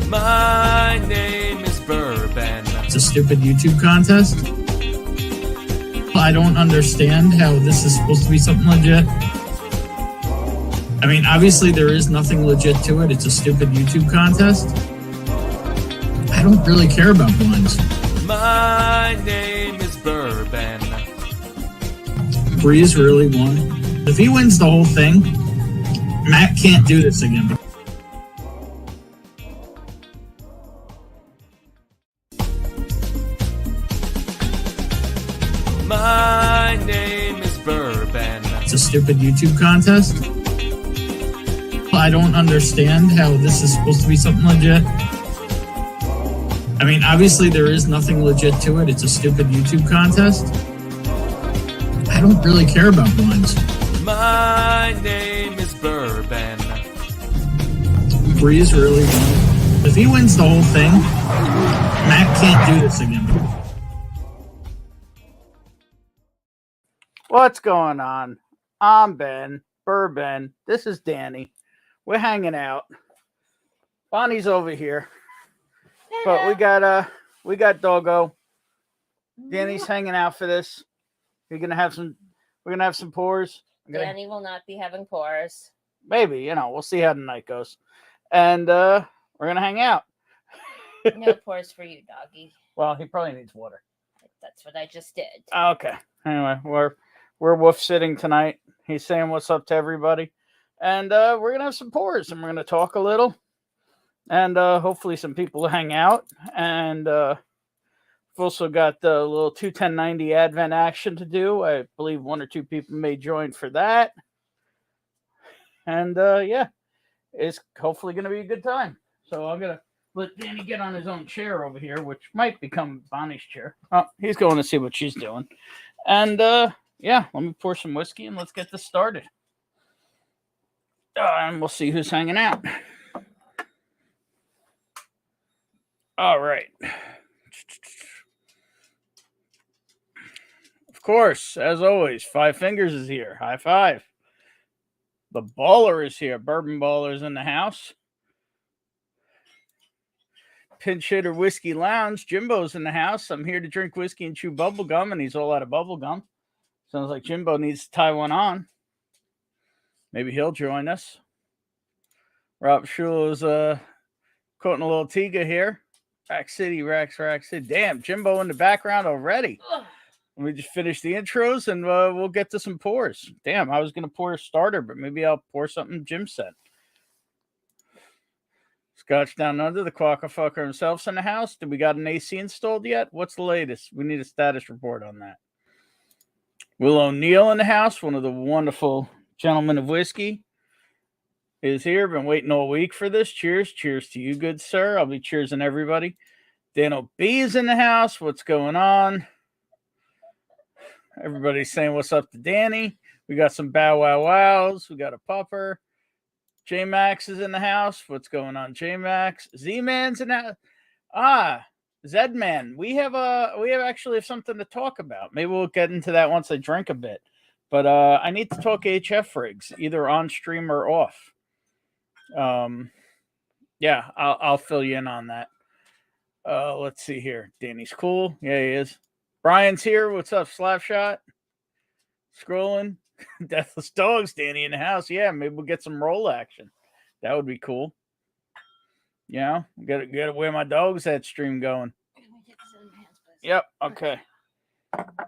My name is Bourbon. It's a stupid YouTube contest. I don't understand how this is supposed to be something legit. I mean, obviously there is nothing legit to it. It's a stupid YouTube contest. I don't really care about blinds. My name is Bourbon. Breeze really won. If he wins the whole thing, Matt can't do this again. My name is Bourbon. It's a stupid YouTube contest. I don't understand how this is supposed to be something legit. I mean, obviously there is nothing legit to it. It's a stupid YouTube contest. I don't really care about blinds. My name is Bourbon. Breeze really won. If he wins the whole thing, Matt can't do this again. What's going on? I'm Ben Bourbon. This is Danny. We're hanging out. Bonnie's over here, but we got Doggo. Danny's hanging out for this. We're gonna have some pours. Danny will not be having pours. Maybe, we'll see how the night goes, and we're gonna hang out. No pours for you, doggy. Well, he probably needs water. That's what I just did. Okay. Anyway, we're wolf sitting tonight. He's saying what's up to everybody. And we're going to have some pours. And we're going to talk a little. And hopefully some people will hang out. And we've also got the little 21090 Advent action to do. I believe one or two people may join for that. And yeah, it's hopefully going to be a good time. So I'm going to let Danny get on his own chair over here, which might become Bonnie's chair. Oh, he's going to see what she's doing. And yeah, let me pour some whiskey and let's get this started. And we'll see who's hanging out. All right. Of course, as always, Five Fingers is here. High five. The Baller is here. Bourbon Baller's in the house. Pinch Hitter Whiskey Lounge. Jimbo's in the house. I'm here to drink whiskey and chew bubble gum, and he's all out of bubble gum. Sounds like Jimbo needs to tie one on. Maybe he'll join us. Rob Schuler's quoting a little Tiga here. Rack City, Rack City. Damn, Jimbo in the background already. Let me just finish the intros and we'll get to some pours. Damn, I was going to pour a starter, but maybe I'll pour something Jim said. Scotch Down Under, the Quacker Fucker himself's in the house. Did we got an AC installed yet? What's the latest? We need a status report on that. Will O'Neill in the house, one of the wonderful gentlemen of whiskey, is here. Been waiting all week for this. Cheers. Cheers to you, good sir. I'll be cheersing everybody. Dan O.B. is in the house. What's going on? Everybody's saying what's up to Danny. We got some Bow Wow Wows. We got a pupper. J-Max is in the house. What's going on, J-Max? Z-Man's in the house. Zedman, we have actually something to talk about. Maybe we'll get into that once I drink a bit. But I need to talk HF rigs, either on stream or off. Yeah, I'll fill you in on that. Let's see here. Danny's cool. Yeah, he is. Brian's here. What's up, Slapshot? Scrolling. Deathless Dogs, Danny in the house. Yeah, maybe we'll get some roll action. That would be cool. Get where my dog's at stream going. Yep, okay.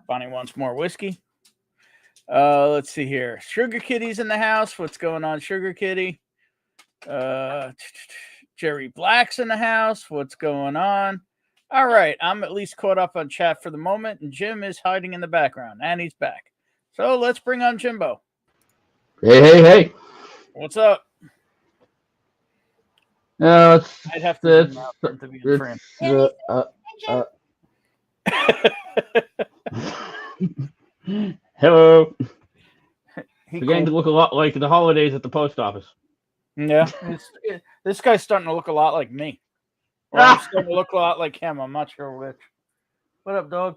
Bonnie wants more whiskey. Let's see here. Sugar Kitty's in the house. What's going on, Sugar Kitty? Jerry Black's in the house. What's going on? All right, I'm at least caught up on chat for the moment, and Jim is hiding in the background, and he's back. So let's bring on Jimbo. Hey. What's up? No, I'd have to be in frame. Hello. Beginning to look a lot like the holidays at the post office. Yeah, this guy's starting to look a lot like me. Or I'm starting to look a lot like him. I'm not sure which. What up, dog?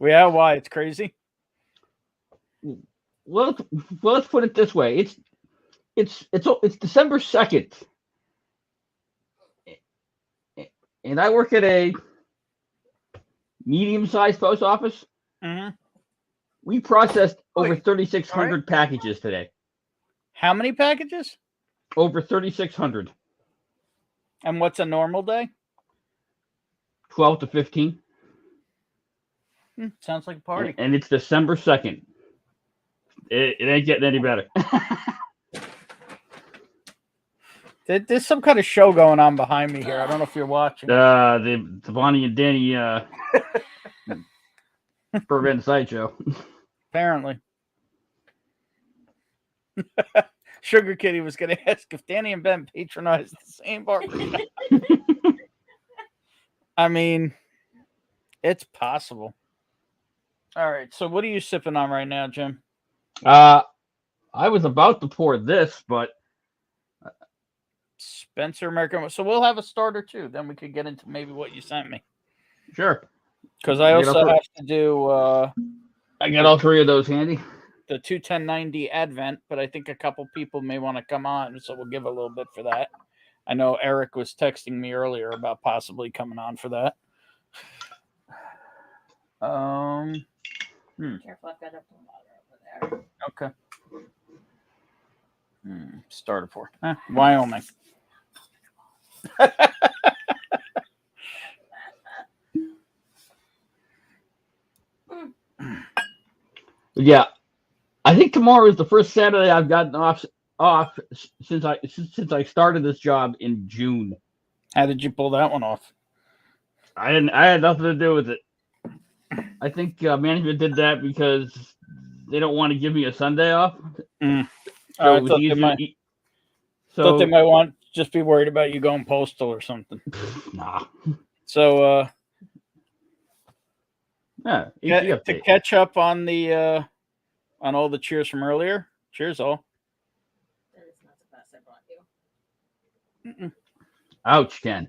Yeah, why? It's crazy. Well, let's put it this way. It's December 2nd. and I work at a medium-sized post office. Mm-hmm. We processed over Wait, 3,600 packages today. How many packages? Over 3,600. And what's a normal day? 12 to 15. Sounds like a party. And it's December 2nd. It ain't getting any better. There's some kind of show going on behind me here. I don't know if you're watching. The Bonnie and Danny Prevent Sideshow. Apparently. Sugar Kitty was going to ask if Danny and Ben patronize the same barbershop. I mean, it's possible. All right. So what are you sipping on right now, Jim? I was about to pour this, but Spencer American. So we'll have a starter too. Then we could get into maybe what you sent me. sure. Because I also have to do I got all three of those handy. the 21090 Advent, but I think a couple people may want to come on, so we'll give a little bit for that. I know Eric was texting me earlier about possibly coming on for that. Careful, I've got up some water over there. Okay. Starter for Wyoming. Yeah, I think tomorrow is the first Saturday I've gotten off since I started this job in June. How did you pull that one off? I had nothing to do with it. I think management did that because they don't want to give me a Sunday off. I So thought they might want just be worried about you going postal or something. Nah. So Yeah, to catch up on the on all the cheers from earlier. Cheers, all. That is not the best I brought you. Ouch, Ken.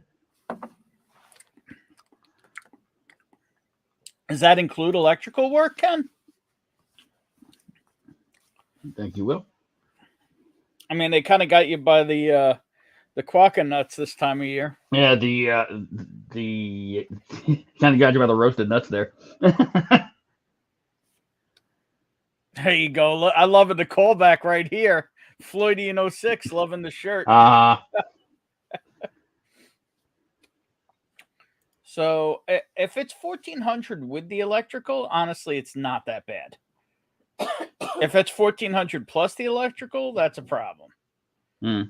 Does that include electrical work, Ken? Thank you, Will. I mean, they kind of got you by the quokka nuts this time of year. Yeah, the kind of got you by the roasted nuts there. There you go. Look, I love it. The callback right here. Floydian 06 loving the shirt. So if it's 1,400 with the electrical, honestly, it's not that bad. If it's 1,400 plus the electrical, that's a problem. Yeah.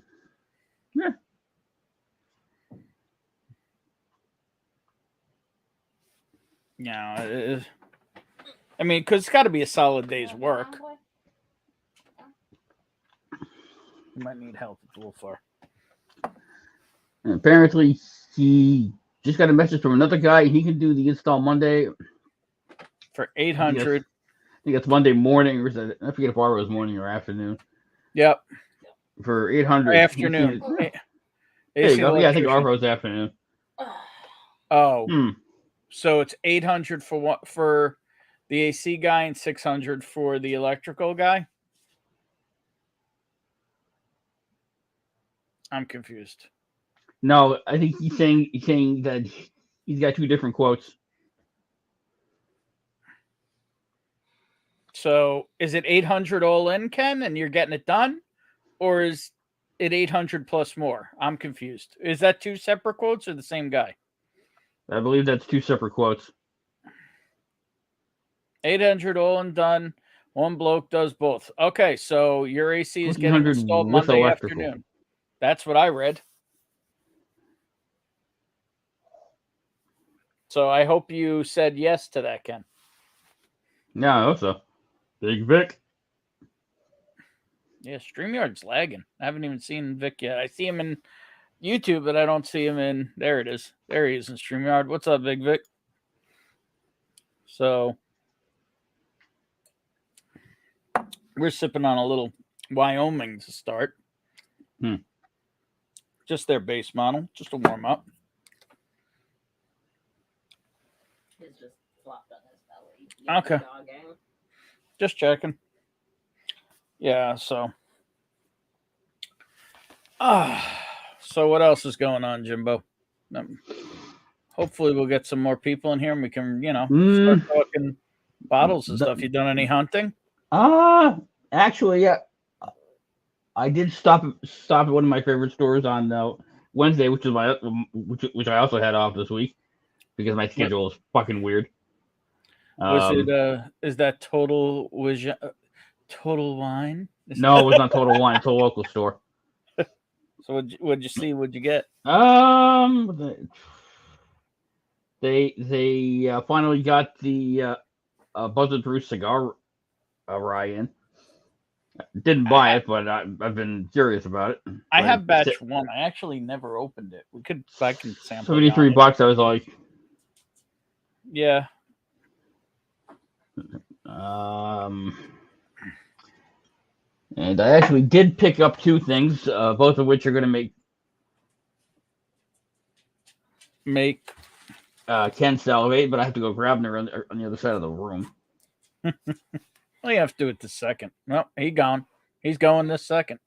Yeah. I mean, because it's got to be a solid day's work. You might need help. It's a little far. And apparently, he just got a message from another guy. He can do the install Monday For 800. I think it's Monday morning, or I forget if it was morning or afternoon. Yep. For 800 Afternoon. There you go. Yeah, I think Arvo's afternoon. Oh. So it's 800 for the AC guy and 600 for the electrical guy? I'm confused. No, I think he's saying that he's got two different quotes. So is it 800 all in, Ken, and you're getting it done? Or is it 800 plus more? I'm confused. Is that two separate quotes or the same guy? I believe that's two separate quotes. 800 all in done. One bloke does both. Okay, so your AC is getting installed Monday afternoon. That's what I read. So I hope you said yes to that, Ken. Yeah, I hope so. Big Vic. Yeah, StreamYard's lagging. I haven't even seen Vic yet. I see him in YouTube, but I don't see him in... There it is. There he is in StreamYard. What's up, Big Vic? So... we're sipping on a little Wyoming to start. Just their base model, just to warm up. He's just flopped on his belly. Okay. Dogging. Just checking. Yeah, so. So what else is going on, Jimbo? hopefully we'll get some more people in here and we can, start Mm, talking bottles and the- stuff. You done any hunting? Actually, yeah. I did stop at one of my favorite stores on Wednesday, which which I also had off this week because my schedule is fucking weird. Was it is that Total Wine? No, it was not Total Wine. It's a local store. So what'd you see? What'd you get? They finally got the Buzzard Brew cigar rye in. Didn't buy it, but I've been curious about it. I have batch one. I actually never opened it. I can sample. $73. I was like, yeah. And I actually did pick up two things, both of which are going to make Ken salivate, but I have to go grab them on the other side of the room. Well, you have to do it this second. No, he's gone. He's going this second.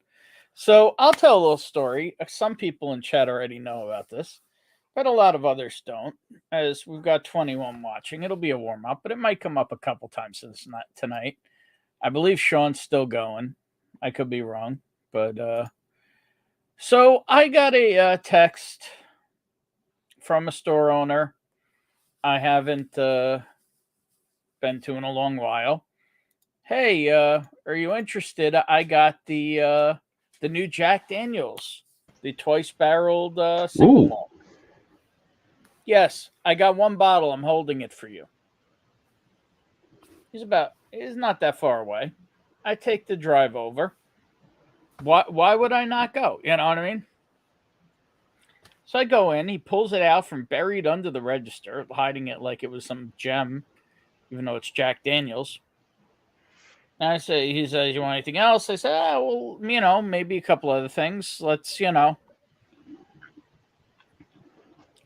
So I'll tell a little story. Some people in chat already know about this, but a lot of others don't, as we've got 21 watching. It'll be a warm-up, but it might come up a couple times tonight. I believe Sean's still going. I could be wrong, but so I got a text from a store owner I haven't been to in a long while. Hey, are you interested? I got the new Jack Daniels, the twice-barreled single malt. Yes, I got one bottle. I'm holding it for you. He's not that far away. I take the drive over. Why would I not go? You know what I mean? So I go in. He pulls it out from buried under the register, hiding it like it was some gem, even though it's Jack Daniels. And he says, you want anything else? I said, well, maybe a couple other things. Let's,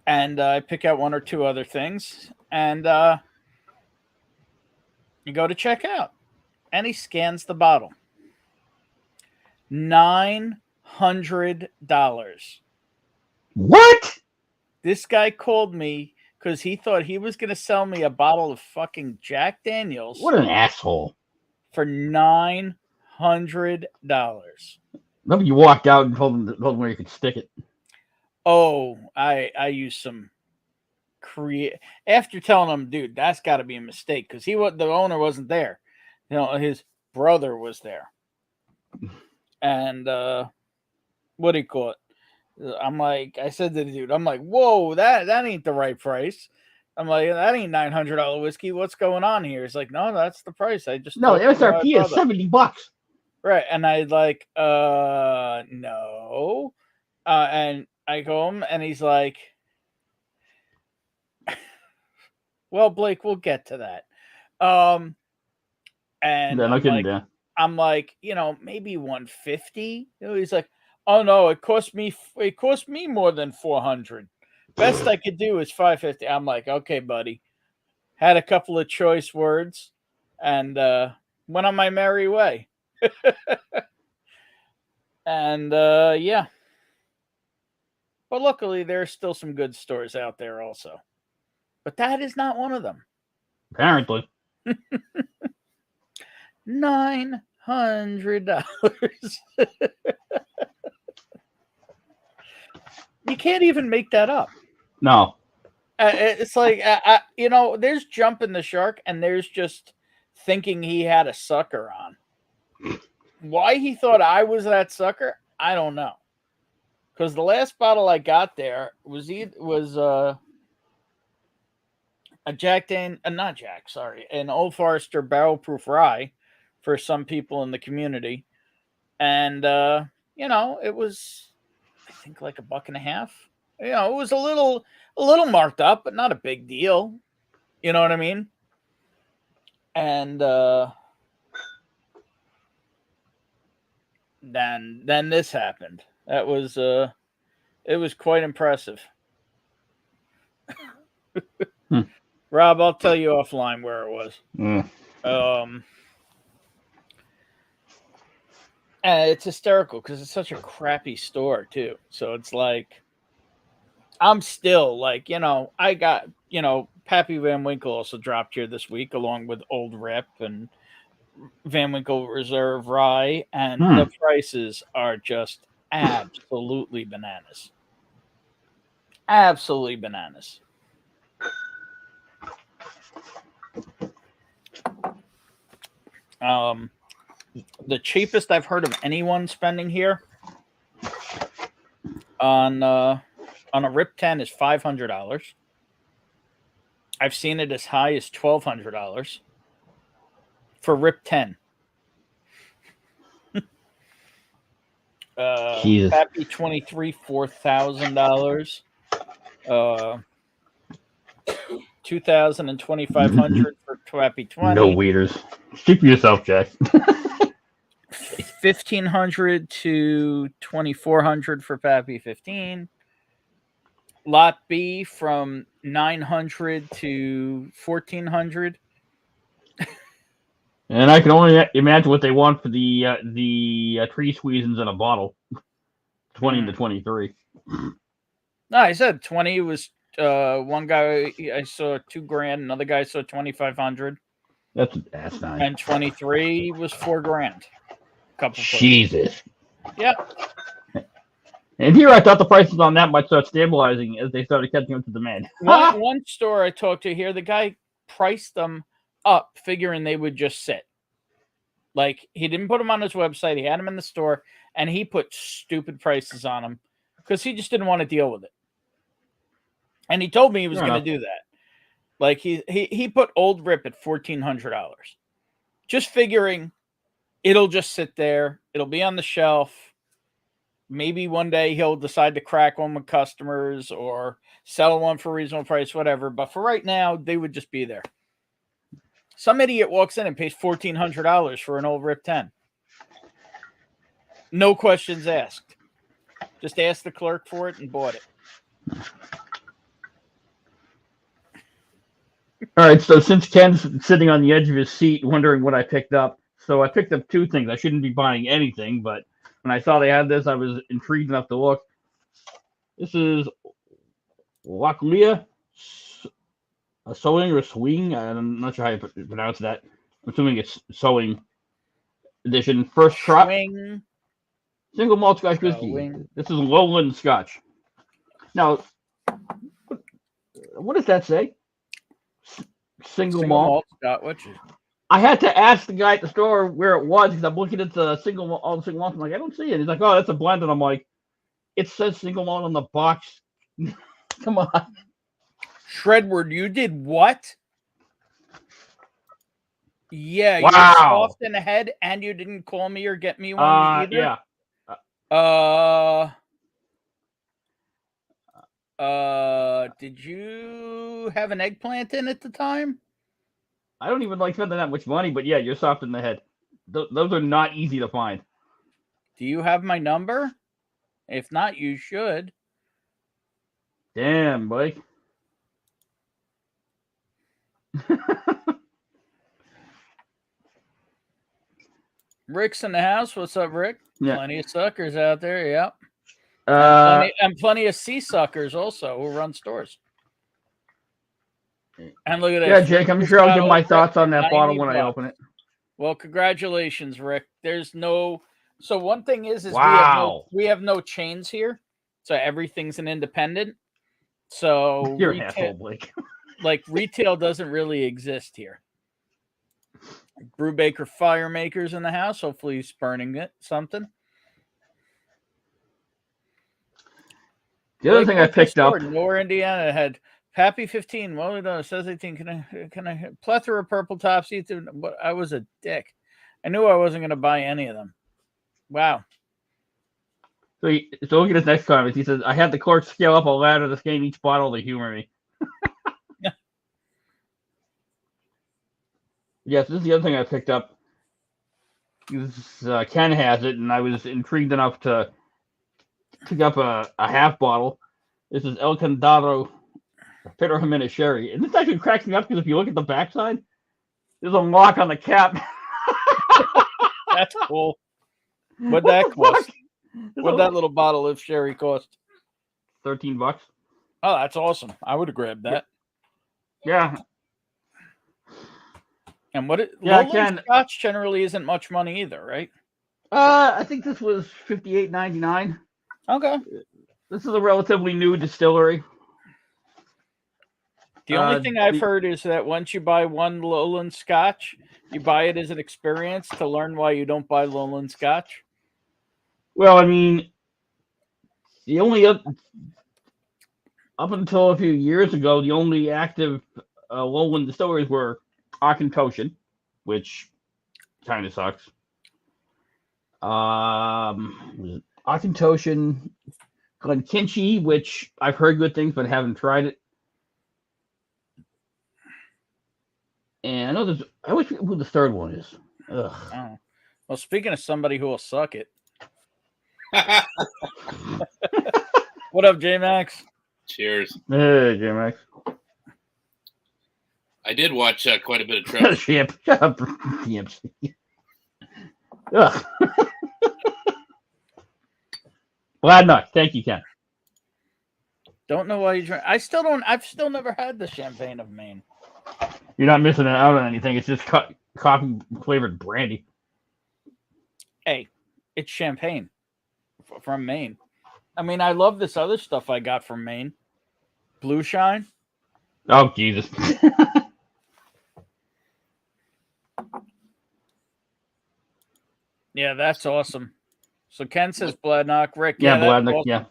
And I pick out one or two other things. And you go to check out. And he scans the bottle. $900. What? This guy called me because he thought he was going to sell me a bottle of fucking Jack Daniels. What an asshole. For $900. Maybe you walked out and told him where you could stick it. Oh, I used some after telling him, dude, that's got to be a mistake because the owner wasn't there. His brother was there. And what do you call it? I said to the dude, I'm like, whoa, that ain't the right price. I'm like, that ain't $900 whiskey. What's going on here? He's like, no, that's the price. I just no, the MSRP is $70. Right, and I like, no, and I go home, and he's like, well, Blake, we'll get to that. And I'm like, maybe 150. He's like, oh no, it cost me more than 400. Best I could do is 550. I'm like, okay, buddy. Had a couple of choice words and went on my merry way. And yeah. But luckily there's still some good stores out there also. But that is not one of them. Apparently. $900. You can't even make that up. No. It's like, there's jumping the shark and there's just thinking he had a sucker on. Why he thought I was that sucker, I don't know. Because the last bottle I got there was an Old Forester barrel proof rye for some people in the community. And, it was, I think, like $1.50. It was a little marked up, but not a big deal. You know what I mean? And then this happened. That was it was quite impressive. Rob, I'll tell you offline where it was. And it's hysterical because it's such a crappy store too. So it's like, I'm still like, I got, Pappy Van Winkle also dropped here this week along with Old Rip and Van Winkle Reserve Rye, and the prices are just absolutely bananas. Absolutely bananas. The cheapest I've heard of anyone spending here on a Rip 10 is $500. I've seen it as high as $1,200 for Rip 10. Jesus. Pappy 23, $4,000. $2,000 and $2,500 for Pappy 20. No weeders. Speak for yourself, Jack. $1,500 to $2,400 for Pappy 15. Lot B from $900 to $1,400. And I can only imagine what they want for the tree squeezins in a bottle. 20 to 23. No, I said 20 was one guy I saw $2,000, another guy saw 2,500. That's nice. And 23 was $4,000. Couple Jesus. Yeah. And here I thought the prices on that might start stabilizing as they started catching up to demand. One store I talked to here, the guy priced them up figuring they would just sit. Like, he didn't put them on his website. He had them in the store, and he put stupid prices on them because he just didn't want to deal with it. And he told me he was going to do that. Like, he put Old Rip at $1,400, just figuring it'll just sit there. It'll be on the shelf. Maybe one day he'll decide to crack one with customers or sell one for a reasonable price, whatever. But for right now, they would just be there. Some idiot walks in and pays $1,400 for an Old Rip 10. No questions asked. Just asked the clerk for it and bought it. All right, so since Ken's sitting on the edge of his seat wondering what I picked up, so I picked up two things. I shouldn't be buying anything, but when I saw they had this, I was intrigued enough to look. This is Wakalia, a sewing or swing. I'm not sure how you pronounce that. I'm assuming it's sewing edition. First crop. Swing. Single malt Scotch whiskey. This is Lowland Scotch. Now, what does that say? Single malt Scotch. I had to ask the guy at the store where it was because I'm looking at the single malt. I'm like, I don't see it. He's like, oh, that's a blend. And I'm like, it says single malt on the box. Come on. Shredward, you did what? Yeah, wow. You're soft in the head and you didn't call me or get me one either? Yeah. Did you have an eggplant in at the time? I don't even like spending that much money, but yeah, you're soft in the head. Those are not easy to find. Do you have my number? If not, you should. Damn, Blake. Rick's in the house. What's up, Rick? Yeah. Plenty of suckers out there. Yep. And plenty of sea suckers also who run stores. And look at that. Yeah, Jake, I'm sure I'll give my thoughts on that bottle when I open it. Well, congratulations, Rick. There's no. So one thing is wow. we have no chains here, so everything's an independent. So you're an asshole, Blake. Like retail doesn't really exist here. Brewbaker Firemaker's in the house. Hopefully he's burning it something. The other thing I picked up. Nor Indiana had Pappy 15. Well, no, it says 18. Can I plethora of purple tops? But I was a dick. I knew I wasn't going to buy any of them. Wow. So look at his next comment. He says, I had the clerk scale up a ladder to scan each bottle to humor me. Yes, this is the other thing I picked up. Ken has it, and I was intrigued enough to pick up a half bottle. This is El Condado Pedro Jimenez Sherry. And this actually cracks me up because if you look at the backside, there's a lock on the cap. That's cool. What'd that cost? What'd that little bottle of sherry cost? $13. Oh, that's awesome. I would have grabbed that. Yeah. And what it Yeah, I Lowland can. Scotch generally isn't much money either, right? I think this was $58.99. Okay. This is a relatively new distillery. The only thing I've heard is that once you buy one Lowland Scotch, you buy it as an experience to learn why you don't buy Lowland Scotch. Well, I mean, the only up until a few years ago, the only active Lowland distilleries were Allocation, which kind of sucks. Allocation, Glenkinchie, which I've heard good things but haven't tried it. And I know there's. I wish who the third one is. Ugh. Oh. Well, speaking of somebody who will suck it, what up, J Max? Cheers. Hey, J-Max. I did watch quite a bit of Trevor. Shut up, Yimps. Ugh. Glad not. Thank you, Ken. Don't know why you drink. I still don't. I've still never had the champagne of Maine. You're not missing out on anything. It's just coffee flavored brandy. Hey, it's champagne from Maine. I mean, I love this other stuff I got from Maine. Blue Shine. Oh, Jesus. Yeah, that's awesome. So Ken says Bladnock. Rick. Yeah, that's Bladnock, awesome. yeah.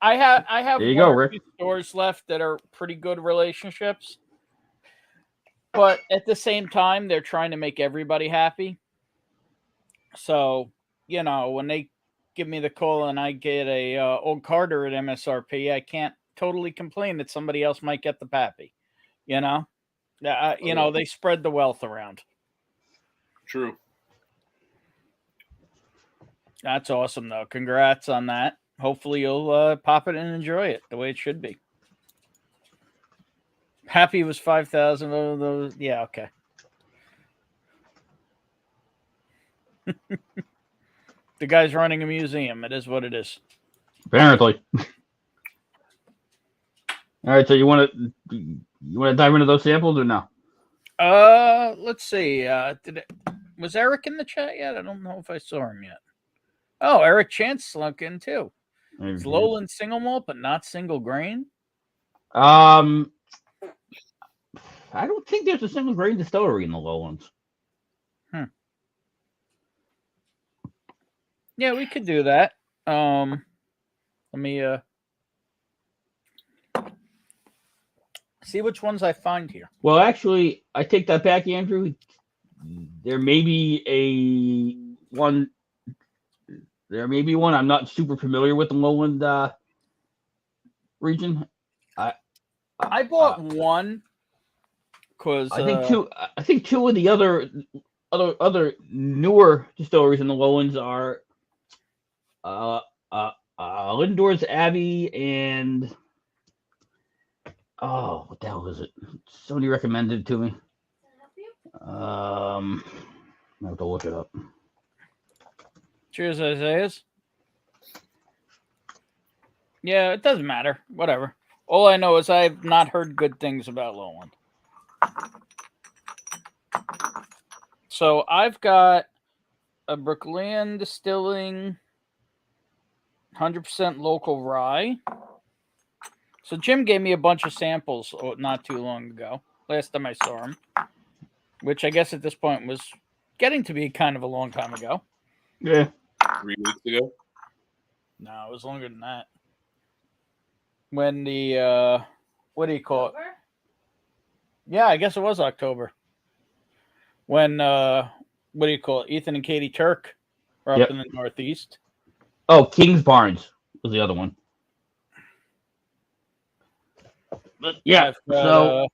I have There you one go, or Rick. two stores left that are pretty good relationships. But at the same time, they're trying to make everybody happy. So, you know, when they give me the call and I get a Old Carter at MSRP, I can't totally complain that somebody else might get the Pappy. You know? You know, they spread the wealth around. True. That's awesome, though. Congrats on that. Hopefully you'll pop it and enjoy it the way it should be. Happy was 5,000 of those. Yeah, okay. The guy's running a museum. It is what it is. Apparently. All right, so you want to dive into those samples or no? Let's see. Was Eric in the chat yet? I don't know if I saw him yet. Oh, Eric Chance slunk in too. It's Lowland single malt, but not single grain. I don't think there's a single grain distillery in the Lowlands. Yeah, we could do that. Let me see which ones I find here. Well, actually, I take that back, Andrew. There may be one. I'm not super familiar with the Lowland region. I bought one because I think two of the other newer distilleries in the Lowlands are Lindor's Abbey and what the hell is it? Somebody recommended it to me. I have to look it up. Cheers, Isaiah's. Yeah, it doesn't matter. Whatever. All I know is I've not heard good things about Lowland. So I've got a Brookland Distilling 100% local rye. So Jim gave me a bunch of samples not too long ago. Last time I saw him. Which I guess at this point was getting to be kind of a long time ago. Yeah. 3 weeks ago. No, it was longer than that. When the what do you call it? Yeah, I guess it was October. When what do you call it? Ethan and Katie Turk are up in the Northeast. Oh, King's Barnes was the other one. But yeah, so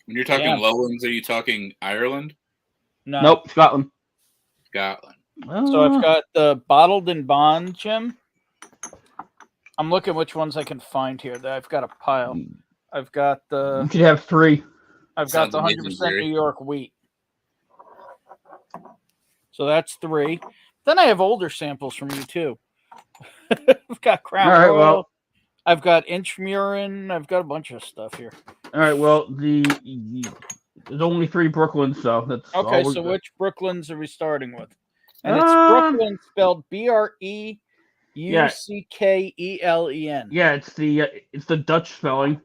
when you're talking Lowlands, are you talking Ireland? No. Nope, Scotland. Scotland. So I've got the bottled in bond, Jim. I'm looking which ones I can find here. I've got a pile. I've got the. You should have 3. I've got the 100% New York wheat. So that's 3. Then I have older samples from you too. I've got Crown Royal, I've got Inchmurin. I've got a bunch of stuff here. All right. Well, there's only 3 Brooklyns, so that's Okay, all so we're- which Brooklyns are we starting with? And it's Um, Brooklyn spelled BREUCKELEN. Yeah, it's the Dutch spelling.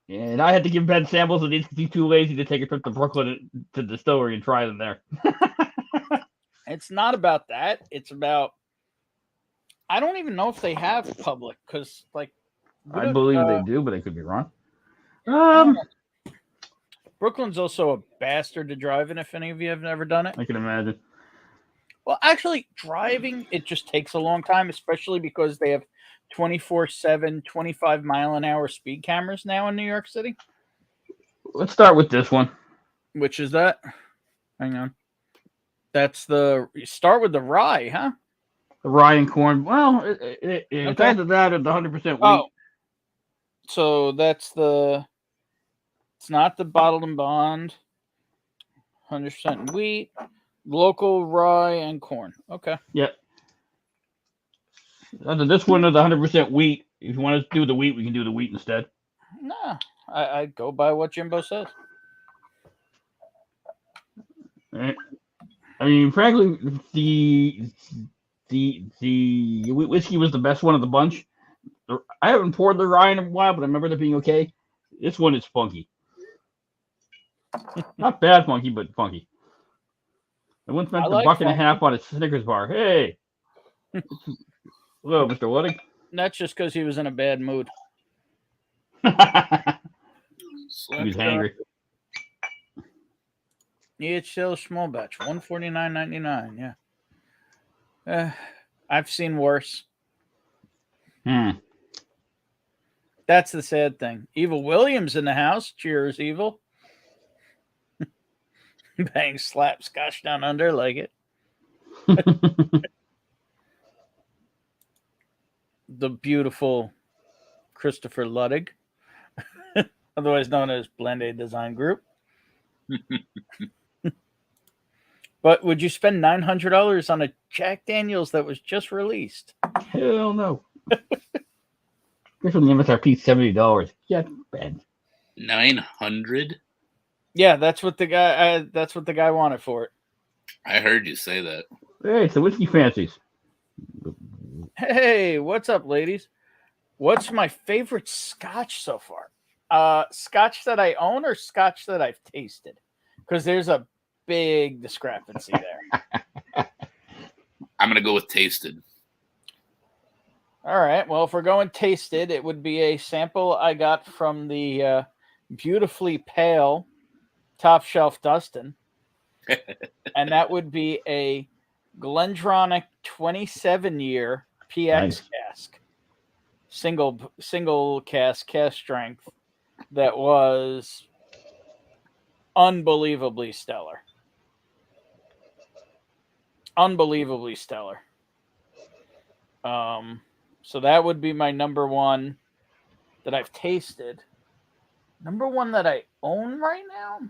And I had to give Ben samples of these because he's too lazy to take a trip to Brooklyn to the distillery and try them there. It's not about that. It's about I don't even know if they have public because like I believe they do, but I could be wrong. Brooklyn's also a bastard to drive in if any of you have never done it. I can imagine. Well, actually, driving, it just takes a long time, especially because they have 24/7, 25-mile-an-hour speed cameras now in New York City. Let's start with this one. Which is that? Hang on. That's you start with the rye, huh? The rye and corn. Well, it's either that or the 100% wheat. Oh. So that's it's not the bottled and bond. 100% wheat. Local rye and corn. Okay. Yep. Either this one or the 100% wheat. If you want to do the wheat, we can do the wheat instead. Nah, I go by what Jimbo says. Right. I mean, frankly, the whiskey was the best one of the bunch. I haven't poured the rye in a while, but I remember it being okay. This one is funky. Not bad funky, but funky. I once spent like $1.50 funky. on a Snickers bar. Hey. Hello, Mr. Wooding. That's just because he was in a bad mood. He was hangry. Yeah, it's still a small batch. $149.99. Yeah. I've seen worse. That's the sad thing. Evil Williams in the house. Cheers, Evil. Bang, slap, Scotch down under, like it. The beautiful Christopher Luddig, otherwise known as Blend-Aid Design Group. But would you spend $900 on a Jack Daniels that was just released? Hell no. This one, the MSRP $70. Yeah, bad. 900. Yeah, that's what the guy wanted for it. I heard you say that. Hey, it's the whiskey fancies. Hey, what's up, ladies? What's my favorite Scotch so far? Scotch that I own or Scotch that I've tasted? Because there's a big discrepancy there. I'm gonna go with tasted. All right. Well, if we're going tasted, it would be a sample I got from the beautifully pale Top Shelf Dustin. And that would be a Glendronach 27-year PX cask. Single cask strength that was unbelievably stellar. Unbelievably stellar. So that would be my number one that I've tasted. Number one that I own right now?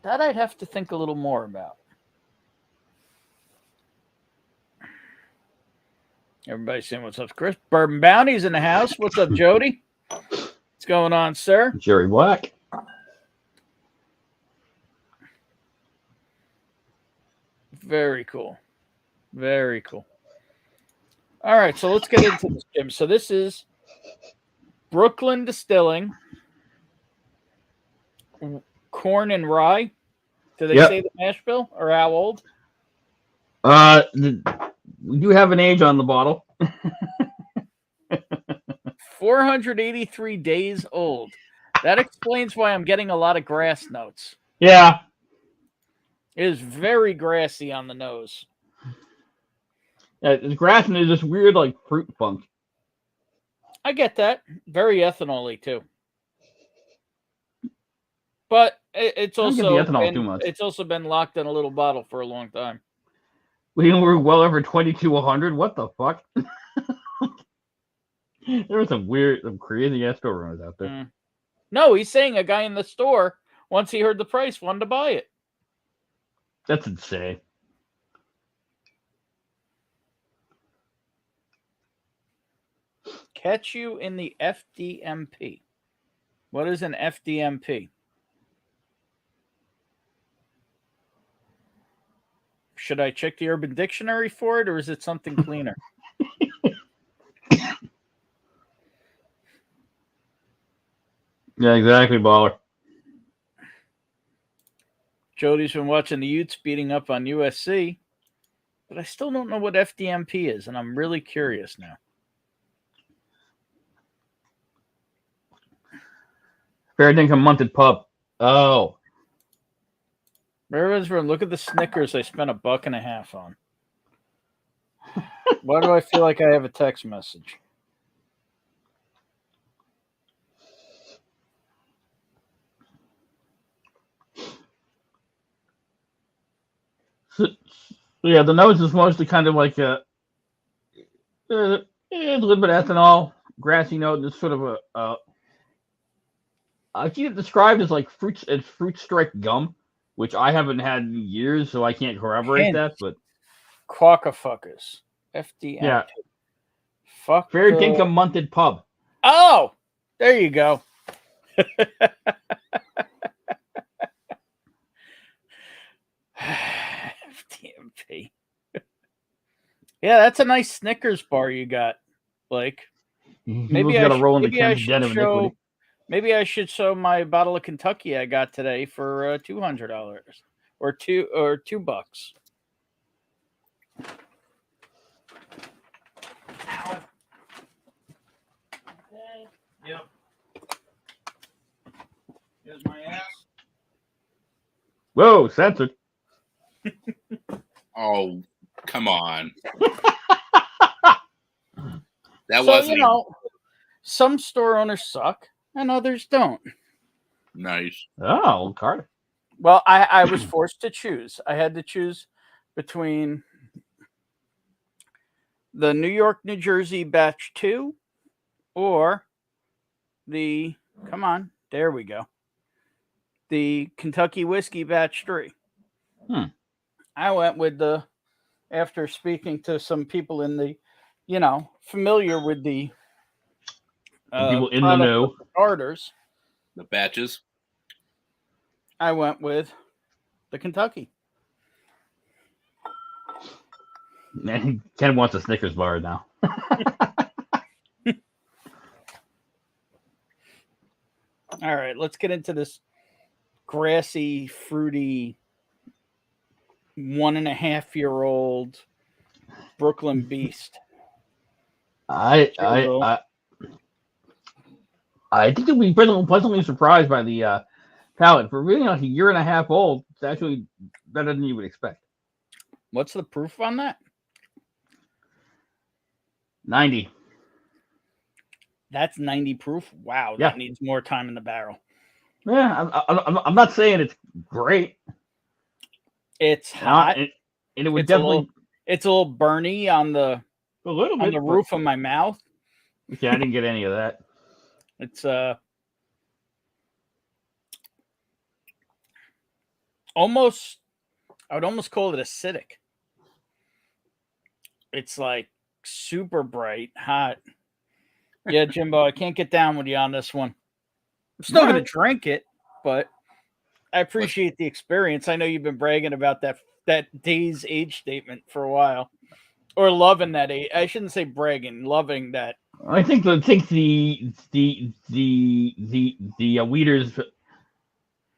That I'd have to think a little more about. Everybody's saying what's up, Chris. Bourbon Bounty's in the house. What's up, Jody? What's going on, sir? Jerry Black. Very cool. Very cool. All right, so let's get into this, Jim. So this is Brooklyn Distilling, corn and rye. Do they say the mash bill or how old? We do have an age on the bottle. 483 days old. That explains why I'm getting a lot of grass notes. Yeah. It is very grassy on the nose. The grass and there's this weird like fruit funk. I get that. Very ethanol-y too. But it's also it's also been locked in a little bottle for a long time. We were well over 2200. What the fuck? There were some crazy ass store runners out there. No, he's saying a guy in the store, once he heard the price, wanted to buy it. That's insane. catch you in the FDMP. What is an FDMP? Should I check the Urban Dictionary for it, or is it something cleaner? Yeah, exactly, baller. Jody's been watching the Utes beating up on USC, but I still don't know what FDMP is, and I'm really curious now. Fair dinkum munted pub. Oh. Everyone's look at the Snickers I spent $1.50 on. Why do I feel like I have a text message? So, yeah, the nose is mostly kind of like a little bit of ethanol, grassy note. Just sort of I see it described as like fruit stripe gum, which I haven't had in years, so I can't corroborate that. But Quackafuckers. FDMP. yeah, Fuck. fair dinkum munted pub. Oh, there you go. FDMP. Yeah, that's a nice Snickers bar you got, Blake. Maybe I roll in the Ken's den of iniquity. Maybe I should show my bottle of Kentucky I got today for $200 or $2. Okay. Yep. Here's my ass. Whoa, censored. Oh, come on. That So, wasn't some store owners suck and others don't. nice. Oh, Carter. Well, I was forced to choose. I had to choose between the New York, New Jersey batch 2 or the, come on, there we go, the Kentucky whiskey batch 3. I went with after speaking to some people in the, familiar with the People in the know. Starters, The batches. I went with the Kentucky. Man, Ken wants a Snickers bar now. All right, let's get into this grassy, fruity, 1.5-year-old Brooklyn Beast. I think you'll be pleasantly surprised by the palate. For really like a year and a half old, it's actually better than you would expect. What's the proof on that? 90. That's 90 proof. Wow, Yeah. that needs more time in the barrel. Yeah, I'm not saying it's great. It's hot. And it would It's definitely it's a little burny on the a little bit on the roof of my mouth. Yeah, I didn't get any of that. It's almost, I would almost call it acidic. It's like super bright, hot. Yeah, Jimbo, I can't get down with you on this one. I'm still going to drink it, but I appreciate the experience. I know you've been bragging about that day's age statement for a while, or loving that age. I shouldn't say bragging, loving that. I think the Wheaters.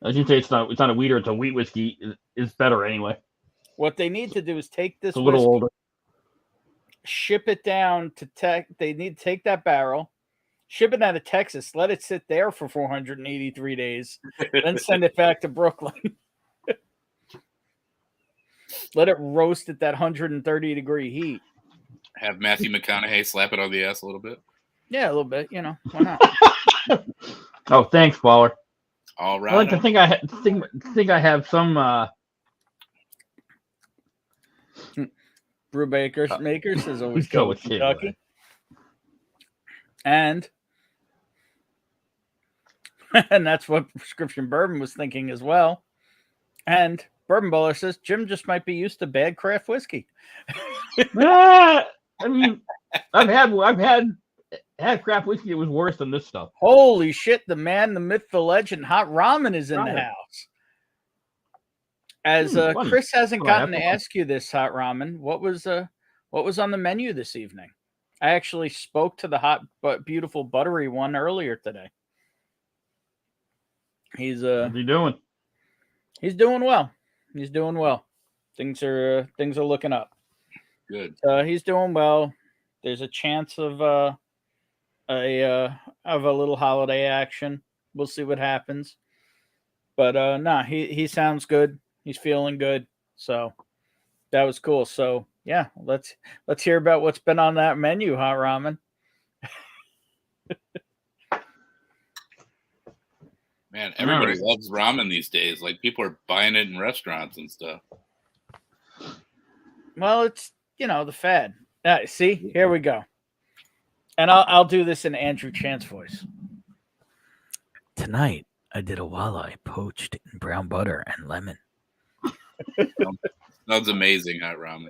I should say it's not a Wheater, it's a wheat whiskey. Is better anyway. What they need to do is take this It's a little whiskey, older. ship it down to Tech. They need to take that barrel, ship it out of Texas, let it sit there for 483 days, then send it back to Brooklyn. Let it roast at that 130-degree heat. Have Matthew McConaughey slap it on the ass a little bit. Yeah, a little bit. Why not? Oh, thanks, Baller. All right. I like to think I have some. Brew makers is always go go with with Kid, Kentucky. right? And that's what Prescription Bourbon was thinking as well. And Bourbon Bowler says Jim just might be used to bad craft whiskey. I mean, I've had had craft whiskey, it was worse than this stuff. Holy shit! The man, the myth, the legend, Hot Ramen is in the Ramen. house. As Funny. Chris hasn't Well, I gotten to have to- ask you this, Hot Ramen, what was on the menu this evening? I actually spoke to the hot but beautiful buttery one earlier today. He's What's he doing? he's doing well. He's doing well. Things are looking up. Good. He's doing well. There's a chance of a little holiday action. We'll see what happens. But he sounds good. He's feeling good. So that was cool. So yeah, let's hear about what's been on that menu, Hot Ramen. Man, everybody loves ramen these days. Like people are buying it in restaurants and stuff. Well, it's the fad. See, here we go. And I'll do this in Andrew Chan's voice. Tonight, I did a walleye poached in brown butter and lemon. Sounds amazing, Hot Ramen.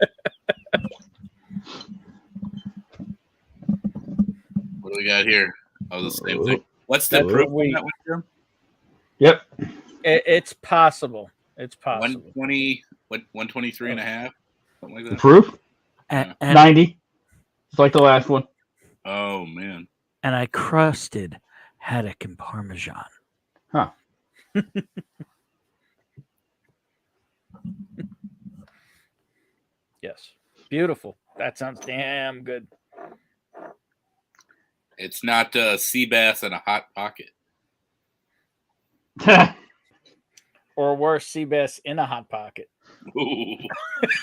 What do we got here? Oh, the same thing. What's the That's proof what on that one, Jim? Yep. It's possible. It's possible. 120, what, 123 and a half? Something like that? Proof? And 90. It's like the last one. Oh, man. and I crusted haddock and parmesan. Huh. Yes. Beautiful. That sounds damn good. It's not sea bass in a hot pocket. Or worse, sea bass in a hot pocket. Ooh,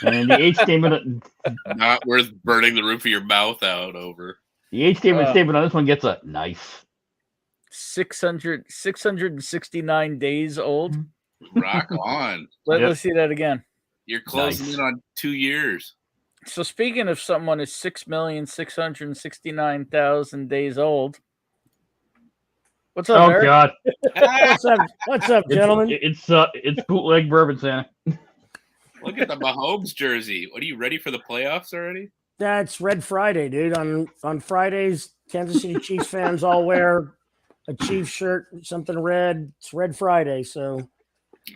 And the age statement, not worth burning the roof of your mouth out over. the age statement on this one gets a nice. 669 days old. Rock on. Let's see that again. You're closing Nice. in on 2 years. So speaking of someone who's 6,669,000 days old. What's up, Oh Eric? God! What's up, gentlemen? It's bootleg bourbon, Santa. Look at the Mahomes jersey. What are you ready for the playoffs already? That's Red Friday, dude. On Fridays, Kansas City Chiefs fans all wear a Chiefs shirt, something red. It's Red Friday, so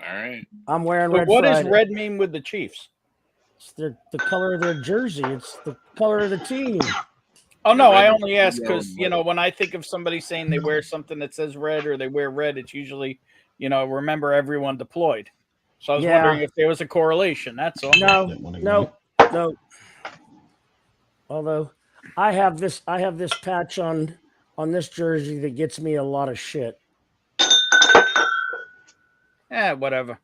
All right. I'm wearing So Red what Friday. does red mean with the Chiefs? It's the color of their jersey. It's the color of the team. Oh no, Red I is only ask yellow because and white. when I think of somebody saying they wear something that says red or they wear red, it's usually remember everyone deployed. So I was Yeah. wondering if there was a correlation. That's all. No. Although I have this patch on this jersey that gets me a lot of shit. Whatever.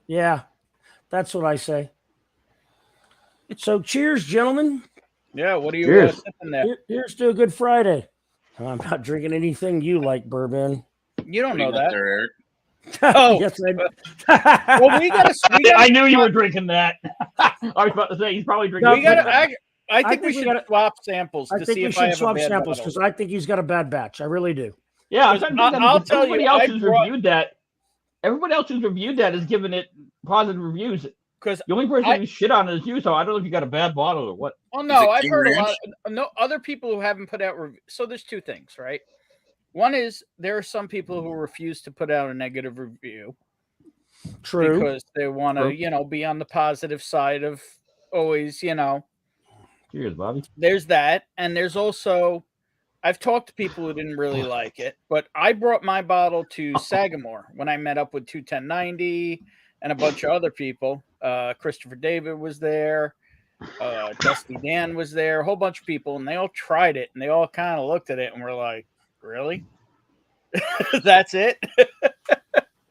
Yeah, that's what I say. So cheers, gentlemen. Yeah, what are you Cheers. sipping there? Here's to a good Friday. I'm not drinking anything you like, bourbon. You don't What do know you got that. there, Eric? Oh. yes, Well, we gotta I knew you were drinking that. I was about to say he's probably drinking. we gotta. I think we we should gotta- swap samples I to think see we if I should have swap a bad samples bottle. because I think he's got a bad batch. I really do. Yeah, I'll tell you, Everybody else I who's brought- reviewed that. Everybody else who's reviewed that has given it positive reviews. Because The only person who shit on it is you, so I don't know if you got a bad bottle or what. well, Is no, it I've King heard a Ranch? lot. No other people who haven't put out. So there's two things, right? One is there are some people who refuse to put out a negative review True. because they want to, be on the positive side of always, Cheers, Bobby. There's that, and there's also I've talked to people who didn't really like it, but I brought my bottle to Sagamore when I met up with 21090 and a bunch of other people. Christopher David was there, Dusty Dan was there, a whole bunch of people, and they all tried it, and they all kind of looked at it and were like, "Really? That's it?"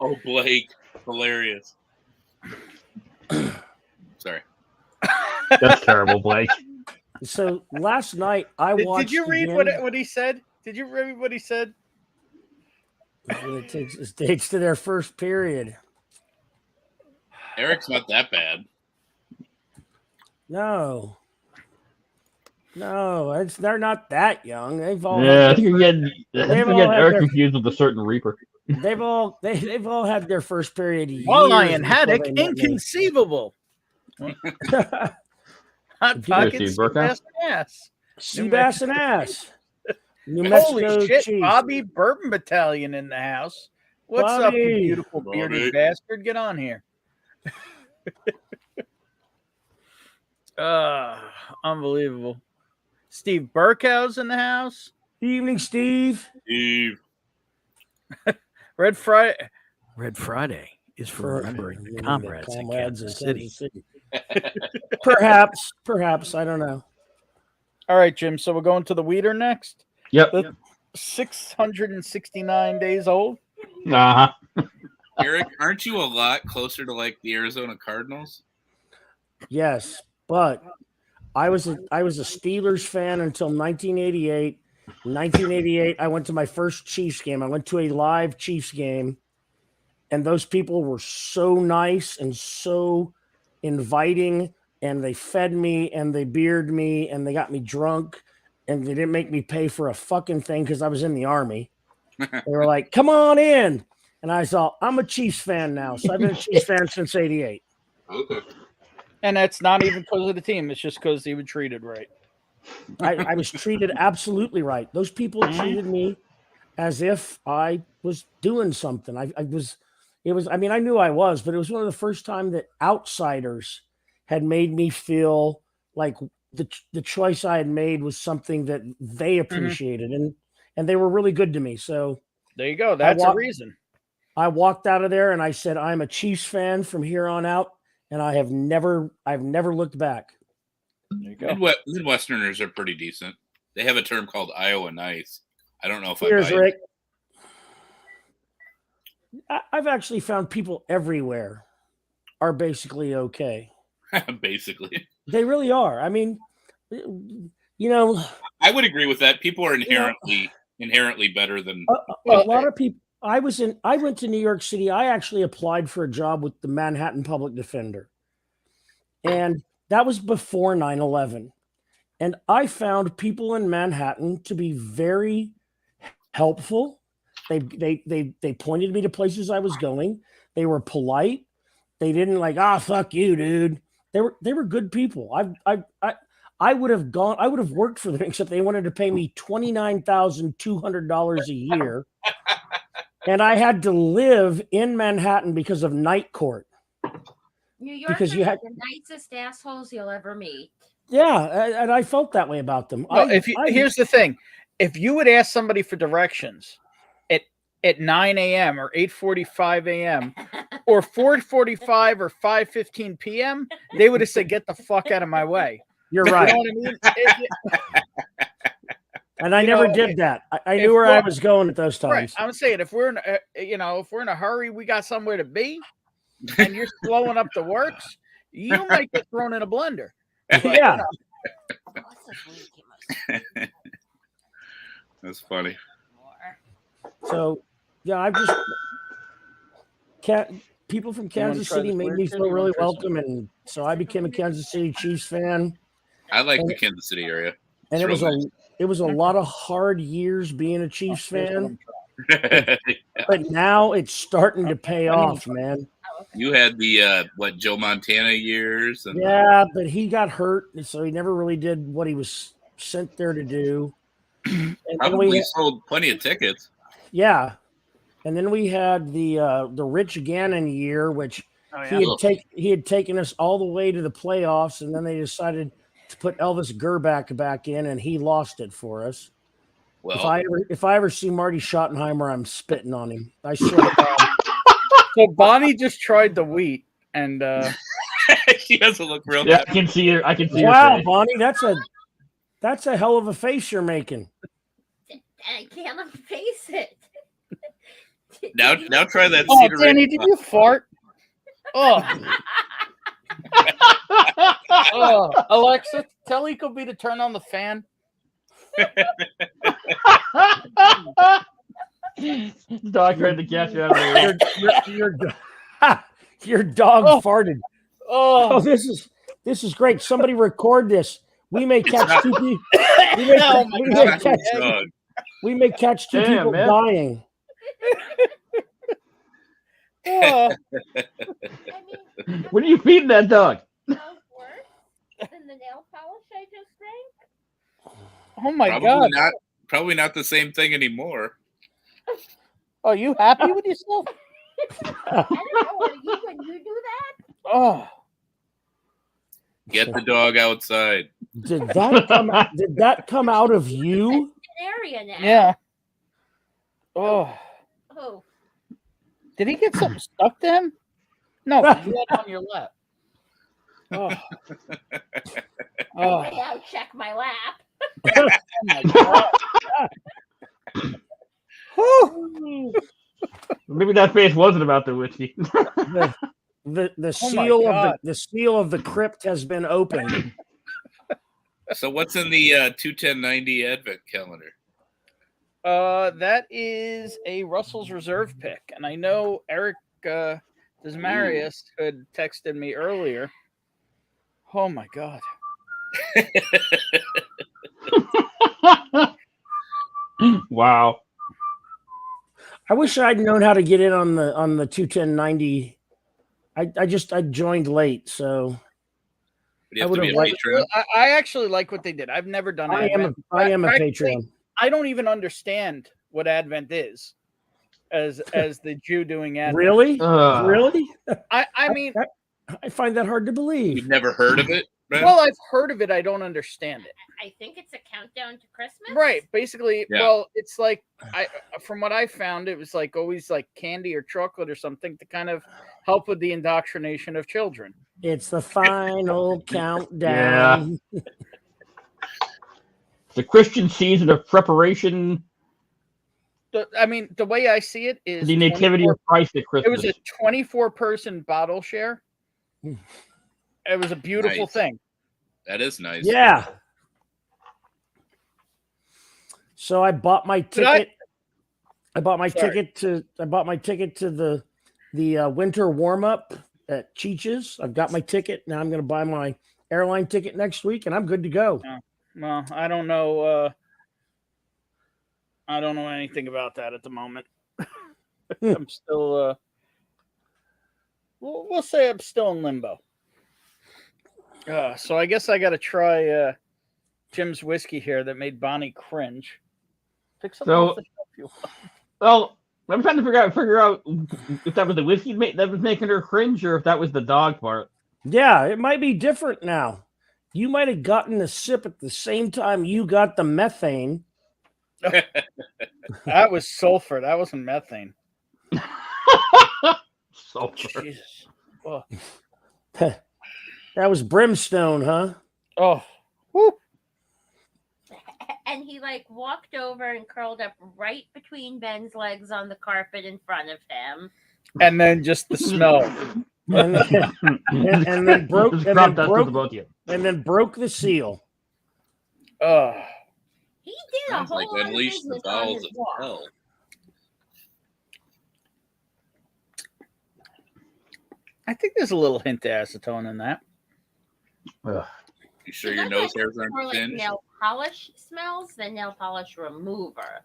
Oh, Blake. Hilarious. Sorry. That's terrible, Blake. So last night I watched. Did you read again- what he said? Did you read what he said? It takes the States to their first period. Eric's not that bad. No, they're not that young. They've all Yeah, I had think you're getting all had Eric their- confused with a certain Reaper. they've all had their first period. Walleye years and before haddock, they met me. inconceivable. Hot Cheers, pockets, Steve sea Burkhouse. bass and ass. Sea bass and ass. New Mexico Holy shit, Chiefs. Bobby Bourbon Battalion in the house. What's up, you Bobby. beautiful Bobby. bearded bastard? Get on here. Unbelievable. Steve Burkow's in the house. Evening, Steve. Eve. Red Friday is for remembering the Remembering comrades the in comrades Kansas in City. Kansas City. Perhaps, I don't know. All right, Jim. So we're going to the weeder next. Yep. The 669 days old. Uh huh. Eric, aren't you a lot closer to like the Arizona Cardinals? Yes, but I was a Steelers fan until 1988. 1988, I went to my first Chiefs game. I went to a live Chiefs game, and those people were so nice and so inviting, and they fed me and they beered me and they got me drunk, and they didn't make me pay for a fucking thing because I was in the Army. They were like, "Come on in," and I saw I'm a Chiefs fan now, so I've been a Chiefs fan since '88. Okay. And that's not even because of the team. It's just because he was treated right. I was treated absolutely right. Those people treated me as if I was doing something. I mean, I knew I was, but it was one of the first time that outsiders had made me feel like the choice I had made was something that they appreciated, and they were really good to me. So There you go. That's a reason. I walked out of there and I said, I'm a Chiefs fan from here on out, and I've never looked back. There you go. Midwesterners are pretty decent. They have a term called Iowa nice. I don't know if Cheers, I Rick. I've actually found people everywhere are basically okay. basically. They really are. I mean, you know, I would agree with that. People are inherently better than a lot of people. I went to New York City. I actually applied for a job with the Manhattan Public Defender. And that was before 9/11. And I found people in Manhattan to be very helpful. They pointed me to places I was going. They were polite. They didn't like, fuck you, dude. They were good people. I would have worked for them, except they wanted to pay me $29,200 a year. And I had to live in Manhattan because of night court. New Yorkers are the nicest assholes you'll ever meet. Yeah, and I felt that way about them. Well, here's the thing. If you would ask somebody for directions at 9 a.m. or 8:45 a.m. or 4:45 or 5:15 p.m., they would have said, "Get the fuck out of my way." You're right. You know what I mean? And I never did that. I knew where I was going at those times. Right. I'm saying if we're in a hurry, we got somewhere to be, and you're slowing up the works, you might get thrown in a blender. But, yeah. That's funny. So, yeah, I've just people from Kansas City made me feel really welcome, and so I became a Kansas City Chiefs fan. I like the Kansas City area. And it was a lot of hard years being a Chiefs fan. But now it's starting to pay off, man. You had the Joe Montana years, and yeah, but he got hurt, so he never really did what he was sent there to do. And probably sold plenty of tickets. Yeah, and then we had the Rich Gannon year, which he had taken us all the way to the playoffs, and then they decided to put Elvis Gerback back in, and he lost it for us. Well, if I ever see Marty Schottenheimer, I'm spitting on him. I swear to God. So Bonnie just tried the wheat, and she doesn't look real. Yeah, I can see her. I can see her. Wow, Bonnie, that's a hell of a face you're making. I can't face it. Now try that. Oh, Danny, did you fart? Oh. Alexa, tell Ecobee to turn on the fan. Dog tried to catch you out of the your dog farted. Oh, this is great. Somebody record this. We may catch two people. We may catch two people dying. What are you feeding that dog? Worse than the nail polish I just drank. Oh my Probably God! Not. probably not the same thing anymore. Oh, you happy with yourself? I don't know. Are you when you do that? Oh, Get the dog outside. Did that come out of you? An area now. yeah. Oh, Oh, did he get something stuck to him? No, you had it on your lap. Oh. Oh. now check my lap. Oh my God. Whew. Maybe that face wasn't about the whiskey. The Oh my seal of God. the seal of the crypt has been opened. So what's in the 21090 Advent calendar? That is a Russell's Reserve pick, and I know Eric Desmarius had texted me earlier. Oh my God! Wow. I wish I'd known how to get in on the 21090. I joined late, so Do you have I to be a would've liked- patron? I actually like what they did. I've never done I am Advent. a Practically, Patreon. I don't even understand what Advent is, as the Jew doing Advent. Really? Ugh. Really? I mean, I find that hard to believe. You've never heard of it? Ben? well, I've heard of it. I don't understand it. I think it's a countdown to Christmas. Right. Basically, Yeah. well, it's like from what I found, it was like always like candy or chocolate or something to kind of help with the indoctrination of children. It's the final countdown. The Christian season of preparation I mean, the way I see it is for the nativity 24 of Christ at it Christmas. was a 24-person bottle share. It was a beautiful Nice. thing. That is nice. Yeah. So I bought my ticket. I bought my Sorry. ticket to the winter warm up at Cheech's. I've got my ticket. Now I'm going to buy my airline ticket next week, and I'm good to go. Well, I don't know. I don't know anything about that at the moment. I'm still. We'll say I'm still in limbo. So I guess I got to try Jim's whiskey here that made Bonnie cringe. Pick something So- off the shelf you want. Well, I'm trying to figure out if that was the whiskey that was making her cringe, or if that was the dog part. Yeah, it might be different now. You might have gotten a sip at the same time you got the methane. That was sulfur. That wasn't methane. Sulfur. Jesus. Oh. That was brimstone, huh? Oh. Woo. And he like walked over and curled up right between Ben's legs on the carpet in front of him. And then just the smell. And then broke Just and dropped then that to broke the both of you. and then broke the seal. Oh. He did a Sounds whole like lot of unleash the business on bowels his of walk. hell. I think there's a little hint of acetone in that. Ugh. You sure So your that's nose like hairs more aren't like singed? nail polish smells than nail polish remover.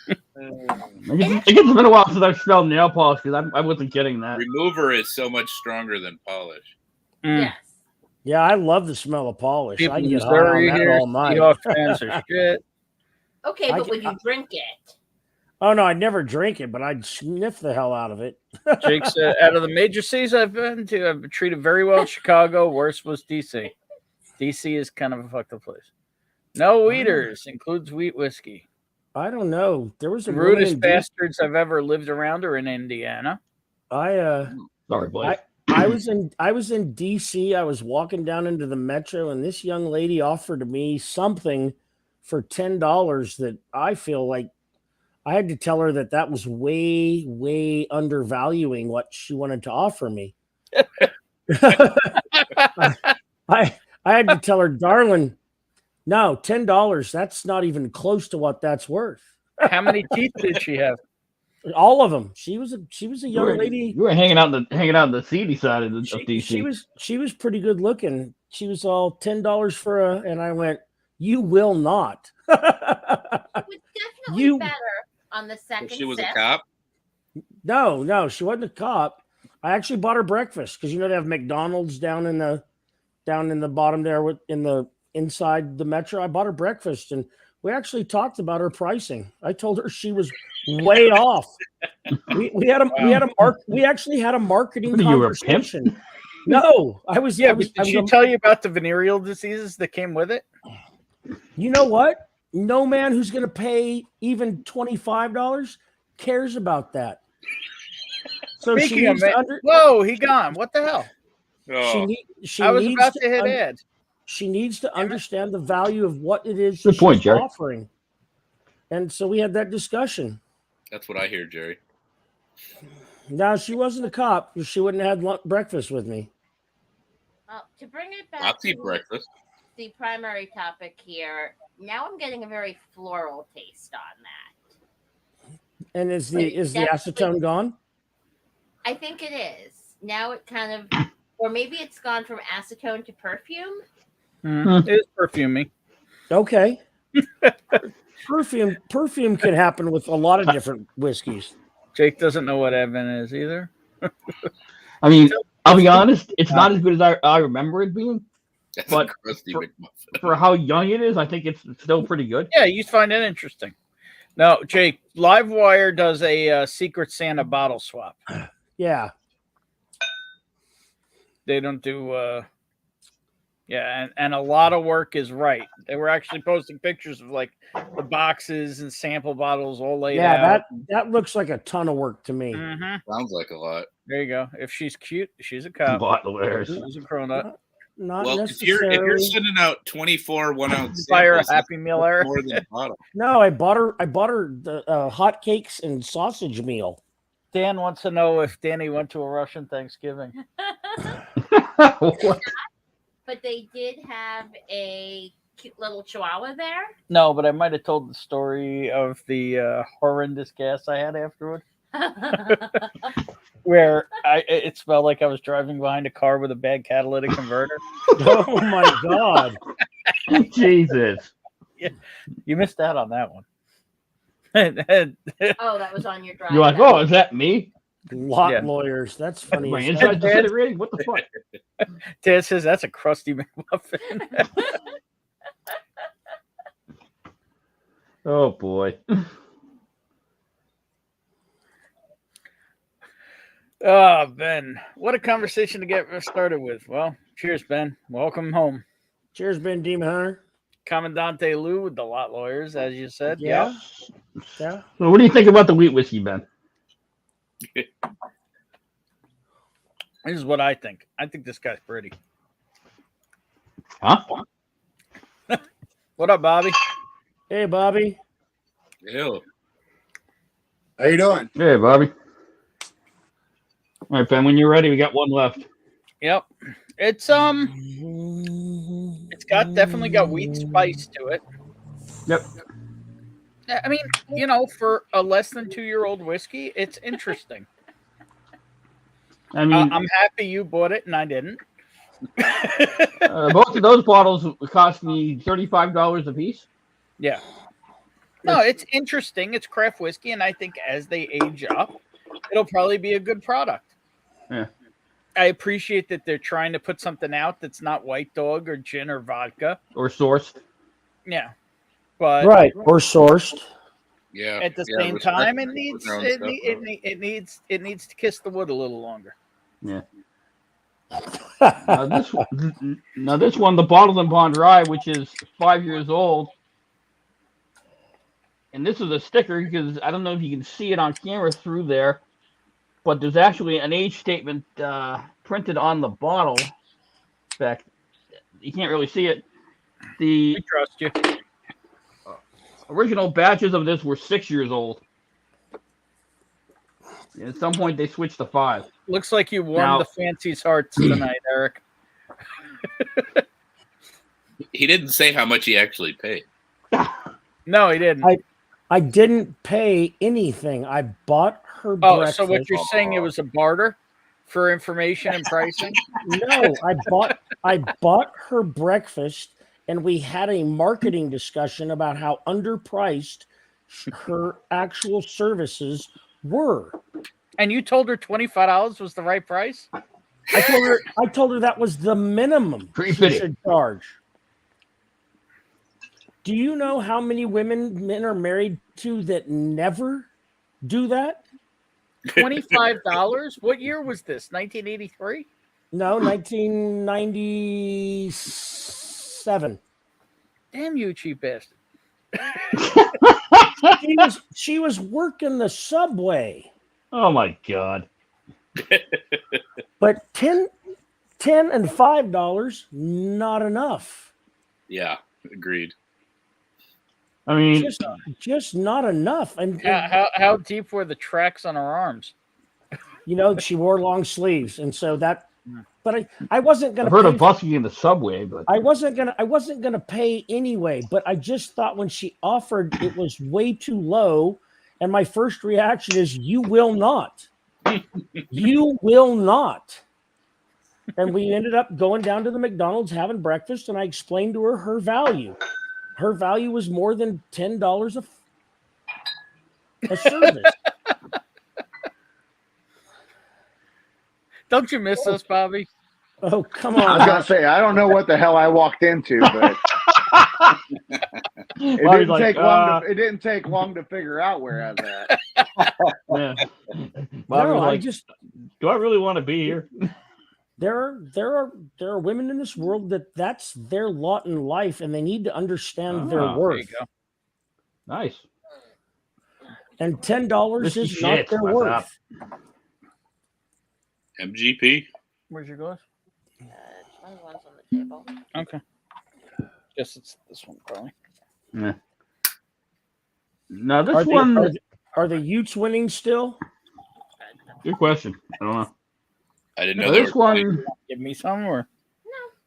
It's been a while since I've smelled nail polish because I wasn't getting that. Remover is so much stronger than polish. Mm. Yes. Yeah, I love the smell of polish. People I can in get high on Missouri that here, all night. Seahawks fans are shit. Okay, I but can- would you drink it? Oh no, I'd never drink it, but I'd sniff the hell out of it. Jake said, out of the major cities I've been to, I've been treated very well in Chicago. Worst was DC. DC is kind of a fucked up place. No wheaters, includes wheat whiskey. I don't know. There was The a woman rudest in bastards I've ever lived around are in Indiana. Sorry, boy. I was in DC. I was walking down into the metro, and this young lady offered me something for $10 that I feel like I had to tell her that was way, way undervaluing what she wanted to offer me. I had to tell her, darling, no, $10. That's not even close to what that's worth. How many teeth did she have? All of them. She was a young lady. You were hanging out in the seedy side of DC. She was pretty good looking. She was all $10 for and I went, you will not. It was definitely You- better on the second She was sip. a cop. No, she wasn't a cop. I actually bought her breakfast because they have McDonald's down in the bottom there in the inside the Metro. I bought her breakfast, and we actually talked about her pricing. I told her she was way off. We actually had a marketing What are you, a pimp? conversation. No, I was. Yeah, I was, but did she tell you about the venereal diseases that came with it? You know what? No man who's going to pay even $25 cares about that. So Speaking of it, whoa, he gone. What the hell? Oh, I was about to hit Ed. She needs to understand the value of what it is Good she's point, Jerry. offering. And so we had that discussion. that's what I hear, Jerry. Now, she wasn't a cop. She wouldn't have had breakfast with me. Well, to bring it back I'll to eat breakfast. the primary topic here, now I'm getting a very floral taste on that. And is the acetone gone? I think it is. Now it kind of, or maybe it's gone from acetone to perfume. It is perfumey. Okay. Perfume can happen with a lot of different whiskeys. Jake doesn't know what Evan is either. I mean, I'll be honest, it's not as good as I remember it being. That's But a crusty McMuffin. For how young it is, I think it's still pretty good. Yeah, you find it interesting. No, Jake, Livewire does a Secret Santa bottle swap. Yeah. They don't do and a lot of work is right. They were actually posting pictures of like the boxes and sample bottles all laid out. Yeah, that looks like a ton of work to me. Mm-hmm. Sounds like a lot. There you go. If she's cute, she's a cop. Bottlers. She's a cronut. Not Well, if necessarily. you're sending out 24 1-ounce Buy her a samples, Happy Meal, that's Eric. more than a bottle. No, I bought her the hot cakes and sausage meal. Dan wants to know if Danny went to a Russian Thanksgiving. But they did have a cute little chihuahua there. No, but I might have told the story of the horrendous gas I had afterward, where it smelled like I was driving behind a car with a bad catalytic converter. Oh my God. Jesus. Yeah, you missed out on that one. Oh, that was on your drive. You're like, oh, is that me? Lot lawyers. That's funny. My as inside hell. disintegrating? What the fuck? Dan says that's a crusty McMuffin. Oh boy. Oh, Ben, what a conversation to get started with. Well, cheers, Ben. Welcome home. Cheers, Ben Demon Hunter. Commandante Lou with the Lot Lawyers, as you said. Yeah. Yeah. So what do you think about the wheat whiskey, Ben? This is what I think. I think this guy's pretty. Huh? What up, Bobby? Hey, Bobby. Ew. How you doing? Hey, Bobby. All right, Ben, when you're ready, we got one left. Yep. It's definitely got wheat spice to it. Yep. I mean, for a less than 2-year-old whiskey, it's interesting. I mean, I'm happy you bought it and I didn't. both of those bottles cost me $35 a piece. Yeah. No, it's interesting. It's craft whiskey, and I think as they age up, it'll probably be a good product. Yeah. I appreciate that they're trying to put something out that's not White Dog or gin or vodka. Or sourced. Yeah. But Right. Or sourced. Yeah. at the yeah, same respect time, for their own stuff, it needs to kiss the wood a little longer. Yeah. This one, the Bottled and Bond Rye, which is 5 years old. And this is a sticker because I don't know if you can see it on camera through there, but there's actually an age statement printed on the bottle. In fact, you can't really see it. The We trust you. original batches of this were 6 years old. And at some point, they switched to 5. Looks like you won Now- the fancy's hearts tonight, Eric. He didn't say how much he actually paid. No, he didn't. I didn't pay anything. I bought her breakfast. So what you're saying, it was a barter for information and pricing? No, I bought her breakfast, and we had a marketing discussion about how underpriced her actual services were. And you told her $25 was the right price? I told her that was the minimum she Pre-fitting. should charge. Do you know how many men are married to that never do that? $25? What year was this? 1983? No, 1997. Damn you, cheap bastard. She was working the subway. Oh my god. But $10 and $5, not enough. Yeah, agreed. I mean, Just not enough. And How deep were the tracks on her arms? she wore long sleeves, and so that. But I wasn't gonna. I've heard of busking in the subway, but I wasn't gonna pay anyway. But I just thought when she offered, it was way too low, and my first reaction is, "You will not, you will not." And we ended up going down to the McDonald's, having breakfast, and I explained to her value. Her value was more than $10 a service. Don't you miss us, Bobby? Oh, come I on. was gonna say I don't know what the hell I walked into, but it didn't take long to figure out where I was at. yeah. No, I just do I really want to be here? There are women in this world that's their lot in life, and they need to understand their There worth. you go. Nice. And $10 is not their What's worth. up? MGP. Where's your glass? 21's on the table. Okay. Guess it's this one, probably. Yeah. Now this Are one. are the Utes winning still? Good question. I don't know. I didn't Now, know they this were one. playing. Give me some, or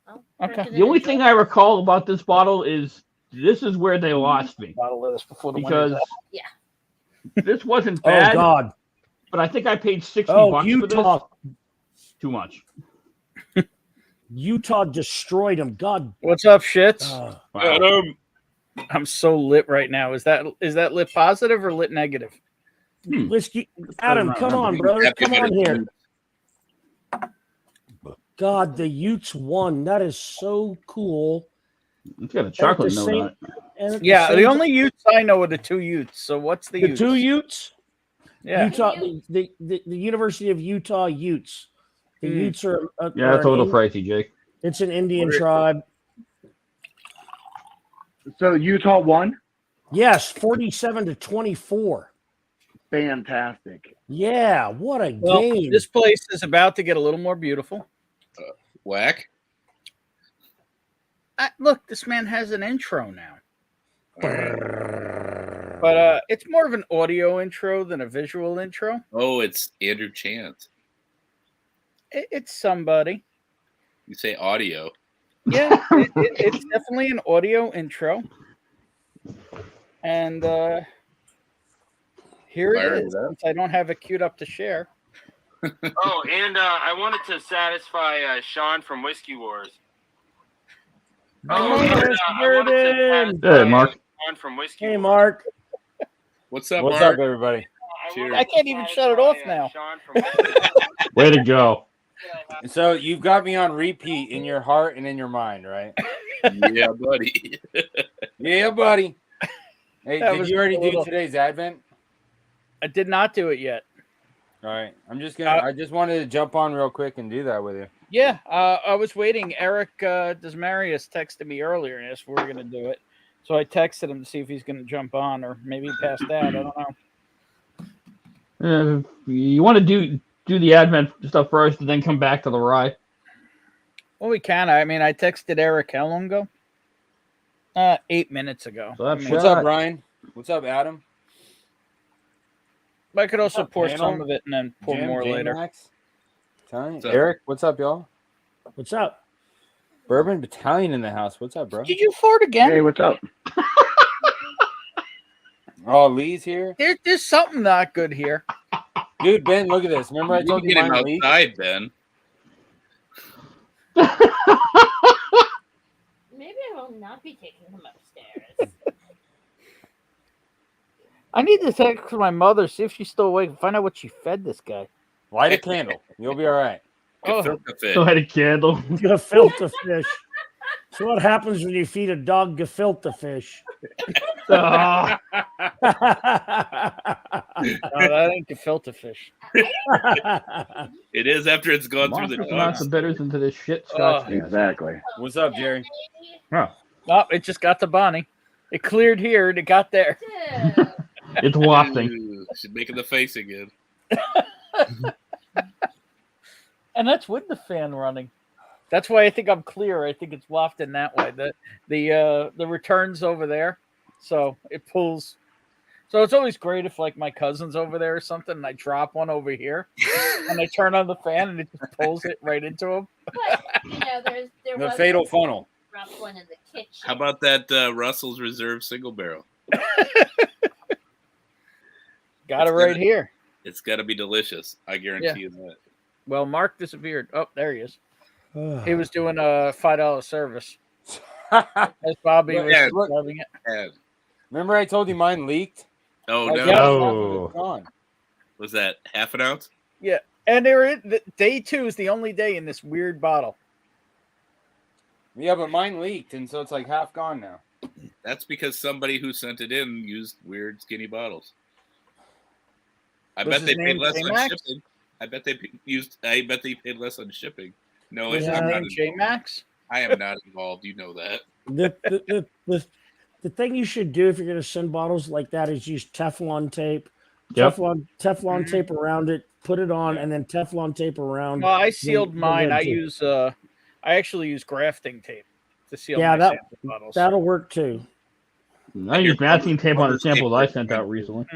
No. Okay. The only thing I recall about this bottle is this is where they lost me bottle of this before the because winter's Yeah. this wasn't Oh bad. God! But I think I paid $60 for Utah! this. Too much. Utah destroyed them. God. What's up, shits? Wow. I'm so lit right now. Is that lit positive or lit negative? Whiskey, Adam, come on, brother, come on here. God, the Utes won. That is so cool. It's got a chocolate the note same- on it. And at Yeah, same the time- only Utes I know are the two Utes. So what's the the Utes? two Utes. Yeah. Utah, the University of Utah Utes. The Utes are Yeah, that's a little pricey, Jake. It's an Indian tribe. So Utah won. Yes, 47-24. Fantastic. Yeah, what a Well, game! this place is about to get a little more beautiful. Whack. Look, this man has an intro now. But it's more of an audio intro than a visual intro. Oh, it's Andrew Chance. It's somebody. You say audio. Yeah, it's definitely an audio intro. And here Fire it it is. up. Since I don't have it queued up to share. Oh, and I wanted to satisfy Sean from Whiskey Wars. Oh, and, yes, I wanted to Burden. satisfy, Hey, Mark. Sean from Whiskey Hey, Wars. Mark. What's up, What's Mark? up, everybody? Cheers. I can't even shut it off now. Sean from Whiskey Wars. Way to go. And so you've got me on repeat in your heart and in your mind, right? Yeah, buddy. Yeah, buddy. Hey, That did was you already a little- do today's Advent? I did not do it yet. All right. I just wanted to jump on real quick and do that with you. Yeah, I was waiting. Eric Desmarius texted me earlier and asked if we were going to do it. So I texted him to see if he's going to jump on, or maybe he passed out. I don't know. You want to do the Advent stuff first and then come back to the rye? Well, we can. I mean, I texted Eric how long ago? 8 minutes ago. So that's What's up, Brian? What's up, Adam? But I could also up, pour panel? some of it and then pour Jim, more later. J-Max? Battalion? What's up? Eric, what's up, y'all? What's up? Bourbon Battalion in the house. What's up, bro? Did you fart again? Hey, what's up? Oh, Lee's here. There's something not good here. Dude, Ben, look at this. Remember I You told can you get him mine leaked? outside, Ben. Maybe I will not be taking him upstairs. I need to text my mother, see if she's still awake, and find out what she fed this guy. Light a candle. You'll be all right. Oh. Gefilte fish. Go ahead, a candle. Gefilte fish. So what happens when you feed a dog gefilte fish? Ah, No, that ain't gefilte fish. It is after it's gone through monstrous the amounts dogs. of bitters into this shit scotch. Oh. Exactly. What's up, Jerry? Huh. Oh, it just got to Bonnie. It cleared here and it got there. Dude. It's wafting. Ooh, she's making the face again. And that's with the fan running. That's why I think I'm clear. I think it's wafting that way. The return's over there, so it pulls. So it's always great if like my cousin's over there or something, and I drop one over here, and I turn on the fan, and it just pulls it right into him. But, you know, there The was fatal a funnel. rough one in the kitchen. How about that Russell's Reserve single barrel? Got it right here. It's got to be delicious. I guarantee you that. Well, Mark disappeared. Oh, there he is. He was doing a $5 service. As Bobby was Yeah. describing it. And, Remember I told you mine leaked? oh Like, no, yeah, Oh. it's gone. was that half an ounce? Yeah, and day 2 is the only day in this weird bottle. Yeah, but mine leaked, and so it's like half gone now. That's because somebody who sent it in used weird skinny bottles. I Was bet his they paid name less on J-Max? shipping. I bet they paid less on shipping. No, Was his I'm not name involved. J-Max? I am not involved. You know that. The thing you should do if you're going to send bottles like that is use Teflon tape. Yep. Teflon tape around it, put it on, and then Teflon tape around. Well, I sealed the mine. lid too. I actually use grafting tape to seal Yeah, my that- sample bottles. That'll work too. I used masking tape on the samples I sent out recently.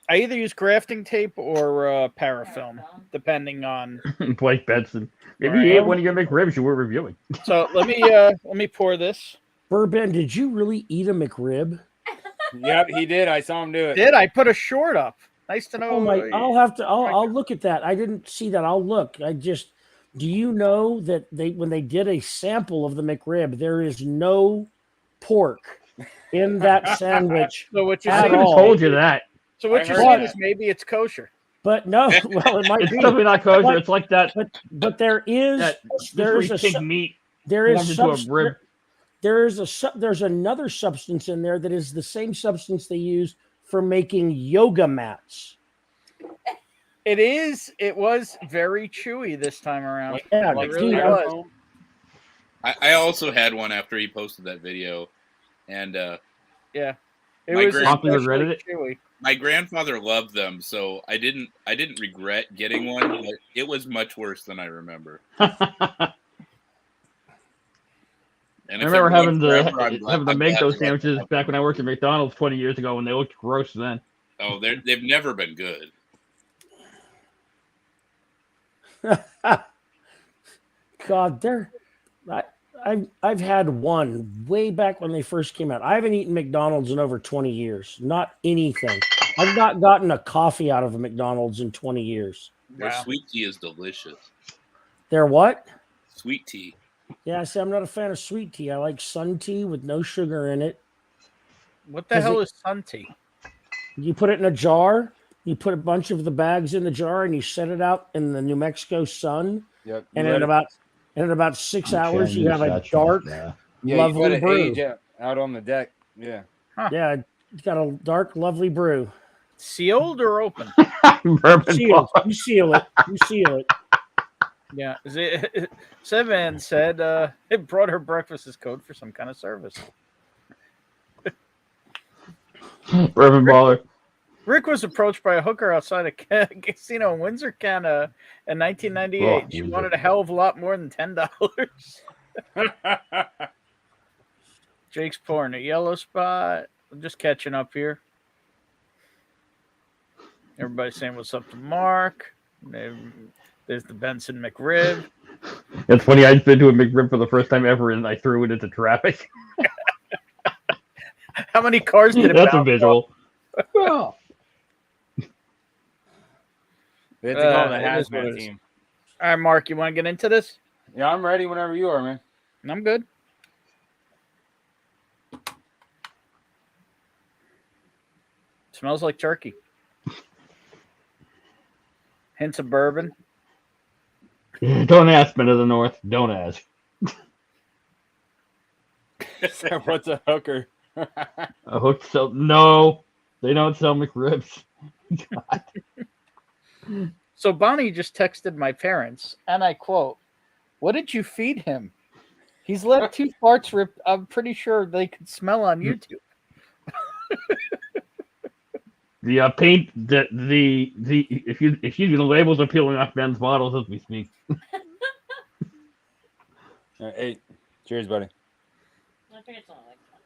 I either use grafting tape or parafilm, depending on. Blake Benson. Maybe Right. you ate one of your McRibs you were reviewing. So let me pour this. Bourbon, did you really eat a McRib? Yep, he did. I saw him do it. Did I put a short up? Nice to know. Oh my! I'll look at that. I didn't see that. I'll look. Do you know that when they did a sample of the McRib, there is no pork in that sandwich So what you're I at saying? even all. told you that. So what I you're heard saying that. is maybe it's kosher. But no, well, it might It's be. definitely not kosher. But- It's like that. But there is That there's a pig su- meat there is formed into a subs- rib. there's another substance in there that is the same substance they use for making yoga mats. It was very chewy this time around. Yeah, It dude, really I'm- was. I also had one after he posted that video, and Yeah. It My was grand- Promptly especially regretted it? chewy. my grandfather loved them, so I didn't regret getting one, but it was much worse than I remember. And I if remember it having was to forever, I'm glad- having to I'm make glad those they let sandwiches them. back when I worked at McDonald's 20 years ago, when they looked gross then. Oh, they've never been good. God, I've had one way back when they first came out. I haven't eaten McDonald's in over 20 years. Not anything. I've not gotten a coffee out of a McDonald's in 20 years. Their Wow. sweet tea is delicious. They're what? Sweet tea. Yeah, see, I'm not a fan of sweet tea. I like sun tea with no sugar in it. What the Does hell it- is sun tea? You put it in a jar. You put a bunch of the bags in the jar, and you set it out in the New Mexico sun. Yep. And you in let it- about 6 hours, you have a dark, yeah, you lovely let it brew. age out on the deck. Yeah. Yeah, it's got a dark, lovely brew. Sealed or open? Bourbon Sealed. Pop. You seal it. You seal it. Yeah. Sevan said it brought her breakfast as code for some kind of service. Bourbon baller. Rick was approached by a hooker outside a casino in Windsor, Canada in 1998. Oh, She Jesus. wanted a hell of a lot more than $10. Jake's pouring a yellow spot. I'm just catching up here. Everybody's saying what's up to Mark. There's the Benson McRib. It's funny. I'd been to a McRib for the first time ever, and I threw it into traffic. How many cars did it That's a bounce visual. They have to call the it is what it hazmat is. team. All right, Mark, you want to get into this? Yeah, I'm ready whenever you are, man. I'm good. Smells like turkey. Hints of bourbon. Don't ask, men of the North. Don't ask. What's a hooker? A hook sell? No, they don't sell McRibs. God. So Bonnie just texted my parents, and I quote, "What did you feed him? He's let 2 farts rip. I'm pretty sure they could smell on YouTube." The paint, the excuse me, the labels are peeling off Ben's bottles as we speak. Hey, cheers, buddy. I think it's only like 20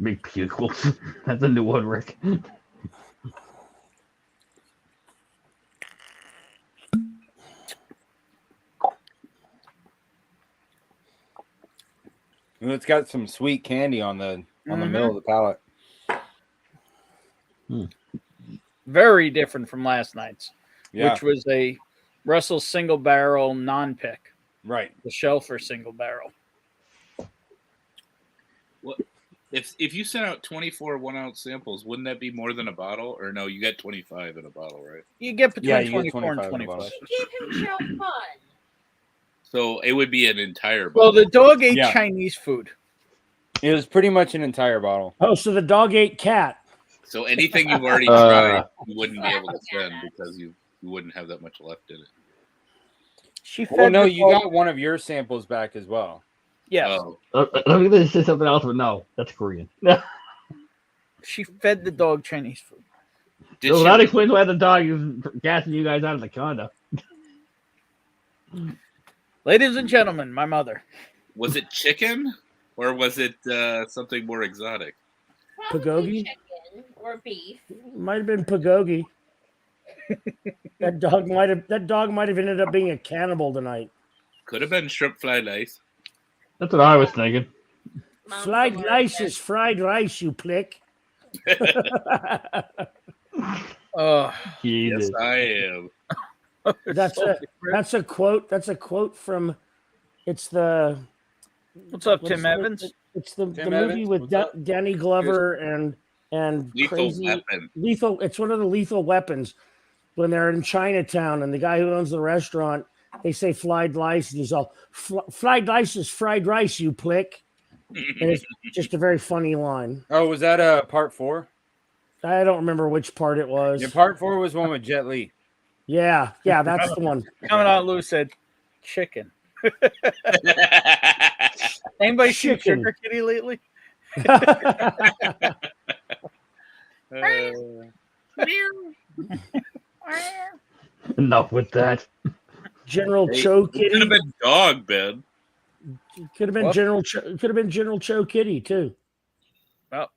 minutes. Big pupils. That's a new one, Rick. And it's got some sweet candy on the middle of the palate. Very different from last night's, Yeah. which was a Russell single barrel non-pick. Right. The Shelfer single barrel. What if you sent out 24 1-ounce samples? Wouldn't that be more than a bottle? Or no, you got 25 in a bottle, right? You get between Yeah, you get 24 and 25 in a bottle. 25. Keep him show fun. So it would be an entire Well, bottle. the dog ate Yeah. Chinese food. It was pretty much an entire bottle. Oh, so the dog ate cat. So anything you've already tried, you wouldn't be able to send because you wouldn't have that much left in it. She fed Well, no, the you dog- got one of your samples back as well. Yes, Oh, Let me say something else, but no, that's Korean. she fed the dog Chinese food. did So she- that explains why the dog is gassing you guys out of the condo. Ladies and gentlemen, my mother. was it chicken or was it something more exotic? Probably Pagogi? chicken or beef. Might have been Pagogi. That dog might have ended up being a cannibal tonight. Could have been shrimp fried rice. That's what I was thinking. Mom Fried somewhere rice said- is fried rice, you plick. Oh, Jesus. Yes, I am. That's a quote. That's a quote from. It's the. what's up, what's Tim the- Evans? It's the Tim movie Evans, with what's up? Danny Glover and Lethal crazy Weapon. lethal. It's one of the Lethal Weapons when they're in Chinatown and the guy who owns the restaurant. They say fried rice, and he's all fried rice is fried rice, you plick. And it's just a very funny line. Oh, was that part 4? I don't remember which part it was. Yeah, part 4 was one with Jet Li. Yeah, that's the one. Coming out, Lou said, chicken. Anybody seen Chicken. Sugar Kitty lately? Enough with that. General Hey, Cho it could have Kitty. been dog, Ben. Could have been What? Could have been General Cho Kitty too. Well,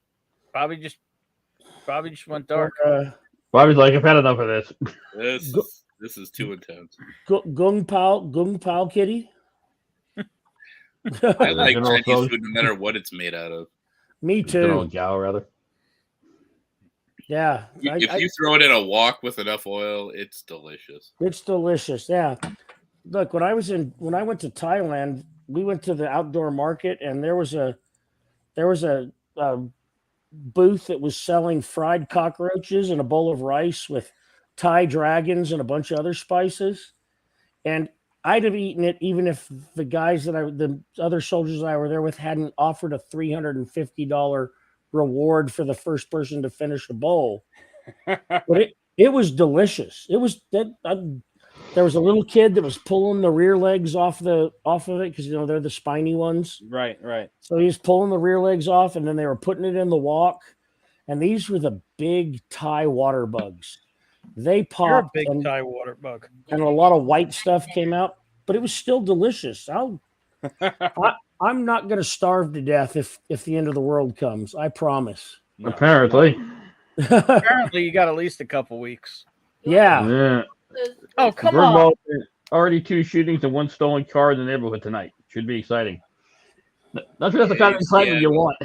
probably just went dark. Or, Bobby's like, I've had enough of this. This is too intense. Gung Pao Kitty. I like General Chinese Tso's- food no matter what it's made out of. Me General too. Gao, rather. Yeah, If you throw it in a wok with enough oil, it's delicious. it's delicious. Yeah. Look, when I went to Thailand, we went to the outdoor market and there was a booth that was selling fried cockroaches and a bowl of rice with Thai dragons and a bunch of other spices. And I'd have eaten it even if the the other soldiers I were there with hadn't offered a $350 reward for the first person to finish the bowl. But it was delicious. It was that there was a little kid that was pulling the rear legs off of it because they're the spiny ones. Right. So he was pulling the rear legs off, and then they were putting it in the wok. And these were the big Thai water bugs. They You're a popped, big and, Thai water bug. and a lot of white stuff came out, but it was still delicious. I'm not going to starve to death if the end of the world comes. I promise. No. Apparently. Apparently, you got at least a couple weeks. Yeah. Yeah. Oh, come Bird on. Ball, already 2 shootings and 1 stolen car in the neighborhood tonight. Should be exciting. That's the kind of excitement you want.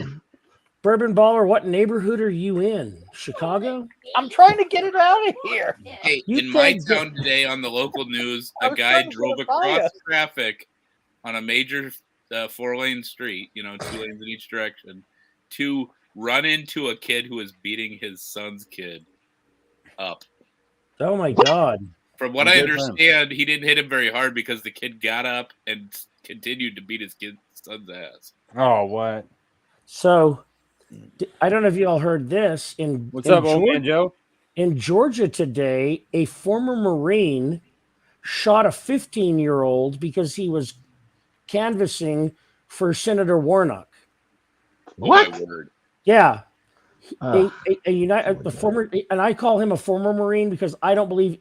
Bourbon Baller, what neighborhood are you in? Chicago? I'm trying to get it out of here. Hey, You in my said that- town today on the local news, I a was guy trying to drove get it by across you. traffic on a major 4-lane street, 2 lanes in each direction, to run into a kid who was beating his son's kid up. Oh my God. From what Good I for him. understand, he didn't hit him very hard because the kid got up and continued to beat his son's ass. Oh, what? So I don't know if you all heard this What's up, old man Joe? In Georgia today, a former Marine shot a 15-year-old because he was canvassing for Senator Warnock. What? Oh, my word. Yeah. The former, and I call him a former Marine because I don't believe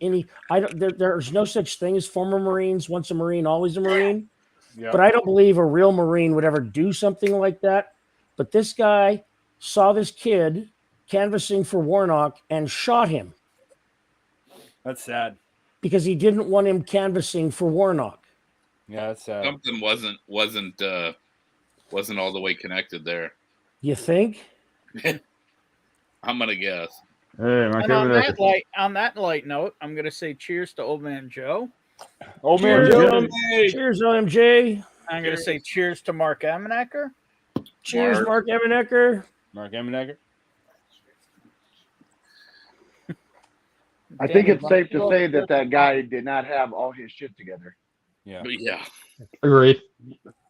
there's no such thing as former Marines. Once a Marine, always a Marine. Yeah. But I don't believe a real Marine would ever do something like that. But this guy saw this kid canvassing for Warnock and shot him. That's sad. Because he didn't want him canvassing for Warnock. Yeah, that's sad. Something wasn't all the way connected there. You think? I'm gonna guess. Hey, And on that light note, I'm gonna say cheers to Old Man Joe. Old Man Joe. Cheers, OMJ. I'm gonna say cheers to Mark Amenecker. Cheers, Mark Amenecker. Mark Amenecker. I think it's safe to say that guy did not have all his shit together. Yeah. Yeah. Agreed.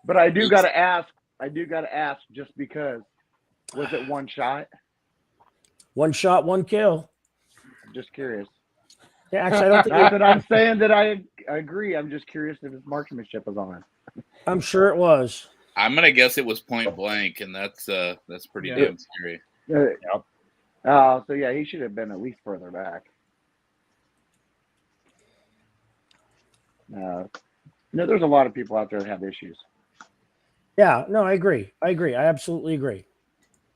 But I do gotta ask, just because, was it one shot? One shot, one kill. I'm just curious. Yeah, actually, I don't think Not that I'm saying that I agree. I'm just curious if his marksmanship was on. I'm sure it was. I'm gonna guess it was point blank, and that's pretty damn scary. So yeah, he should have been at least further back. There's a lot of people out there that have issues. Yeah, no, I agree. I absolutely agree.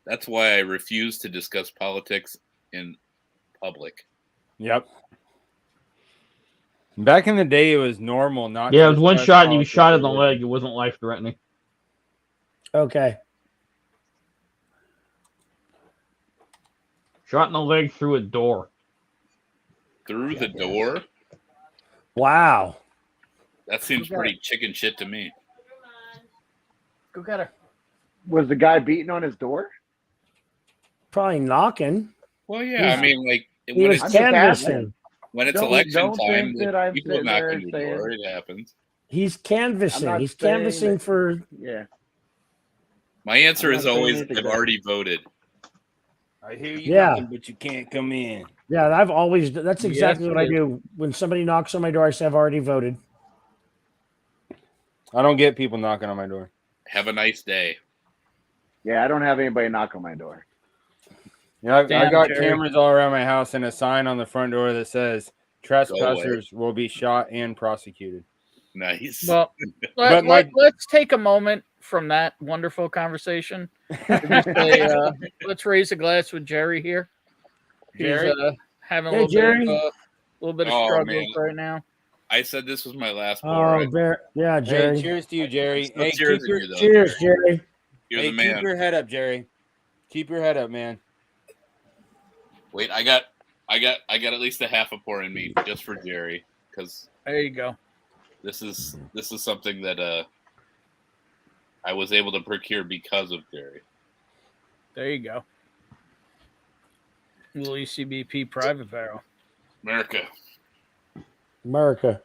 That's why I refuse to discuss politics in public. Yep. Back in the day, it was normal not. Yeah, to it was one discuss shot and he was politics shot in the or- leg. It wasn't life threatening. Okay. Shot in the leg through a door. Through the door? Wow. That seems pretty chicken shit to me. Go get her. Was the guy beating on his door? Probably knocking. Well, yeah, I mean, like He when was it's canvassing. when it's Don't election time, think that I'm people sitting knock there on your saying- door. It happens. He's I'm canvassing. not He's saying canvassing that- for. Yeah. My answer I'm is not saying always anything I've bad. already voted. I hear you, Yeah. knocking, but you can't come in. Yeah, I've always. That's exactly Yes, what I it is. do. When somebody knocks on my door, I say I've already voted. I don't get people knocking on my door. Have a nice day. Yeah, I don't have anybody knock on my door. Yeah, I Damn, got Jerry. cameras all around my house and a sign on the front door that says trespassers will be shot and prosecuted. Nice. Well, But my- let's take a moment from that wonderful conversation. To just say, let's raise a glass with Jerry here. Jerry? He's having a Hey, little Jerry. bit of Oh, struggle man. right now. I said this was my last pour. Oh, Right? yeah, Jerry. Hey, cheers to you, Jerry. Still Hey, cheers keep your, to you, though, Cheers, Jerry. You're hey, the man. keep your head up, Jerry. Keep your head up, man. Wait, I got at least a half a pour in me just for Jerry, because There you go. this is something that I was able to procure because of Jerry. There you go. Little ECBP private barrel. America. America.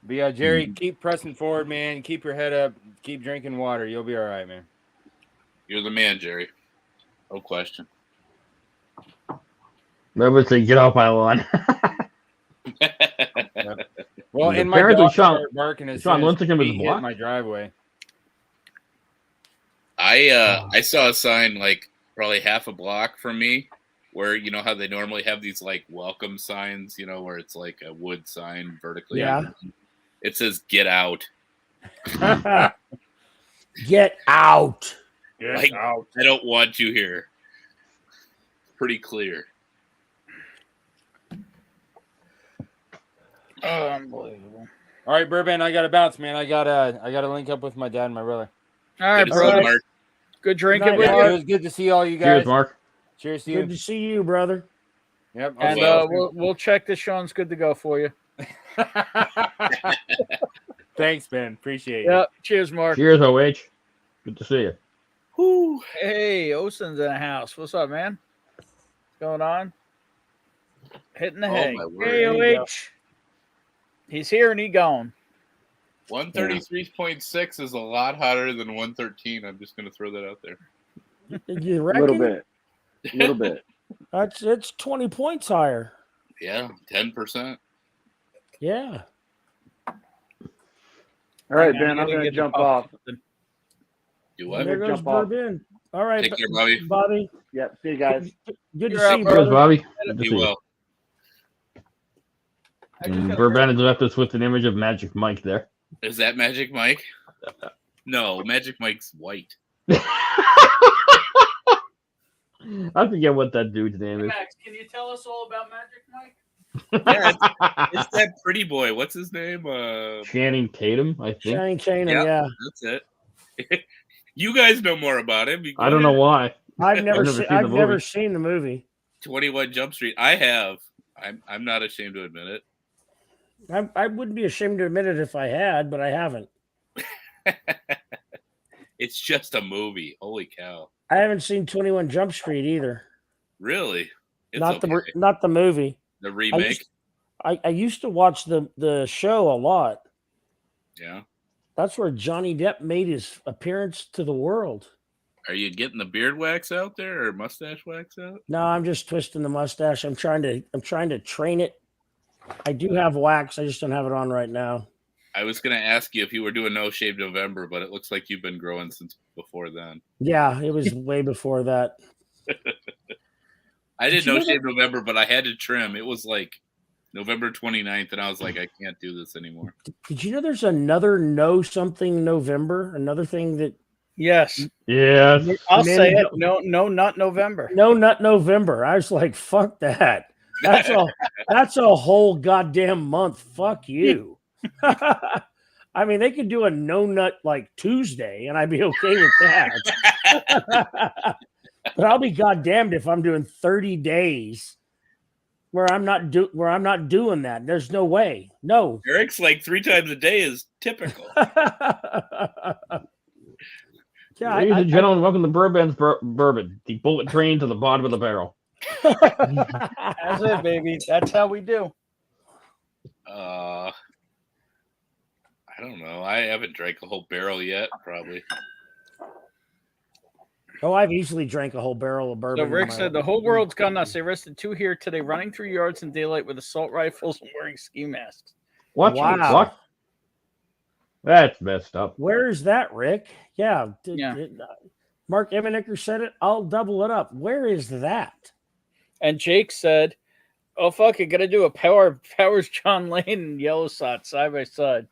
But yeah, Jerry, keep pressing forward, man. Keep your head up. Keep drinking water. You'll be all right, man. You're the man, Jerry. No question. Never say get off my lawn. Well, Yeah, and my apparently dog Sean- started barking as Sean soon as Lincecum is he hit blocked. my driveway. I saw a sign like probably half a block from me where you know how they normally have these like welcome signs, you know, where it's like a wood sign vertically. Yeah. It says get out. Get out. Like, I don't want you here. Pretty clear. Unbelievable. All right, Bourbon, I got to bounce, man. I gotta link up with my dad and my brother. All right, Good to see you, bro. Mark. Good drinking Good with night, Yeah, you. it was good to see all you guys. Cheers, Mark. Cheers to you. Good to see you, brother. Yep. I'll And see you. we'll check that Sean's good to go for you. Thanks, man. Appreciate it. Yep. Cheers, Mark. Cheers, OH. Good to see you. Whew. Hey, Osen's in the house. What's up, man? What's going on? Hitting the Oh, hay. my word. Hey, There you go. OH. He's here and he gone. 133.6 is a lot hotter than 113. I'm just going to throw that out there. You A reckon? little bit. A little bit. It's 20 points higher. Yeah, 10%. Yeah. All right, Hang on, Ben, I I'm gotta going to get jump the off. Do what? There goes jump off. Bourbon. All right, Take care, Bobby. Bobby. Yep. See you guys. Good You're to see out, you, bro. Cheers, brother. Bobby. Good to Be see you. well. Bourbon has left us with an image of Magic Mike there. Is that Magic Mike? No, Magic Mike's white. I forget what that dude's name is. Max, can you tell us all about Magic Mike? Yeah, it's that pretty boy. What's his name? Channing Tatum, I think. Channing Tatum, Yeah. yeah. That's it. You guys know more about him. I don't know why. I've never never seen seen the the movie. movie. 21 Jump Street. I have. I'm not ashamed to admit it. I wouldn't be ashamed to admit it if I had, but I haven't. It's just a movie. Holy cow! I haven't seen 21 Jump Street either. Really? It's Not okay. the movie. The remake. I used to watch the show a lot. Yeah. That's where Johnny Depp made his appearance to the world. Are you getting the beard wax out there or mustache wax out? No, I'm just twisting the mustache. I'm trying to train it. I do have wax. I just don't have it on right now. I was going to ask you if you were doing No Shave November, but it looks like you've been growing since before then. Yeah, it was way before that. I did you No know Shave November, but I had to trim. It was like November 29th, and I was like, I can't do this anymore. Did you know there's another No Something November? Another thing that Yes. Yeah. I'll say it. No, not November. No Nut November. I was like, fuck that. That's a whole goddamn month. Fuck you. I mean, they could do a no nut like Tuesday, and I'd be okay with that. But I'll be goddamned if I'm doing 30 days where I'm not doing that. There's no way. No. Eric's like 3 times a day is typical. Yeah, Ladies and gentlemen, welcome to Bourbon's Bourbon, the bullet train to the bottom of the barrel. That's it, baby. That's how we do. I don't know. I haven't drank a whole barrel yet, probably. Oh, I've easily drank a whole barrel of So bourbon. Rick said the whole world's gone nuts. They arrested 2 here today, running through yards in daylight with assault rifles and wearing ski masks. What? Wow. What? That's messed up. Where is that, Rick? Yeah. Yeah. Mark Evanecker said it. I'll double it up. Where is that? And Jake said, "Oh fuck, you got to do a Powers John Lane and Yellow Sot side by side.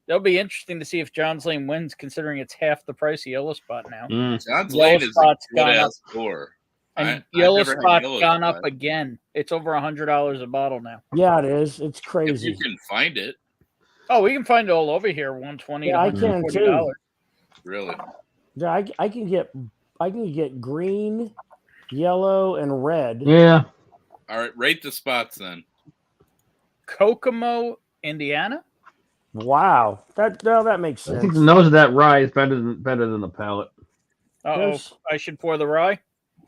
That'll be interesting to see if John's Lane wins, considering it's half the price of Yellow Spot now. John's Yellow Lane is a Spot's good gone up, ass score. and I've Yellow never had Spot's Yellow gone up Spot. again. It's over $100 a bottle now. Yeah, it is. It's If crazy. you can find it, Oh, we can find it all over here. $120. Yeah, I can $140. too. really. Yeah, I can get green, yellow, and red. Yeah. All right, rate the spots then. Kokomo, Indiana. Wow, that makes I sense. think the nose of that rye is better than the palate. Oh, There's- I should pour the rye.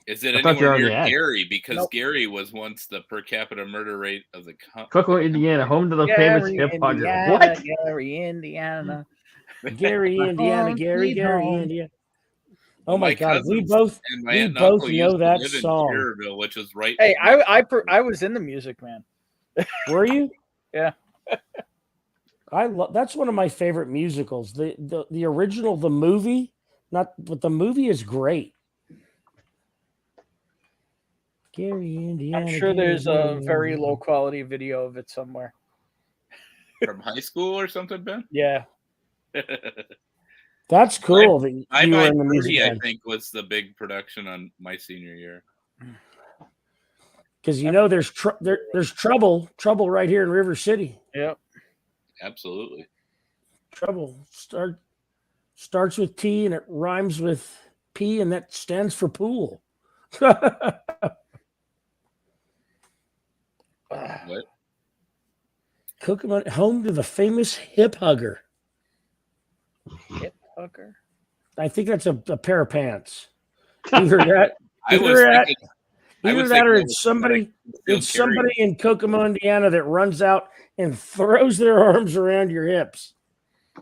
Is it I thought you anywhere already near had. Gary? Because Nope. Gary was once the per capita murder rate of the Cocoa, Indiana, home to the famous hip hugger. What? Gary, Indiana. Gary, Indiana, Gary, Indiana. Oh my God, cousins we both and my we aunt and both uncle know used to that live in song. Cedarville, which is right. Hey, I was in the music, man. Were you? Yeah. That's one of my favorite musicals. The original, the movie, but the movie is great. Gary, Indiana. I'm sure Gary, there's a Indiana. very low quality video of it somewhere. From high school or something, Ben. Yeah. That's cool. That you I were Might in the music 30, I band. think, was the big production on my senior year. Because there's trouble right here in River City. Yep. Absolutely. Trouble starts with T and it rhymes with P, and that stands for pool. What? Kokomo, home to the famous hip hugger. Hip hugger. I think that's a pair of pants. Either that, I was either that, thinking. I either was that, or thinking it's somebody. Phil It's somebody Carey. in Kokomo, Indiana, that runs out and throws their arms around your hips.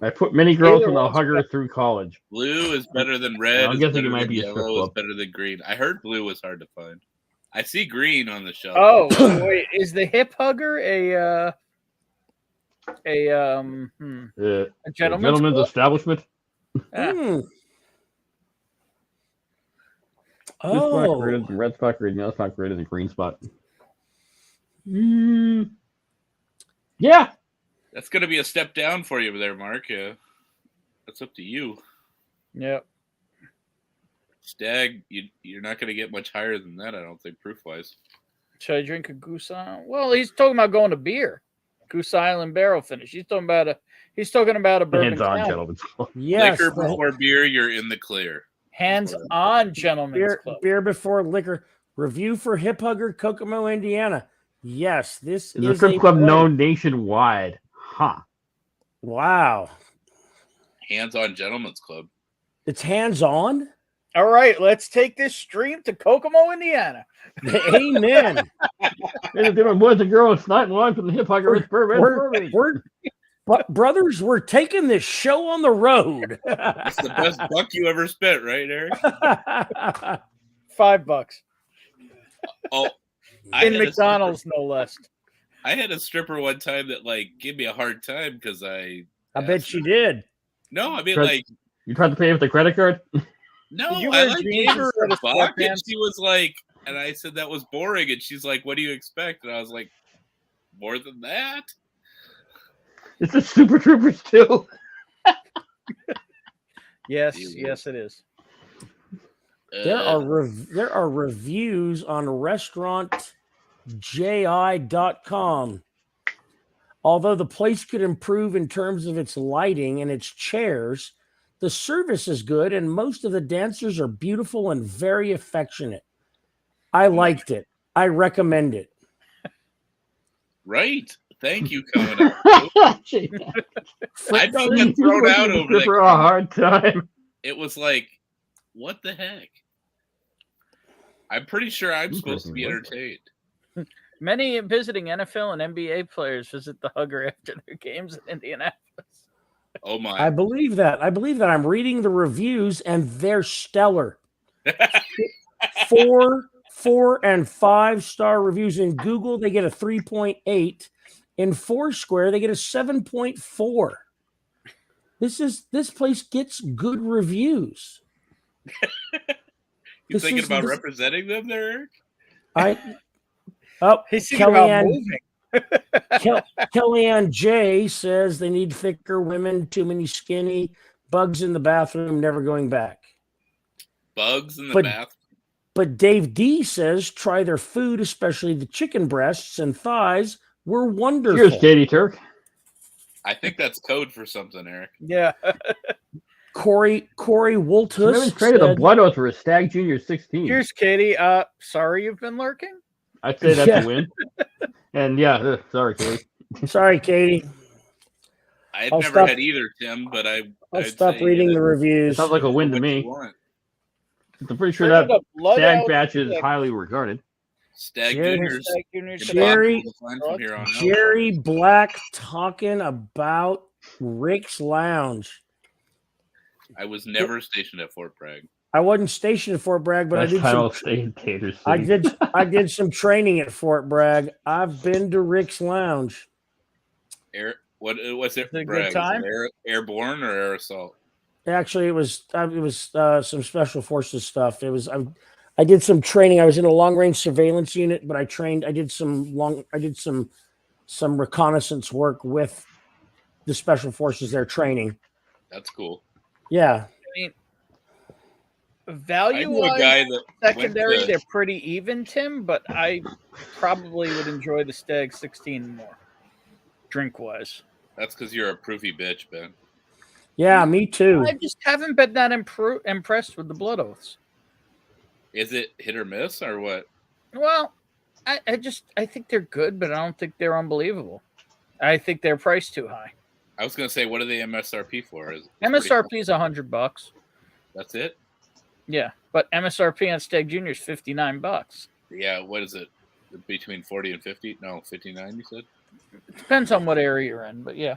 I put many girls Either from the one's hugger better. through college. Blue is better than red. I'm is guessing better it might than be a strip yellow. Is club. better than green. I heard blue was hard to find. I see green on the shelf. Oh, so wait, is the hip hugger a gentleman's club? establishment. Yeah. Hmm. Blue spot Oh, greater than red spot greater than yellow spot greater than green spot. Yeah. That's going to be a step down for you there, Mark. Yeah. That's up to you. Yep. Stag, you're not going to get much higher than that, I don't think, proof-wise. Should I drink a Goose Island? Well, he's talking about going to beer. Goose Island barrel finish. He's talking about a bourbon. Hands-on, Crown. gentlemen. yes. Liquor before beer, you're in the clear. Hands-on gentlemen's Beer, club. beer before liquor. Review for Hip Hugger, Kokomo, Indiana. Yes, this It's a is strip club blend. known nationwide. Huh. Wow, Hands-on gentlemen's club. it's hands-on. All right, let's take this stream to Kokomo, Indiana. Amen. There's different boys and girls snotting along from the hip hugger with bourbon. But brothers, we're taking this show on the road. That's the best buck you ever spent, right, Eric? $5 Oh, in McDonald's, no less. I had a stripper one time that gave me a hard time because I bet she did. No, I mean You tried to pay with the credit card? no, You I wear jeans gave her a instead of buck and sweatpants? she was like, and I said that was boring, and she's like, "What do you expect?" And I was like, "More than that." It's the Super Troopers too. Yes, yes, it is. There are reviews on restaurantji.com. Although the place could improve in terms of its lighting and its chairs, the service is good and most of the dancers are beautiful and very affectionate. I liked it. I recommend it. Right. Thank you, coming up. I felt You thrown were out giving over stripper that. a hard time. It was like, what the heck? I'm pretty sure I'm supposed to be entertained. Many visiting NFL and NBA players visit the Hugger after their games in Indianapolis. Oh my! I believe that. I'm reading the reviews and they're stellar. 4 and 5-star reviews in Google, they get a 3.8. In Foursquare, they get a 7.4. This place gets good reviews. You thinking about representing them there, Eric? He's thinking about moving. Kellyanne J says they need thicker women, too many skinny, bugs in the bathroom, never going back. Bugs in the bathroom. But Dave D says try their food, especially the chicken breasts and thighs, were wonderful. Cheers, Katie Turk. I think that's code for something, Eric. Yeah. Corey Woltus Women traded a blood oath for a Stag Junior 16. Here's Katie. Sorry you've been lurking. I'd say that's a win. And sorry, Katie. Sorry, Katie. I've never had either, Tim, but I'll stop reading the reviews. Sounds like a win to me. I'm pretty sure that Stag batch is highly regarded. Stag Juniors. Jerry Black talking about Rick's Lounge. I was never stationed at Fort Bragg. I wasn't stationed at Fort Bragg, but I did some training at Fort Bragg. I've been to Rick's Lounge. What was it? A Bragg? good time? Airborne or air assault? Actually, it was some special forces stuff. I did some training. I was in a long range surveillance unit, but I did some reconnaissance work with the special forces there training. That's cool. Yeah. Value-wise, secondary, they're pretty even, Tim, but I probably would enjoy the Stag 16 more, drink-wise. That's because you're a proofy bitch, Ben. Yeah, me too. I just haven't been that impressed with the Blood Oaths. Is it hit or miss, or what? Well, I think they're good, but I don't think they're unbelievable. I think they're priced too high. I was going to say, what are they MSRP for? MSRP is $100. That's it? Yeah, but MSRP on Stag Junior is $59. Yeah, what is it? Between 40 and 50? No, 59, you said? It depends on what area you're in, but yeah.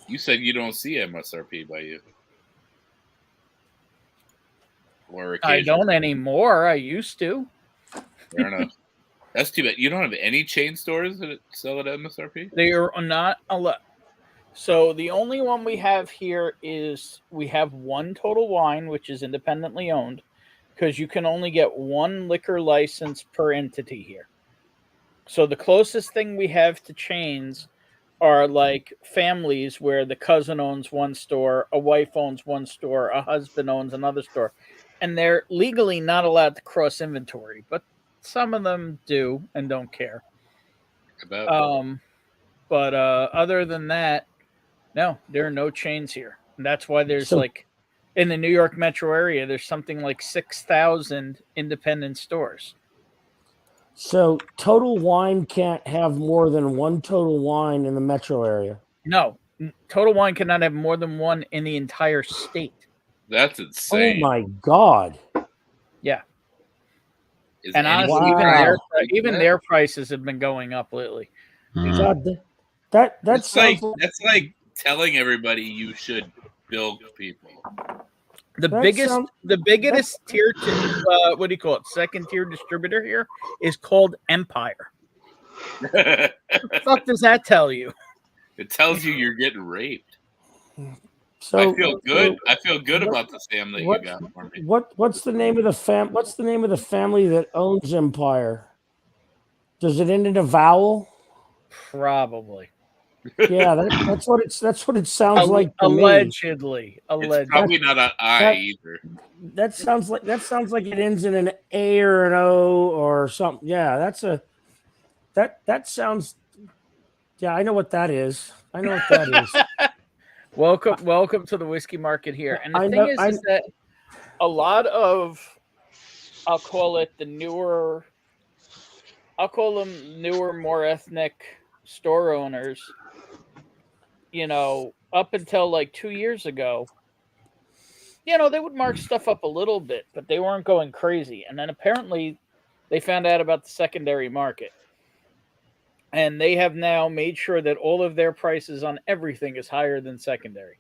You said you don't see MSRP by you. Or I occasionally. don't anymore. I used to. Fair enough. That's too bad. You don't have any chain stores that sell at MSRP? They are not allowed. So the only one we have here is we have one Total Wine, which is independently owned, because you can only get one liquor license per entity here. So the closest thing we have to chains are like families where the cousin owns one store, a wife owns one store, a husband owns another store, and they're legally not allowed to cross inventory, but some of them do and don't care. But other than that, no, there are no chains here. And that's why there's like in the New York metro area, there's something like 6,000 independent stores. So Total Wine can't have more than one Total Wine in the metro area. No, Total Wine cannot have more than one in the entire state. That's insane. Oh my God. Yeah. Is And honestly, Wow. even their prices have been going up lately. God, that That's sounds like telling everybody you should bilk people. The biggest tier, what do you call it? Second tier distributor here is called Empire. What the fuck does that tell you? It tells you you're getting raped. So I feel good. I feel good about the Sam that you got for me. What's the name of the What's the name of the family that owns Empire? Does it end in a vowel? Probably. Yeah, that's what it sounds like to me. Allegedly. It's probably not an I either. That sounds like it ends in an A or an O or something. Yeah, that sounds. Yeah, I know what that is. Welcome to the whiskey market here. And the thing is that a lot of, I'll call them newer, more ethnic store owners, up until like 2 years ago, they would mark stuff up a little bit, but they weren't going crazy. And then apparently they found out about the secondary market. And they have now made sure that all of their prices on everything is higher than secondary.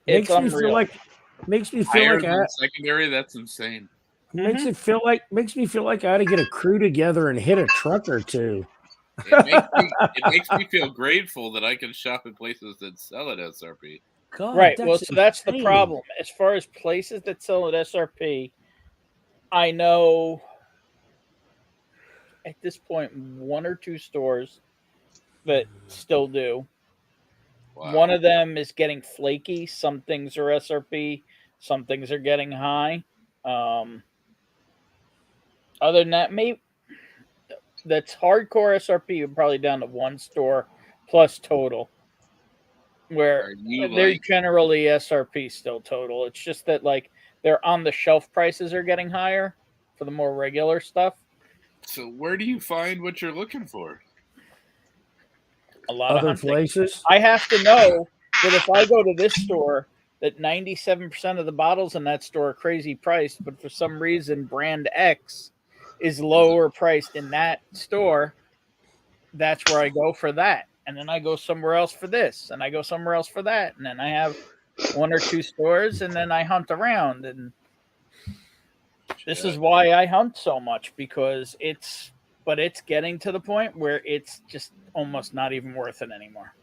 Makes me feel like secondary. That's insane. Makes me feel like I ought to get a crew together and hit a truck or two. It makes me feel grateful that I can shop at places that sell at SRP. God, right. Well, so that's the insane. problem. As far as places that sell at SRP, I know at this point 1 or 2 stores that still do. Wow. One of them is getting flaky. Some things are SRP. Some things are getting high. Other than that, maybe that's hardcore SRP. You're probably down to 1 store plus total, where they're generally SRP still total. It's just that like their on the shelf prices are getting higher for the more regular stuff. So where do you find what you're looking for? A lot Other of hunting. places. I have to know that if I go to this store, that 97% of the bottles in that store are crazy priced, but for some reason brand X is lower priced in that store. That's where I go for that. And then I go somewhere else for this, and I go somewhere else for that. And then I have 1 or 2 stores, and then I hunt around. And this is why I hunt so much, because it's getting to the point where it's just almost not even worth it anymore.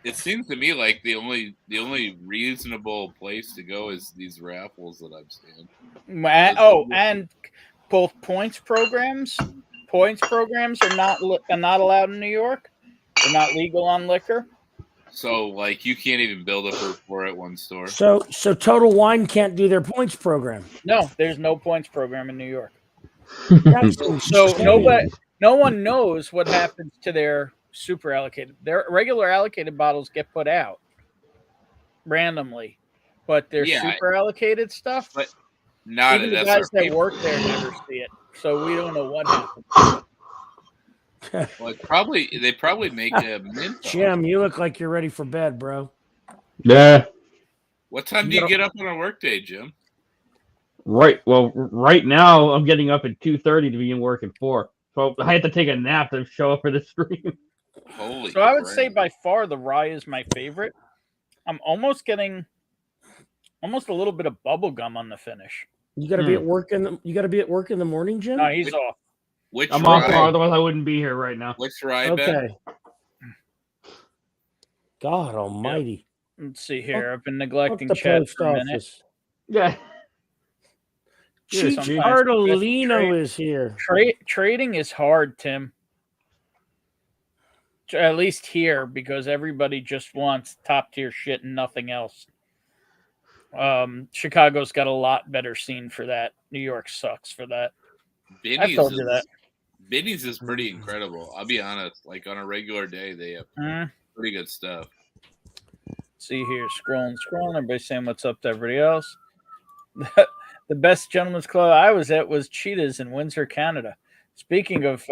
It seems to me like the only reasonable place to go is these raffles that I'm seeing. And both points programs are not allowed in New York. They're not legal on liquor. So like you can't even build a for at one store. So Total Wine can't do their points program. No, there's no points program in New York. So no one knows what happens to their super allocated. Their regular allocated bottles get put out randomly, but their super allocated stuff, but not even at the guys SRP. that work there never see it. So we don't know what happens. Well, they probably make a mint. Jim, you look like you're ready for bed, bro. Yeah. What time do you get up on a workday, Jim? Right. Well, right now I'm getting up at 2:30 to begin work at 4. So I had to take a nap to show up for the stream. Holy. So I would crap. say by far the rye is my favorite. I'm almost getting a little bit of bubble gum on the finish. You got to be at work in the morning, Jim. No, he's off. Which I'm off rye? tomorrow, otherwise I wouldn't be here right now. Which rye, Ben? Okay. God Almighty! Let's see here. I've been neglecting Fuck the chat post for a minute. office. Yeah. Chief Sometimes Ardolino is here. Trading is hard, Tim. At least here, because everybody just wants top tier shit and nothing else. Chicago's got a lot better scene for that. New York sucks for that. I told you that. Binny's is pretty incredible. I'll be honest. Like on a regular day, they have pretty good stuff. See here, scrolling. Everybody saying what's up to everybody else. The best gentleman's club I was at was Cheetahs in Windsor, Canada. Speaking of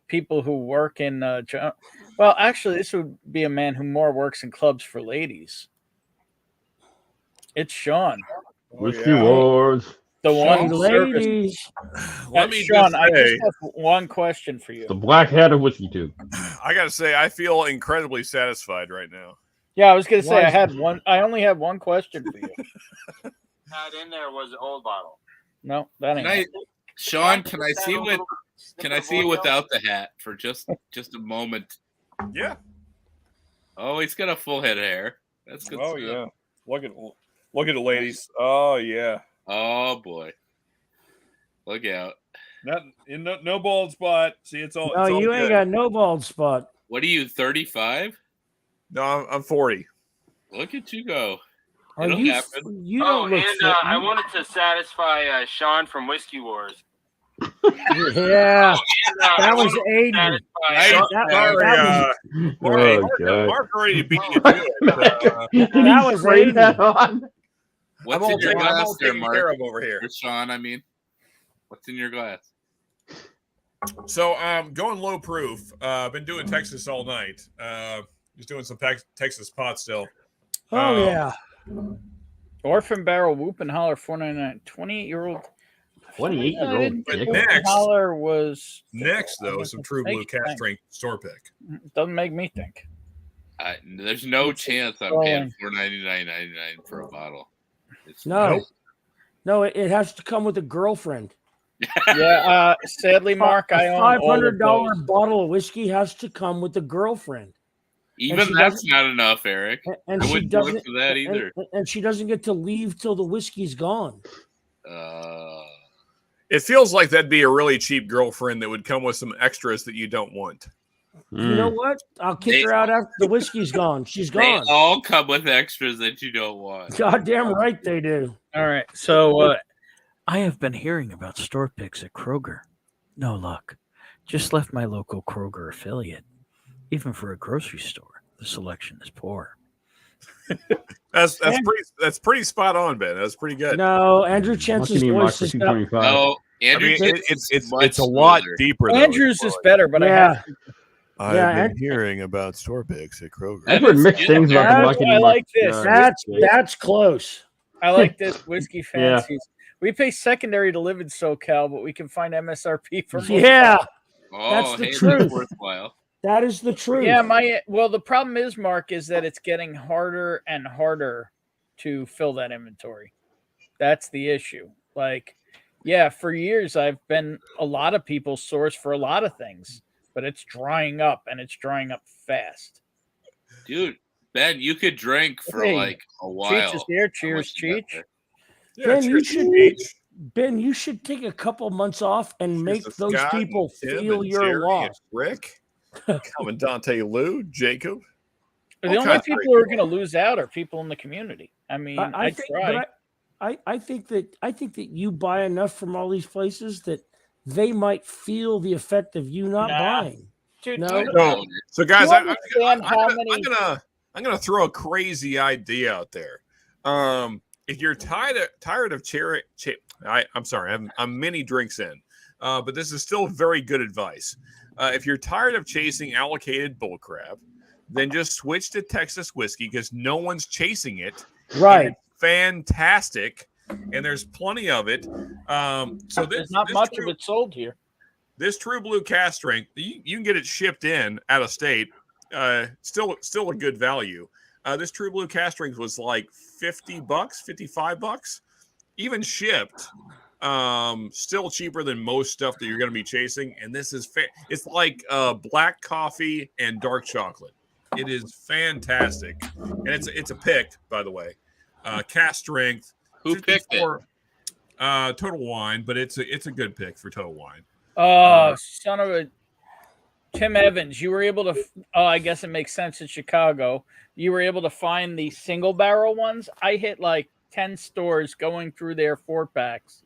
people who work in, well, actually, this would be a man who more works in clubs for ladies. It's Sean. Whiskey Wars. The one ladies. Let me Sean, just I just say, have one question for you. The Black Hat of Whiskey Tube. I got to say, I feel incredibly satisfied right now. Yeah, I was going to say I only had one question for you. Not in there was the old bottle. No, that ain't. Sean, can I see you without the hat for just a moment? Yeah. Oh, he's got a full head of hair. That's good. Oh stuff. yeah. Look at it, ladies. Oh yeah. Oh boy. Look out. No bald spot. See, it's all. No, it's all you good. ain't got no bald spot. What are you, 35? No, I'm 40. Look at you go. Are It'll you? happen. You Oh, don't look. and I wanted to satisfy Sean from Whiskey Wars. Yeah, that was Aiden. Mark already beat you to it. That was Aiden. What's I'm in your all glass there, taken care Mark? of over here. Or Sean, I mean. What's in your glass? So going low proof. Been doing Texas all night. Just doing some Texas pot still. Oh yeah. Orphan Barrel Whoop and Holler 499. 28-year-old. 28-year-old. But next, Holler was though, some True Blue Cast Strength store pick. Doesn't make me think. There's no chance I'm paying $4.99.99 for a bottle. No, it has to come with a girlfriend. Yeah, sadly, Mark, I own $500 bottle of whiskey has to come with a girlfriend. Even that's not enough, Eric. And I she wouldn't do doesn't it for that either. And she doesn't get to leave till the whiskey's gone. It feels like that'd be a really cheap girlfriend that would come with some extras that you don't want. You know what? I'll kick her out after the whiskey's gone. She's gone. They all come with extras that you don't want. Goddamn right they do. All right. So I have been hearing about store picks at Kroger. No luck. Just left my local Kroger affiliate. Even for a grocery store, the selection is poor. That's pretty spot on, Ben. That's pretty good. No, Andrew Chance's voice is No, Andrew, it's a lot deeper. Andrew's is better, but I've been hearing about store picks at Kroger. I've heard mixed things about the I like this. That's close. I like this whiskey fancies. We pay secondary to live in SoCal, but we can find MSRP for most. That's the truth. That's worthwhile. That is the truth. Yeah, the problem is, Mark, is that it's getting harder and harder to fill that inventory. That's the issue. Like, yeah, for years I've been a lot of people's source for a lot of things, but it's drying up and it's drying up fast. Dude, Ben, you could drink for like a while. Cheech is here. Cheers, Cheech. Ben, you should take a couple months off and make those people feel your loss. Rick, Commandante Lou, Jacob. The only people who are going to lose out are people in the community. I mean, I think that you buy enough from all these places that they might feel the effect of you not buying. Dude, no. So guys, I'm gonna throw a crazy idea out there. If you're tired of I'm sorry, I'm many drinks in, but this is still very good advice. If you're tired of chasing allocated bullcrap, then just switch to Texas whiskey because no one's chasing it. Right. It's fantastic, and there's plenty of it. So there's not much of it sold here. This True Blue Cast Strength, you can get it shipped in out of state still a good value. This True Blue cast strength was like $50, $55, even shipped. Still cheaper than most stuff that you're going to be chasing. And this is it's like black coffee and dark chocolate. It is fantastic, and it's a pick, by the way. Cast strength. Who picked it? Total Wine, but it's a good pick for Total Wine. Son of a Tim Evans, you were able to. Oh, I guess it makes sense in Chicago. You were able to find the single barrel ones. I hit like 10 stores going through their 4-packs,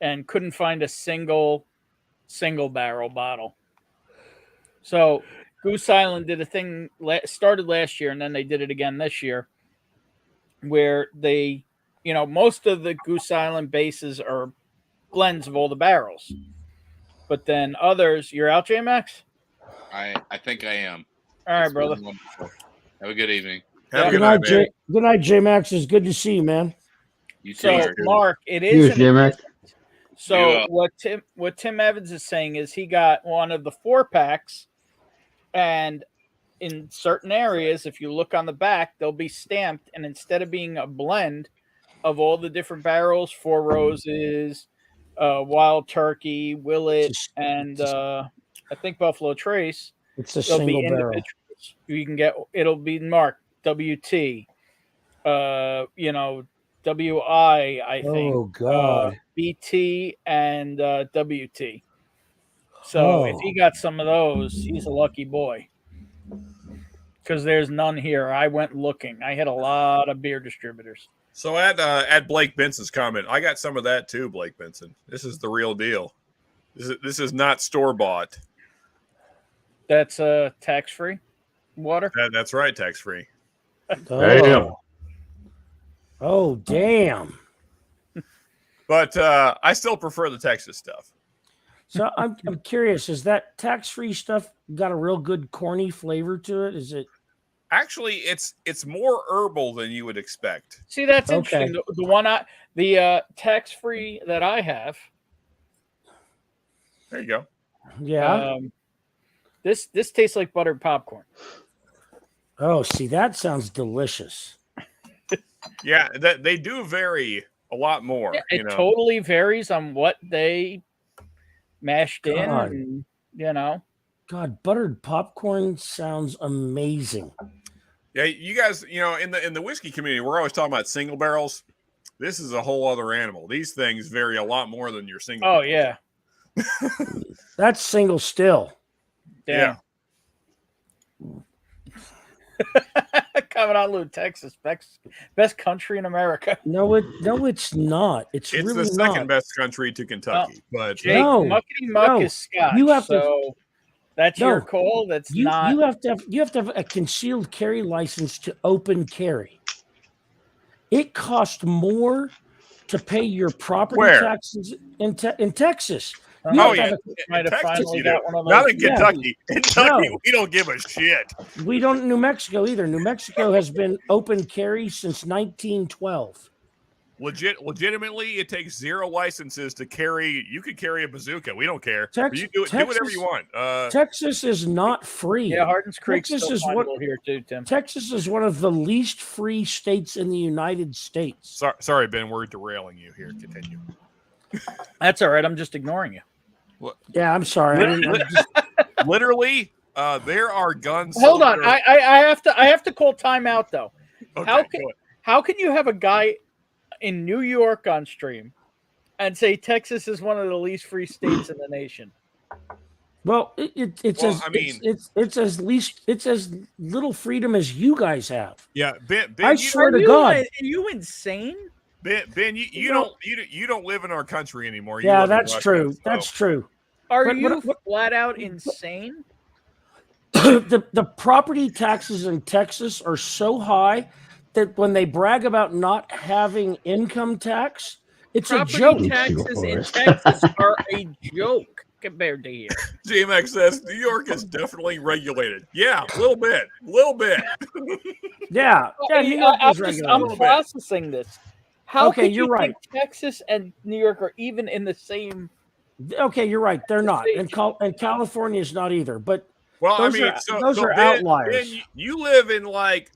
and couldn't find a single barrel bottle. So Goose Island did a thing, started last year, and then they did it again this year, where they, most of the Goose Island bases are blends of all the barrels. But then others, you're out, J-Max? I think I am. All right, brother. Wonderful. Have a good evening. Have a good night, man. Good night, J-Max. It's good to see you, man. You too. So, Mark, it is. J-Max. So what Tim Evans is saying is he got one of the 4-packs, and in certain areas, if you look on the back, they'll be stamped, and instead of being a blend of all the different barrels, Four Roses, Wild Turkey, Willet, and I think Buffalo Trace, it's a single barrel. You can get, it'll be marked WT, WI, I think. Oh God. BT and WT. So if he got some of those, he's a lucky boy. Because there's none here. I went looking. I hit a lot of beer distributors. So add Blake Benson's comment. I got some of that too, Blake Benson. This is the real deal. This is not store bought. That's tax-free water. That's right, tax-free. Damn. Oh, damn. But I still prefer the Texas stuff. So I'm curious, is that tax-free stuff got a real good corny flavor to it? Is it? Actually, it's more herbal than you would expect. See, that's interesting. The tax-free that I have. There you go. Yeah. This tastes like buttered popcorn. Oh, see, that sounds delicious. Yeah, they do vary a lot more. Yeah, it totally varies on what they mashed in, and, God, buttered popcorn sounds amazing. Yeah, you guys, in the whiskey community, we're always talking about single barrels. This is a whole other animal. These things vary a lot more than your single. Oh, yeah. That's single still. Yeah. Coming out of Texas, best country in America. No, it's not. It's really the second not. best country to Kentucky. But Jake, Muckety Muck is Scotch. You have so that's your call. That's not. You have to have a concealed carry license to open carry. It costs more to pay your property taxes in Texas. Might have finally got one of those. Not in Kentucky. In Kentucky, we don't give a shit. We don't in New Mexico either. New Mexico has been open carry since 1912. Legitimately, it takes 0 licenses to carry. You could carry a bazooka. We don't care. You do whatever you want. Texas is not free. Yeah, Hardin's Creek Texas still is findable here too, Tim. Texas is one of the least free states in the United States. Sorry, Ben, we're derailing you here. Continue. That's all right. I'm just ignoring you. Yeah, I'm sorry. Literally, there are guns. Hold on, I have to call timeout though. Okay, how can you have a guy in New York on stream and say Texas is one of the least free states in the nation? Well, it's as little freedom as you guys have. Yeah, Ben, I swear to God, are you insane? Ben, you don't live in our country anymore. Yeah, that's true. That's true. Are you flat out insane? The property taxes in Texas are so high that when they brag about not having income tax, it's a joke. Property taxes in Texas are a joke compared to here. GMX says New York is definitely regulated. Yeah, a little bit. Yeah, I'm processing this. How okay, could you're you right. think Texas and New York are even in the same? Okay, you're right. They're not, and California is not either. But Well, Those I mean, are- those are Ben, outliers. Ben, you live in like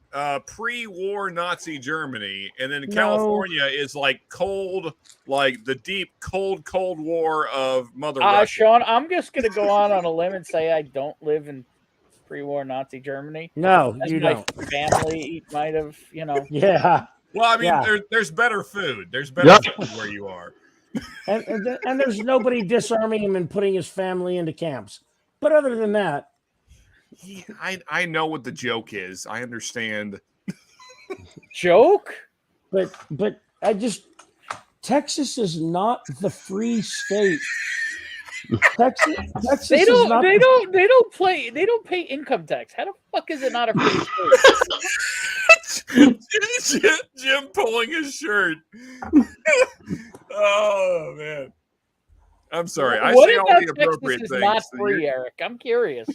pre-war Nazi Germany, and then No. California is like cold, like the deep cold war of Mother Russia. Sean, I'm just going to go on a limb and say I don't live in pre-war Nazi Germany. No, As you my don't. family might have, Yeah. Well, I mean, Yeah. there's better food. There's better food where you are. And there's nobody disarming him and putting his family into camps. But other than that, I know what the joke is. I understand. Joke? But I just Texas is not the free state. Texas They is don't. not They don't. They don't play. They don't pay income tax. How the fuck is it not a free state? Jim pulling his shirt. Oh man, I'm sorry. I What say all about the Texas appropriate is things. not so free, you're- Eric? I'm curious.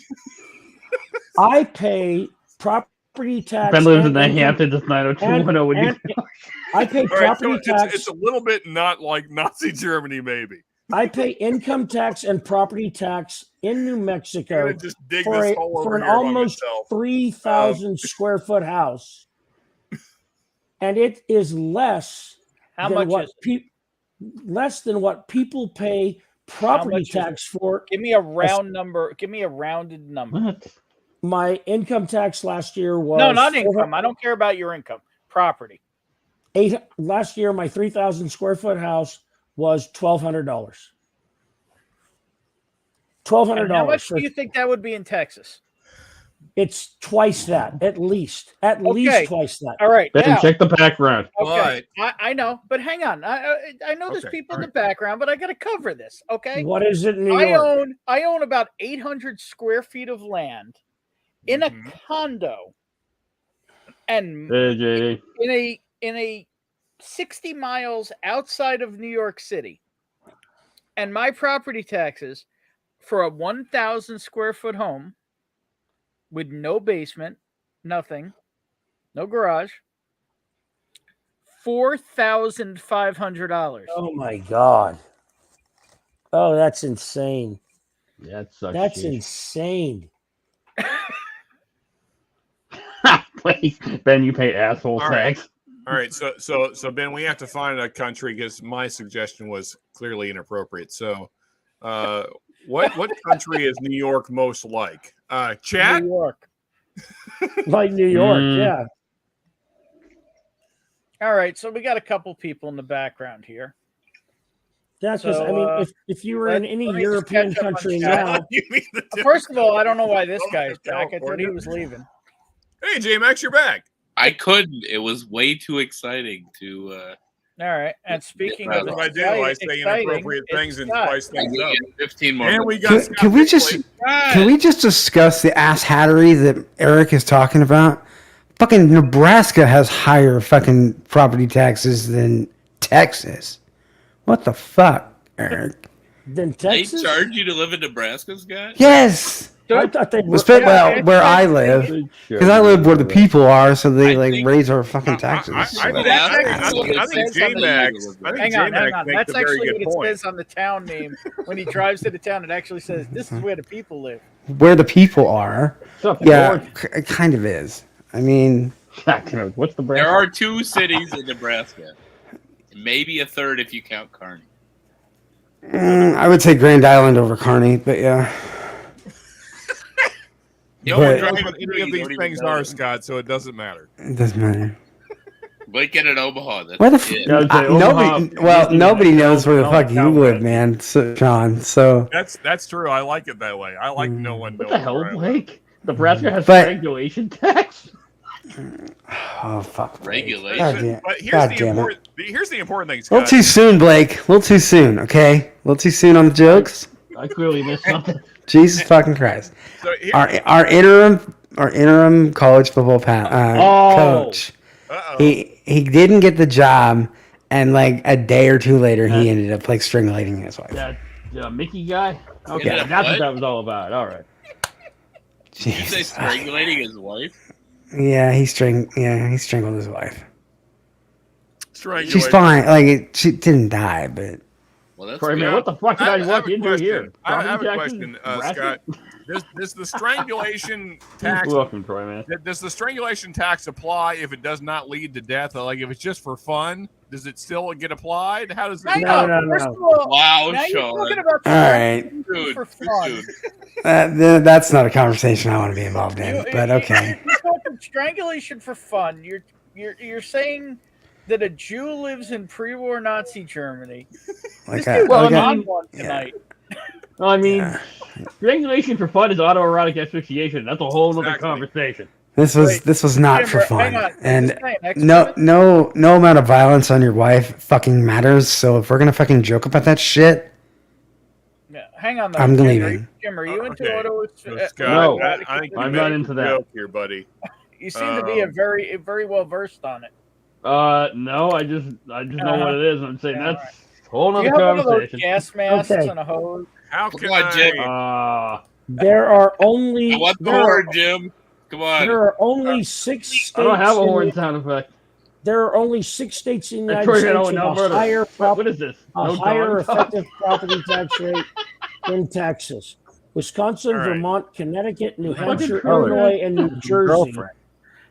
I pay property tax. Ben lives in and the income- Hamptons. It's 90210 when you. I pay All right, property so tax. it's a little bit not like Nazi Germany, maybe. I pay income tax and property tax in New I'm Mexico gonna just dig for, this a, hole for over an here by almost myself. 3,000 square foot house, and it is less How than much what is it? less than what people pay property much is tax for. Give me a round number. Give me a rounded number. What? My income tax last year was No, not income. I don't care about your income. Property. Last year, my 3,000 square foot house was $1,200. $1,200. And how much for- do you think that would be in Texas? It's twice that, at least. At least twice that. All right. Ben, Now, check the background. okay. I know, but hang on. I know there's Okay, people all in the background, but I got to cover this. Okay. What is it in New York? I own about 800 square feet of land in a condo, and Hey, JD. in a 60 miles outside of New York City, and my property taxes for a 1,000 square foot home with no basement, nothing, no garage, $4,500. Oh my God. Oh, that's insane. Yeah, that sucks. That's shit. insane. Wait, Ben, you pay asshole All right. tax. All right, so Ben, we have to find a country because my suggestion was clearly inappropriate. So, what country is New York most like? Chat. New York. Like New York, yeah. All right, so we got a couple people in the background here. That's because, So, I mean, if you were in any let me just European catch up on country chat. now, You mean the First of all, I don't know why this Oh, guy's back. I thought California. he was leaving. Hey, J Max, you're back. I couldn't. It was way too exciting to. All right, and speaking That's of What I do, I say exciting, inappropriate it's things and Scott. spice things up. 15 more. And we minutes. got Can, Scott can we just Bixley. can we just discuss the ass hattery that Eric is talking about? Fucking Nebraska has higher fucking property taxes than Texas. What the fuck, Eric? then They Texas. charge you to live in Nebraska, Scott? Yes. I thought they were. Well, where I live, because I live where the people are, so they like raise our fucking taxes. I think J Max. I think Hang J on, Max hang on. makes That's a very actually good what it point. says on the town name. When he drives to the town, it actually says, "This is where the people live." Where the people are, What's up, yeah, George? it kind of is. I mean, What's the brand? There are 2 cities in Nebraska. Maybe a third if you count Kearney. I would say Grand Island over Kearney, but yeah. You don't But- drive But- what any of these things are, Scott, so it doesn't matter. It doesn't matter. Lincoln and Omaha. That's Where the it. nobody knows where the fuck you live, man, Sean. So That's true. I like it that way. I like no one What knowing the hell, where I live. Blake? Nebraska has But- regulation tax. oh fuck, Blake. Regulation. God damn, But here's God the damn it. important thing, A little Scott. too soon, Blake. A little too soon. Okay, a little too soon on the jokes. I clearly missed something. Jesus fucking Christ. So here, Our interim college football coach. uh-oh. He didn't get the job, and like a day or two later, he ended up like strangulating his wife. That Mickey guy? Okay, Yeah, that's what? what that was all about. All right. Did you say Jesus. strangulating his wife? Yeah, he strangled his wife. Strangulation. She's fine. Like she didn't die, but Well, that's Troy, man, good. what the fuck did I walk into here? I have a Property question, taxes? Scott. Does the strangulation tax? Welcome, Troy, man. Does the strangulation tax apply if it does not lead to death? Like if it's just for fun, does it still get applied? How does it? First of all, Wow, now you're Sean. talking about All right. Dude, for fun. That's not a conversation I want to be involved in. But okay. You're talking strangulation for fun. You're saying that a Jew lives in pre-war Nazi Germany. Like This I- dude's like I- on one tonight. Well, I mean, strangulation for fun is autoerotic asphyxiation. That's a whole other conversation. This was not for Jimmer, hang fun, on. and Just saying, next no amount of violence on your wife fucking matters. So if we're gonna fucking joke about that shit, Yeah, hang on. Though. I'm Jim, leaving. Jim, are you into Okay. auto? So, Scott, No, I think I'm you not made into a that. joke here, buddy. You seem to be a very well versed on it. No, I just know what it is. I'm saying Yeah, that's a whole Do other you have one of those conversation. gas masks Okay. and a hose? How Come can on, Jim. There are only I want the there are- horn, Jim. Come on. There are only 6 states. I don't have a in horn the- sound effect. There are only 6 states in the That's United Troy, States with a Alberta. higher What is this? a No higher Dawn? effective property tax rate than Texas. Wisconsin, All right. Vermont, Connecticut, New Fucking Hampshire, color. Illinois, and New Jersey Girlfriend.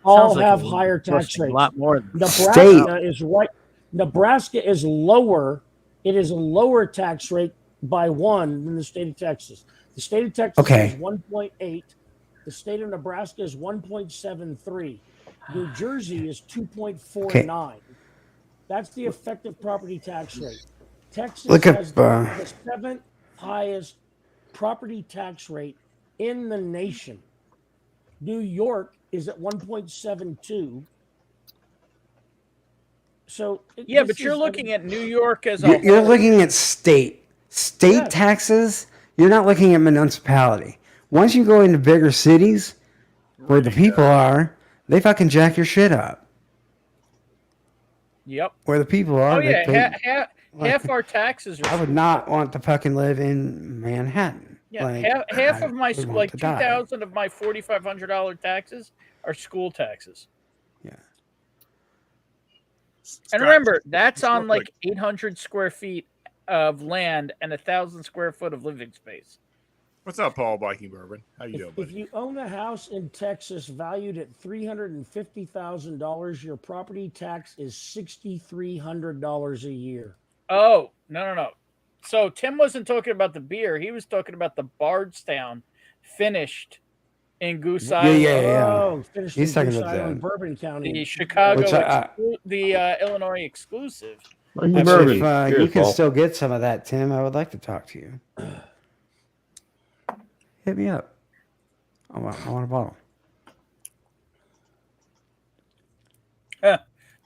all Sounds like have a- higher tax a rates. lot more than Nebraska State. is right. Nebraska is lower. It is a lower tax rate by 1 than the state of Texas. The state of Texas Okay. is 1.8. The state of Nebraska is 1.73. New Jersey is 2.49. That's the effective property tax rate. Texas Look up, has the 7th highest property tax rate in the nation. New York is at 1.72. So Yeah, this but you're is- looking at New York as a you're whole. looking at state Yes. taxes. You're not looking at municipality. Once you go into bigger cities where the people are, they fucking jack your shit up. Yep. Where the people are, Oh yeah, they- half our taxes are. I would not want to fucking live in Manhattan. Yeah, Like, half I of my would want like to die. 2,000 of my $4,500 taxes are school taxes. Yeah. And remember, that's on like 800 square feet of land and 1,000 square foot of living space. What's up, Paul Biking Bourbon? How you doing, If buddy? you own a house in Texas valued at $350,000, your property tax is $6,300 a year. Oh, no. So Tim wasn't talking about the beer. He was talking about the Bardstown finished in Goose Yeah, Island. yeah. Oh, finished He's in talking Goose about Island, that. Bourbon County. The Chicago, Which Illinois exclusive. Actually, if you can still get some of that, Tim, I would like to talk to you. Hit me up. I want a bottle.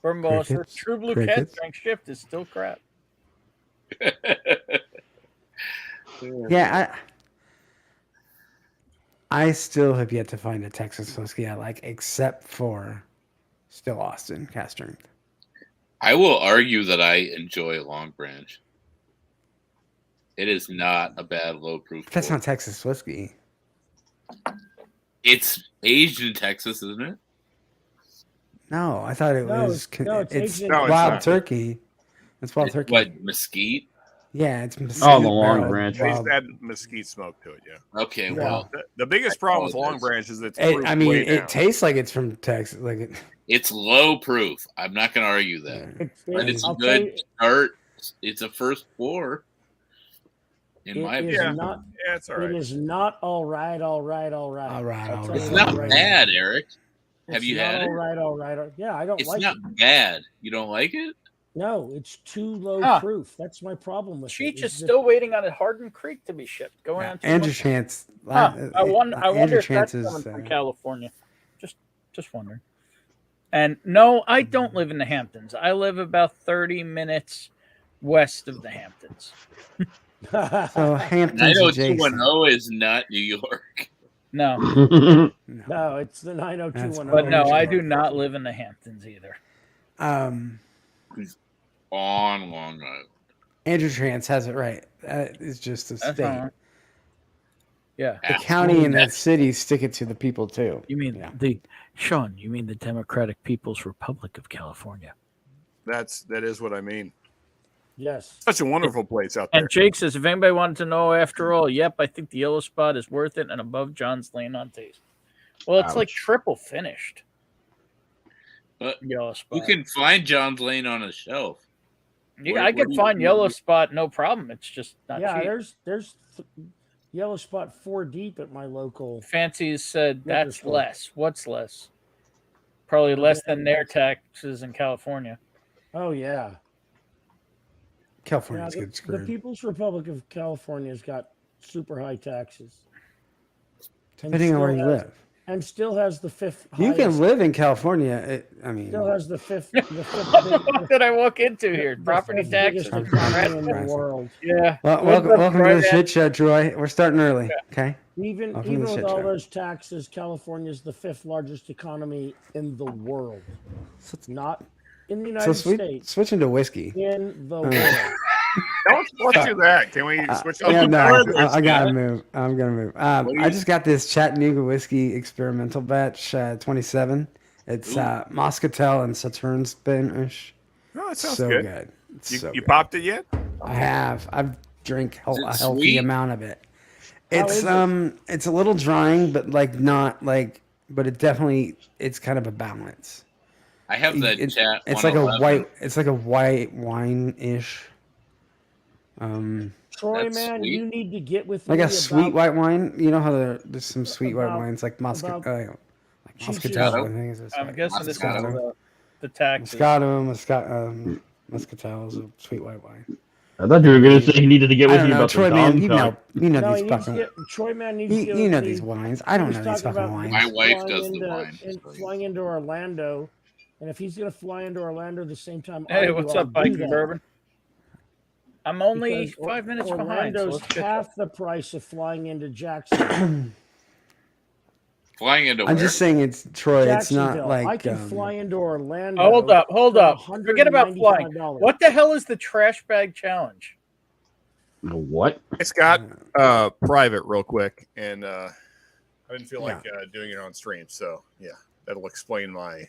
Bourbon Balls for Crickets, True Blue crickets. Cat Drink Shift is still crap. Yeah, I still have yet to find a Texas whiskey I like, except for still Austin cast strength. I will argue that I enjoy Long Branch. It is not a bad low proof. That's not Texas whiskey. It's aged in Texas, isn't it? No, I thought it No, was. no, it's It's aged in- No, it's wild not. turkey. It's wild turkey. What, mesquite? Yeah, it's Oh, the mesquite Long barrel, Branch. They wild- add mesquite smoke to it, yeah. Okay, Yeah. well, The biggest problem with Long apologize. Branch is it's It, proof I mean, way it down. tastes like it's from Texas. Like it. it's low proof. I'm not going to argue that. But it's a I'll tell good you, start. It's a first pour, in my it is opinion. not. Yeah, it's all It right. is not all right. All right, I'll all tell right. you It's that not right bad, now. Eric. Have It's you not had it? all right. Yeah, I don't It's like not it. bad. You don't like it? No, it's too low Huh. proof. That's my problem with Cheech it. is still waiting on a Hardin Creek to be shipped. Going Yeah, on. 2 Andrew months. Chance. I wonder Andrew if that's Chance coming is. from California. Just wondering. And no, I don't live in the Hamptons. I live about 30 minutes west of the Hamptons. So Hamptons 90210 adjacent. is not New York. No, No, it's the 90210. but no, I Sure. do not live in the Hamptons either. On Long Island. Andrew Chance has it right. It's just a That's state. all right. Yeah. The county and that city stick it to the people too. You mean Yeah. Sean, you mean the Democratic People's Republic of California. That is what I mean. Yes. Such a wonderful place out there. And Jake says, if anybody wanted to know, after all, yep, I think the yellow spot is worth it and above John's Lane on taste. Well, it's like triple finished. But yellow spot. you can find John's Lane on a shelf. Yeah, I can find yellow spot, no problem. It's just not cheap. There's yellow spot 4 deep at my local. Fancies said that's less. What's less? Probably less than their taxes in California. Oh yeah. California's good The screwed. People's Republic of California's got super high taxes. Depending on where you live. And still has the 5th You can highest- live in California. I mean, Still has the fifth. What did I walk into here? Property taxes biggest economy in the world. Yeah. well, welcome to the shit show, Troy. We're starting early. Okay. Even Welcome to the with shit all show. those taxes, California is the 5th largest economy in the world. Not in the United States. Switching to whiskey. In the world. Let's do that. Can we switch? Yeah, no, I gotta move. I'm gonna move. I just got this Chattanooga whiskey experimental batch, 27. It's Moscatel and Saturn's finish. Oh, that sounds so good. It's You so good. popped it yet? I have. I've drank a healthy sweet? amount of it. How It's is it? it's a little drying, but not but it definitely it's kind of a balance. I have the It's chat. it's like a 111. it's like a white wine ish. Troy, That's man, sweet. you need to get with Like me a sweet about- white wine. You know how there's some sweet white about- wines like about Moscatel. cheese Moscatel, I think is I'm guessing this is the taxes. Moscato, Moscatel is a sweet white wine. I thought you were going to say he needed to get I with don't you know, about Troy, the man. dog You talk. know No, these he needs to fucking. get, Troy, man, needs to get You with know me. these wines. I don't He know was these talking fucking about wines. My wife flying does the into- wines, and so- flying into Orlando, and if he's going to fly into Orlando the same time, Hey, I what's do, up, I'll Bike do and that. Bourbon? I'm only Because 5 minutes behind. So Orlando's let's get half the price of flying into Jacksonville. Flying into I'm where? just saying it's Troy. It's not Jacksonville. like. I can fly into Orlando. Hold up. for Forget about flying. $195. What the hell is the trash bag challenge? What? It's got private real quick, and I didn't feel like doing it on stream, so yeah, that'll explain my.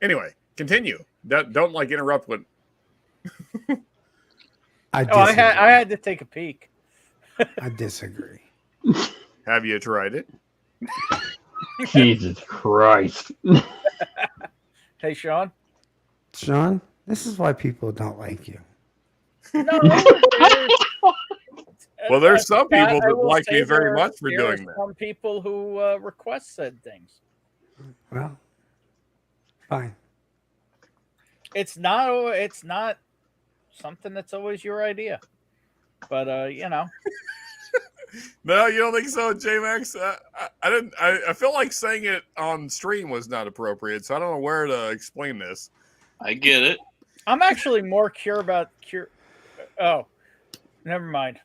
Anyway, continue. Don't like interrupt when. I had to take a peek. I disagree. Have you tried it? Jesus Christ. Hey, Sean. Sean, this is why people don't like you. Well, there's some I people that will like say me very there- much for there doing are that. Some people who request said things. Well, fine. It's not something that's always your idea, but you know. No, you don't think so, J-Max? I didn't. I feel like saying it on stream was not appropriate, so I don't know where to explain this. I get it. I'm actually more Oh, never mind.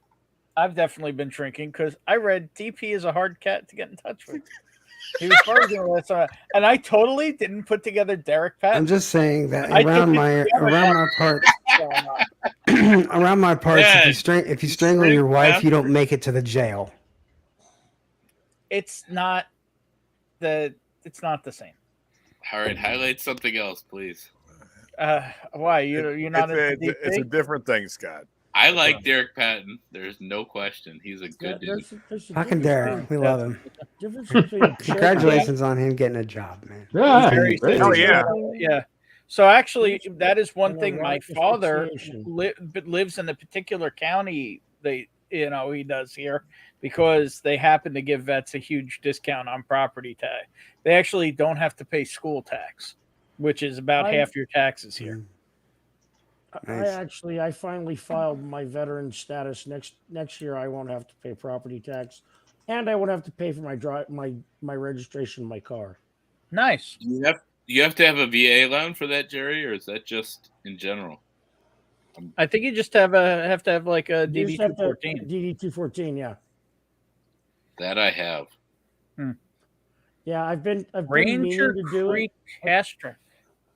I've definitely been drinking because I read DP is a hard cat to get in touch with. He was arguing with us, and I totally didn't put together Derek Patton. I'm just saying that I around took my it together. parts, around my parts, Yeah. if you strangle your wife, you don't make it to the jail. It's not the same. All right, highlight something else, please. Why you're not into It's a DP? different thing, Scott. I like Derek Patton. There's no question. He's a good dude. There's a Fucking difference Derek, we love him. difference between Congratulations on him getting a job, man. Yeah, Very great. Hell yeah. Yeah. So actually, that is one And a thing. My right father asphyxiation. lives in a particular county. He does here because they happen to give vets a huge discount on property tax. They actually don't have to pay school tax, which is about half your taxes here. I finally filed my veteran status. Next year I won't have to pay property tax, and I won't have to pay for my registration of my car. Nice. You have to have a VA loan for that, Jerry, or is that just in general? I think you just have to have like a You DD just have to- 214. DD 214, yeah. That I have. Yeah, I've been Ranger meaning to do Creek it. Castro.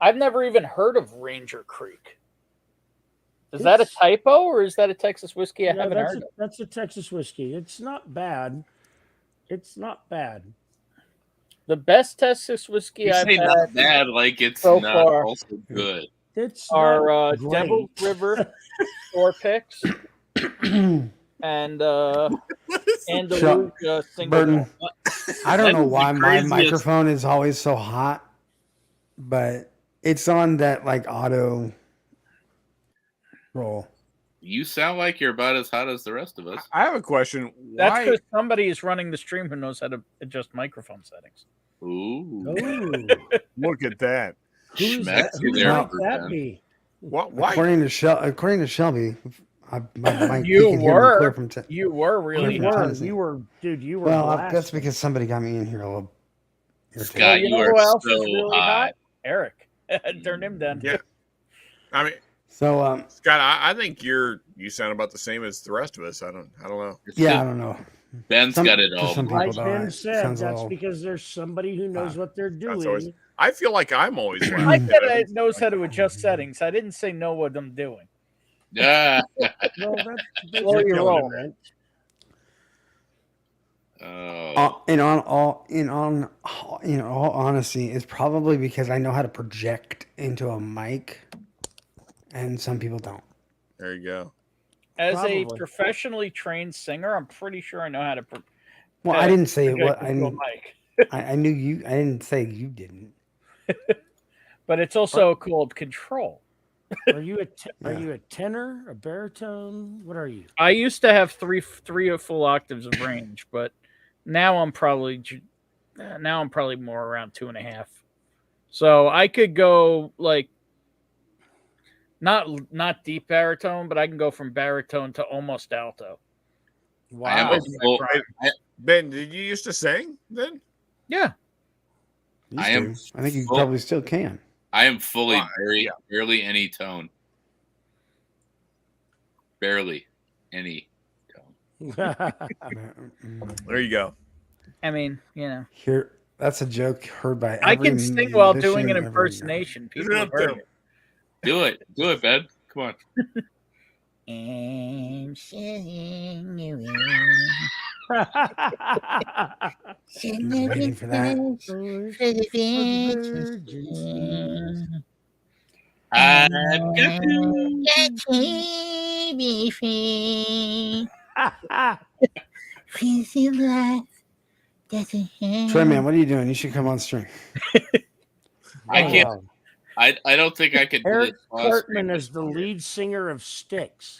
I've never even heard of Ranger Creek. Is that a It's- typo or is that a Texas whiskey I Yeah, haven't heard of? that's a Texas whiskey. It's not bad. It's not bad. The best Texas whiskey You I've say had not bad, like it's so not far. also good. It's Our not great. Devil's River 4 picks and Andalusia single. Burton, I don't That know is the why my craziest- microphone is always so hot, but it's on that like auto roll. You sound like you're about as hot as the rest of us. I have a question. That's Why? because somebody is running the stream who knows how to adjust microphone settings. Ooh. Ooh. Look at that. Who's Schmeck that, who there, might that Burton. be? Why? According to Shelby, my You he can hear me were. clear from te- You were really You You were. hot. were, you were, dude, you were well, blasting. that's because somebody got me in here a little. irritated. Scott, you you know are who else so is really hot. hot? Eric. Turn him down. Yeah. I mean, So Scott, I think you sound about the same as the rest of us. I don't know. It's yeah, I good. don't know. Ben's Some- got it for all. some people, Like though, Ben it said, sounds a that's little- because there's somebody who knows what they're That's always- doing. I feel like I'm always I loud. said it knows how to adjust settings. I didn't say know what I'm doing. Yeah. Well, that's Slow your killing roll. it. Oh. in all honesty, it's probably because I know how to project into a mic, and some people don't. There you go. As Probably. a professionally trained singer, I'm pretty sure I know how to. Well, I didn't say project what into a mic. I knew you. I didn't say you didn't. But it's also called control. Are you Yeah. a tenor, a baritone? What are you? I used to have three or full octaves of range, but now I'm probably more around 2.5. So I could go like not deep baritone, but I can go from baritone to almost alto. I am Wow. a full, Ben, did you used to sing then? Yeah. Used I am to. I think you full- probably still can. I am fully Well, barely any tone. Barely any tone. There you go. I mean, you know, Here, that's a joke heard by every I can sing while doing an musician impersonation. People have Yeah, heard it. Do it, Ben. Come on. I'm singing you in. I'm waiting for that. I've got Troy, man, what are you doing? You should come on stream. I can't. I don't think I could do Eric this. Cartman is the lead singer of Styx.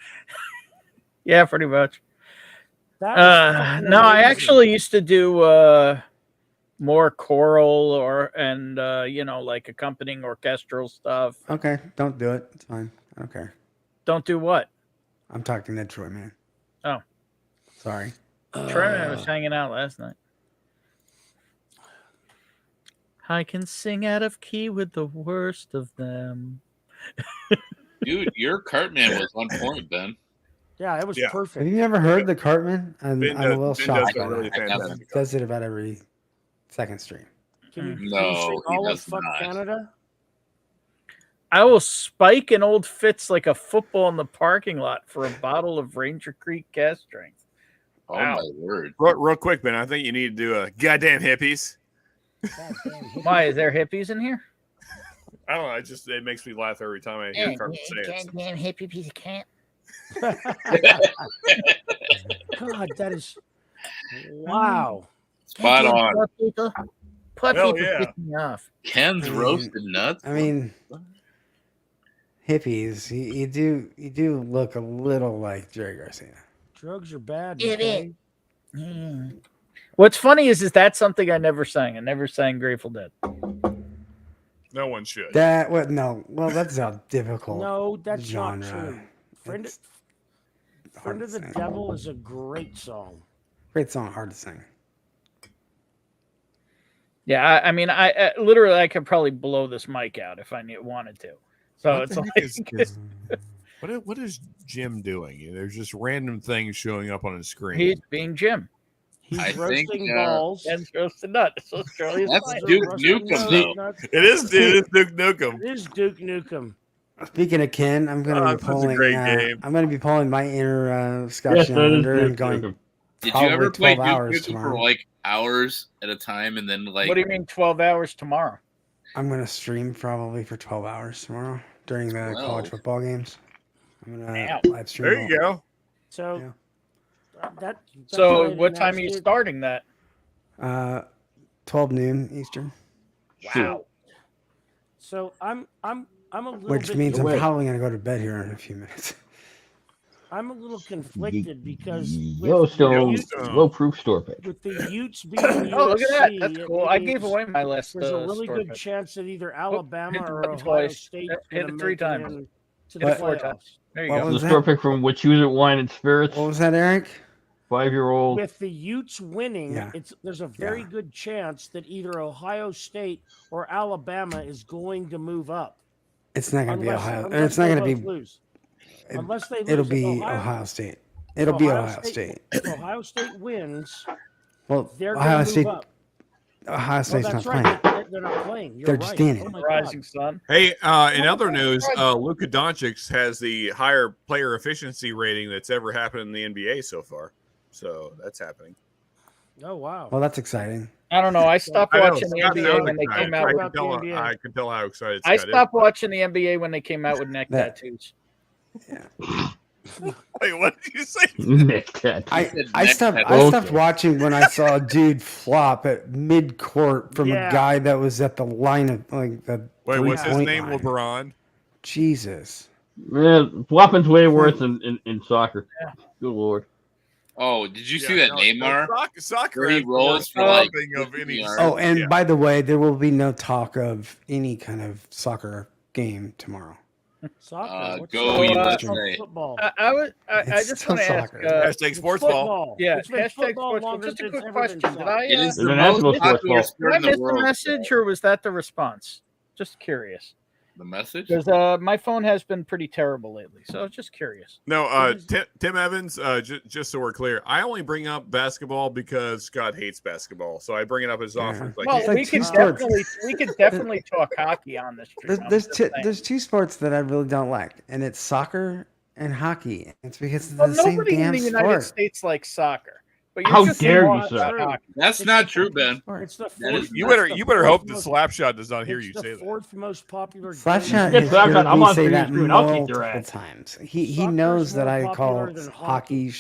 Yeah, pretty much. That was fucking No, I amazing. actually used to do more choral like accompanying orchestral stuff. Okay, don't do it. It's fine. I don't care. Don't do what? I'm talking to Troy, man. Oh. Sorry. Troy and I was hanging out last night. I can sing out of key with the worst of them. Dude, your Cartman was on point, Ben. Yeah, it was Yeah. Have perfect. you never heard the Cartman? I'm Ben a does- little Ben shocked does by a really that. fantastic He does it about every second stream. Can you, No, can you sing he all of does Fuck not. Canada? I will spike an old Fitz like a football in the parking lot for a bottle of Ranger Creek gas strength. Oh Wow. my word. Real quick, Ben. I think you need to do a goddamn hippies. Why, is there hippies in here? I don't know. It makes me laugh every time I hear Cartman say it. Goddamn hippie piece of cat. God, that is wow. Spot on. Poor Hell people yeah. piss me off. Ken's roasted nuts. I mean, hippies. You do look a little like Jerry Garcia. Drugs are bad. Get McKay. it. What's funny is that's something I never sang. I never sang Grateful Dead. No one should. That what? No. Well, that's a difficult. No, that's genre. not true. Friend It's hard Friend to of the sing. Devil is a great song. Great song, hard to sing. Yeah, I mean, I literally I could probably blow this mic out if I wanted to. So What it's the like heck is what is Jim doing? There's just random things showing up on his screen. he's being Jim. He's I think, roasting balls. And roasted nut. So Charlie's That's fine. Duke Roasting Nukem, nut- though. nuts. It is Duke Nukem. It is Duke Nukem. Speaking of Ken, I'm going Oh, to be that's a pulling. great game. I'm going to be pulling my inner Scotch Islander and going. Did you Probably ever play 12 Duke hours Nukem tomorrow. for like hours at a time and then like What do you mean 12 hours tomorrow? I'm going to stream probably for 12 hours tomorrow. during the college football games. I'm gonna live stream. There you go. So that's So what I what time are you announced it. starting that? 12 noon Eastern. Wow. So I'm a little Which bit means I'm probably gonna go to bed here in a few minutes. I'm a little conflicted because Yellowstone low-proof store pick. with the Utes being the Oh, look at that. UFC, That's it cool. I means gave away my last. There's a really store good pick. chance that either Alabama hit the or button Ohio twice. State Hit it 3 times. to Hit the it 4 playoffs. times. There you What go. was The that? store pick from Wachusett Wine and Spirits. What was that, Eric? 5-year-old. With the Utes winning, Yeah. there's a very good chance that either Ohio State or Alabama is going to move up. It's not gonna be Ohio. Unless It's not they gonna be. both lose. Unless they lose. It'll If be Ohio- Ohio State. It'll be Ohio State. If Ohio State wins, Well, they're Ohio going to State. move up. Ohio State's Well, not that's right. playing. They're not playing. You're They're right. just in it. Oh my Rising God. sun. Hey, in other news, Luka Doncic has the higher player efficiency rating that's ever happened in the NBA so far. So that's happening. Oh wow. Well, that's exciting. I don't know. I stopped I know, watching the Scott NBA sounds when they excited. came out. I With, can tell. NBA. I can tell how excited I Scott stopped watching the NBA when they came out with neck That- tattoos. is. Wait, what did you say? Nick Ted. I stopped watching when I saw a dude flop at mid court from Yeah. a guy that was at the line of like the Wait, what's his 3-point name? line. LeBron. Jesus. Man, flopping's way worse in soccer. Good lord. Oh, did you see that Neymar? Soccer Where he has the rolls worst for like flopping of any. 50 yards. Oh, and Yeah. by the way, there will be no talk of any kind of soccer game tomorrow. Soccer. What's go USA. USA. Football. I It's just still want to ask. soccer. Hashtag sports ball. Football. Yeah, It's been hashtag football sports ball. longer Just a than quick it's ever been question. Did soccer. I, It is There's the an most national sports popular ball. sport did I in the miss the world. message or was that the response? Just curious. The message? Because my phone has been pretty terrible lately, so I was just curious. No, Tim Evans. Just so we're clear, I only bring up basketball because Scott hates basketball, so I bring it up as often as I Well, can. like we two could sports. definitely talk hockey on this stream. There's two sports that I really don't like, and it's soccer and hockey. It's because it's Well, the same nobody in damn the United sport. States likes soccer. But you're How just dare saying you, it's sir. hockey. That's not true, Ben. It's the That is fourth. You that's better the you better fourth hope the most- Slapshot does not hear it's you the say that. fourth most popular. Slapshot Yeah, has Slapshot, heard I'm me on say screen that screen. I'll kick your multiple ass. times. He Soccer's knows that more I call popular than hockey.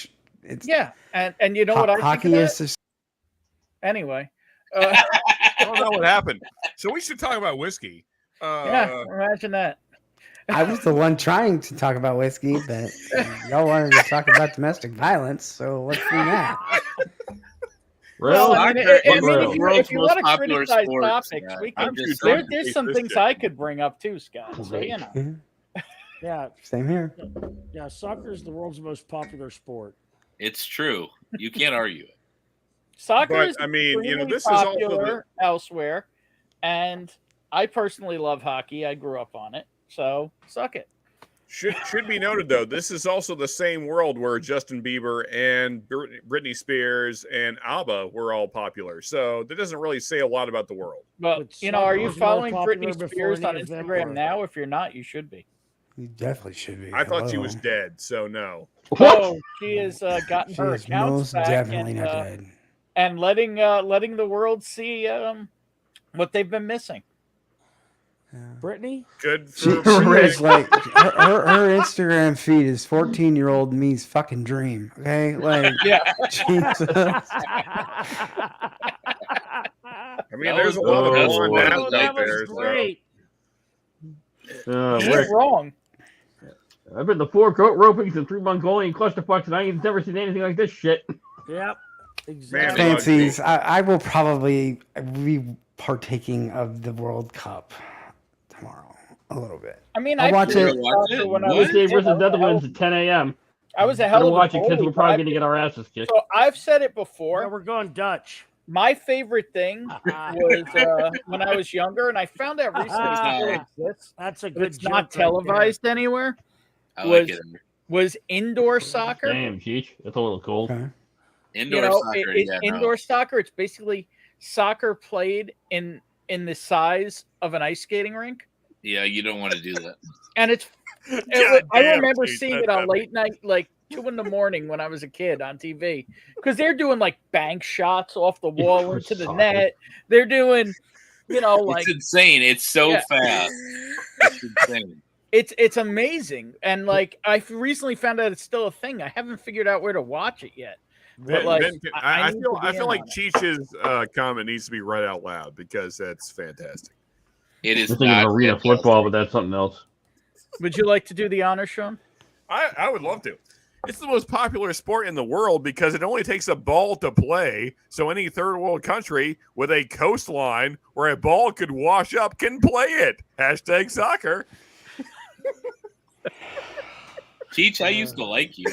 It's Yeah, and you know what I think hockey of is that? just Anyway. I don't know what happened. So we should talk about whiskey. Yeah, imagine that. I was the one trying to talk about whiskey, but y'all wanted to talk about domestic violence, so let's do that. Well, I mean, Soccer I is mean, the if you world's want to most popular criticize sport, topics, Scott. we I'm can. just There, saying. there's some things I could bring up too, Scott. So you know. Mhm. Yeah, Same here. yeah. Soccer is the world's most popular sport. It's true. You can't argue it. Soccer But, is I mean, you know, extremely this is also popular elsewhere, and I personally love hockey. I grew up on it, so suck it. Should be noted though, this is also the same world where Justin Bieber and Britney Spears and ABBA were all popular. So that doesn't really say a lot about the world. But But you know, are soccer you was more following popular Britney before Spears on any of them Instagram were. now? If you're not, you should be. You definitely should be. I thought she was Hello. dead, so no. Oh, she has gotten She her is accounts most back definitely and, not dead. and letting the world see what they've been missing. Brittany, Good She for is like her Instagram feed is 14-year-old me's fucking dream. Okay, like Yeah. Jesus. I mean, there's a lot of Oh, blonde boy. ass oh, that out there. was So. great. You ain't Rick, wrong. I've been to 4 goat ropings and 3 Mongolian clusterfucks, and I ain't never seen anything like this shit. Yep, exactly. Fancies. I will probably be partaking of the World Cup tomorrow a little bit. I mean, I'll I watch played it. soccer when I was USA a kid. versus I was a hell Netherlands of- at 10 a.m. I was a I'm hell gonna of a watch it because goalie, we're probably but gonna get our asses kicked. So I've said it Now before. we're going Dutch. My favorite thing was when I was younger, and I found out recently it still exists. That's a But good. it's not joke right there. televised anywhere. I like it. Was indoor soccer. Damn, Cheech, that's a little cool. Okay. Indoor You know, soccer. it's Yeah, no. indoor soccer. It's basically soccer played in the size of an ice skating rink, Yeah, you don't want to do that. and it's. God I damn, remember dude, seeing that's it on epic. late night, like 2 a.m. when I was a kid on TV, because they're doing like bank shots off the wall for into the soccer. net. They're doing, like It's insane. It's so Yeah. fast. It's insane. It's amazing, and like I recently found out it's still a thing. I haven't figured out where to watch it yet. But like, I need feel to be in like on it. Cheech's comment needs to be read out loud because that's fantastic. It is I'm thinking of arena football, but that's something else. Would you like to do the honor, Sean? I would love to. It's the most popular sport in the world because it only takes a ball to play. So any third world country with a coastline where a ball could wash up can play it. Hashtag soccer. Cheech, I used to like you.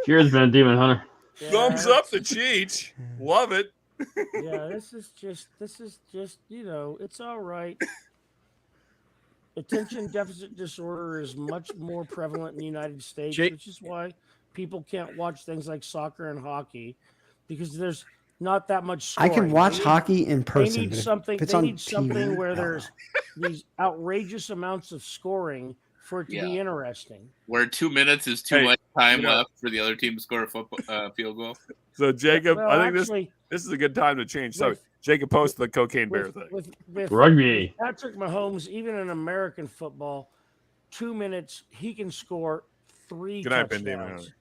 Cheers, Van Demon Hunter. Thumbs up to Cheech. Love it. Yeah, this is just it's all right. Attention deficit disorder is much more prevalent in the United States, which is why people can't watch things like soccer and hockey because there's not that much scoring. I can watch hockey in person. They need but if something. it's They on need something TV, where no. there's these outrageous amounts of scoring for it to be interesting. Where 2 minutes is too Hey, much time you know- left for the other team to score a field goal. So Jacob, Well, I think actually, this is a good time to change. So with- Jacob posted the cocaine bear thing. With Rugby. Patrick Mahomes, even in American football, 2 minutes he can score 3 Good night, Ben Damon touchdowns. Hunter.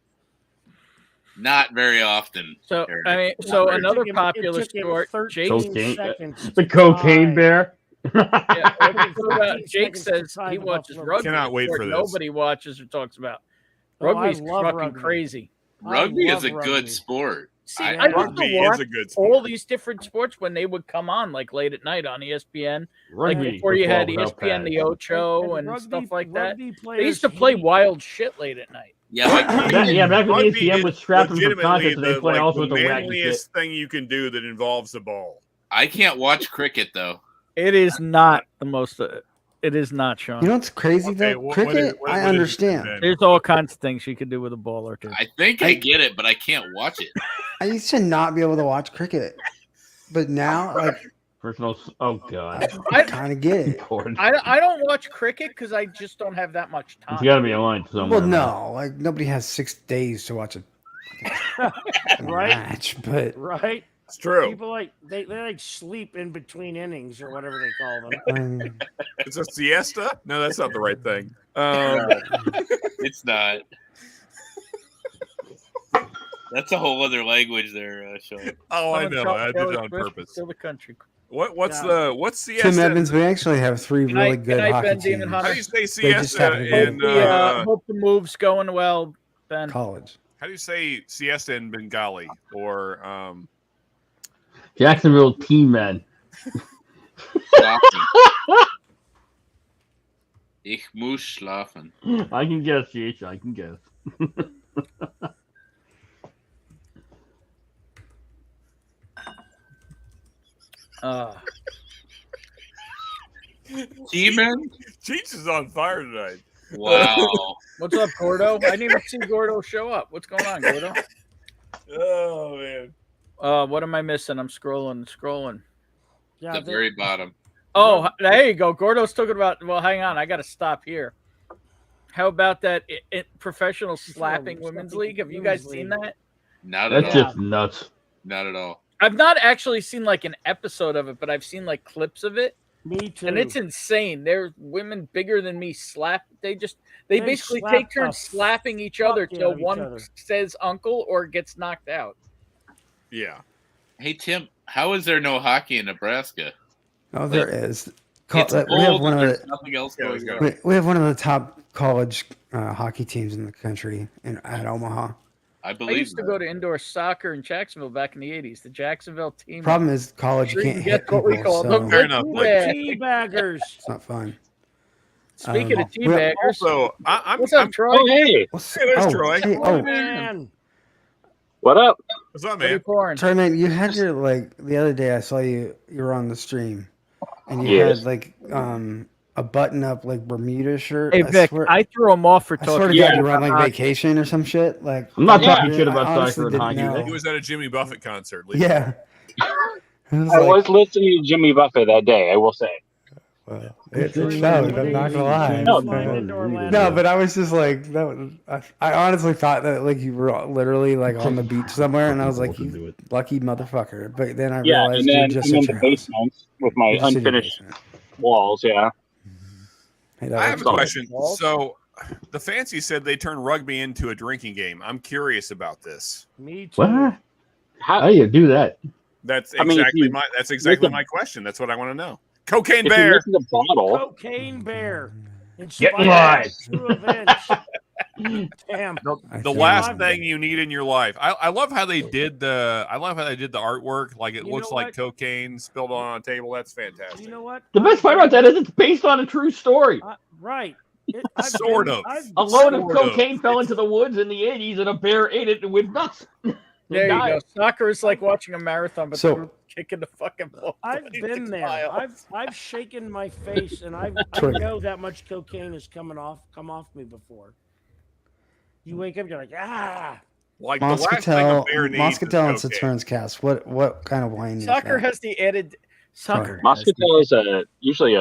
Not very often. So Eric. I mean, so It another took him- popular it took him sport. 13 Jake, seconds The to cocaine tie. bear. yeah, Jake 13 seconds says to tie he the watches Buffalo rugby. Cannot wait sport for this. Nobody watches or talks about. Oh, I Rugby's love fucking rugby. crazy. Rugby I is a love good rugby. sport. See, I- I used Rugby to watch is a good all sport. these different sports when they would come on, like late at night on ESPN. Rugby. Like before you had football without ESPN, the pads. Ocho, and rugby- stuff like that. rugby They used to players play hate- wild shit late at night. Yeah, like, Back when Rugby ESPN is was strapping for legitimately contests, they the, play like, also the with the wacky shit. manliest thing you can do that involves the ball. I can't watch cricket though. It is not the most. It is not, Sean. You know what's crazy Okay, though? what Cricket, is- what I is it, understand. Ben? There's all kinds of things you could do with a ball or two. I think I get it, but I can't watch it. I used to not be able to watch cricket, but now, like, Personal. Oh god. I kind of get it. I don't watch cricket because I just don't have that much time. It's got to be online somewhere. Well, no, like nobody has 6 days to watch a Right? match, but Right? It's true. People like they like sleep in between innings or whatever they call them. It's a siesta? No, that's not the right thing. It's not. That's a whole other language there, Sean. Oh, I know. I did it on Taylor Swift, purpose. Still the country. What's Yeah. siesta? Tim Evans, we actually have 3 Good really night- good good night, hockey Ben teams. Demon Hunter. How do you say They just siesta happen to in Hope the move's going well, Ben. college. how do you say siesta in Bengali or Jacksonville team men. Ich muss schlafen. I can guess, Cheech. I can guess. Demon? Cheech is on fire tonight. Wow. What's up, Gordo? I didn't even see Gordo show up. What's going on, Gordo? Oh man. What am I missing? I'm scrolling. Yeah, The very bottom. Oh, there you go. Gordo's talking about. Well, hang on. I got to stop here. How about that professional slapping women's league? Have you guys seen that? Not at That's all. just nuts. Not at all. I've not actually seen like an episode of it, but I've seen like clips of it. Me too. And it's insane. There's women bigger than me slap. They basically slap take turns the slapping each fuck other out till of each one other. says uncle or gets knocked out. Yeah. Hey Tim, how is there no hockey in Nebraska? Oh, there is. It's We have old one of and there's the nothing else going on. we have one of the top college hockey teams in the country at Omaha. I I believe used to that. go to indoor soccer in Jacksonville back in the 80s. The Jacksonville team. Problem is, college you can't hit Guess what we people, call so them? Fair enough, Yeah. Teabaggers. it's not fun. Speaking of we- teabaggers, Also, I'm what's up, Troy? Oh, hey. Hey, there's Troy. Hey, Oh, man. What up? What's up, What are you man? pouring? Sorry, man. You had your the other day. I saw you were on the stream, and you Yes. had a button-up Bermuda shirt. Hey, Vic, I threw him off for I swear talking. to God, shit you were on about vacation or some shit. I'm not talking I shit about honestly soccer and didn't hockey. know. He was at a Jimmy Buffett concert. Yeah. It was I like, was listening to Jimmy Buffett that day, I will say. well, it showed. I'm not gonna lie. No, No, but I was just like, that was, I honestly thought that you were literally on the beach somewhere, and I was like, you lucky motherfucker. But then I Yeah, realized and you were then just I'm in at the your house. basement with my You're just in your unfinished basement. walls, yeah. Hey, I have a that- question. So, the fancy said they turned rugby into a drinking game. I'm curious about this. Me too. What? How do you do that? That's I mean, if exactly you my. That's exactly make a- my question. That's what I want to know. Cocaine If bear. you make a bottle, Cocaine bear. Get in line. True events. Damn. The last thing you need in your life. I love how they did the. I love how they did the artwork. Like it You looks know like what? cocaine spilled on a table. That's fantastic. You know what? The best part about that is it's based on a true story. Right. Sort of. A load of Sort of. cocaine fell into the woods in the 80s, and a bear ate it and went nuts. There you died. go. Soccer is like watching a marathon, but So- the group kicking the fucking ball. I've been there. I've shaken my face, and I True. know that much cocaine has come off me before. You wake up, you're like, ah. Like the last thing a bear needs is Moscatel and cocaine. Saturn's cast. What kind of wine is Soccer that? has the added soccer. Moscatel is usually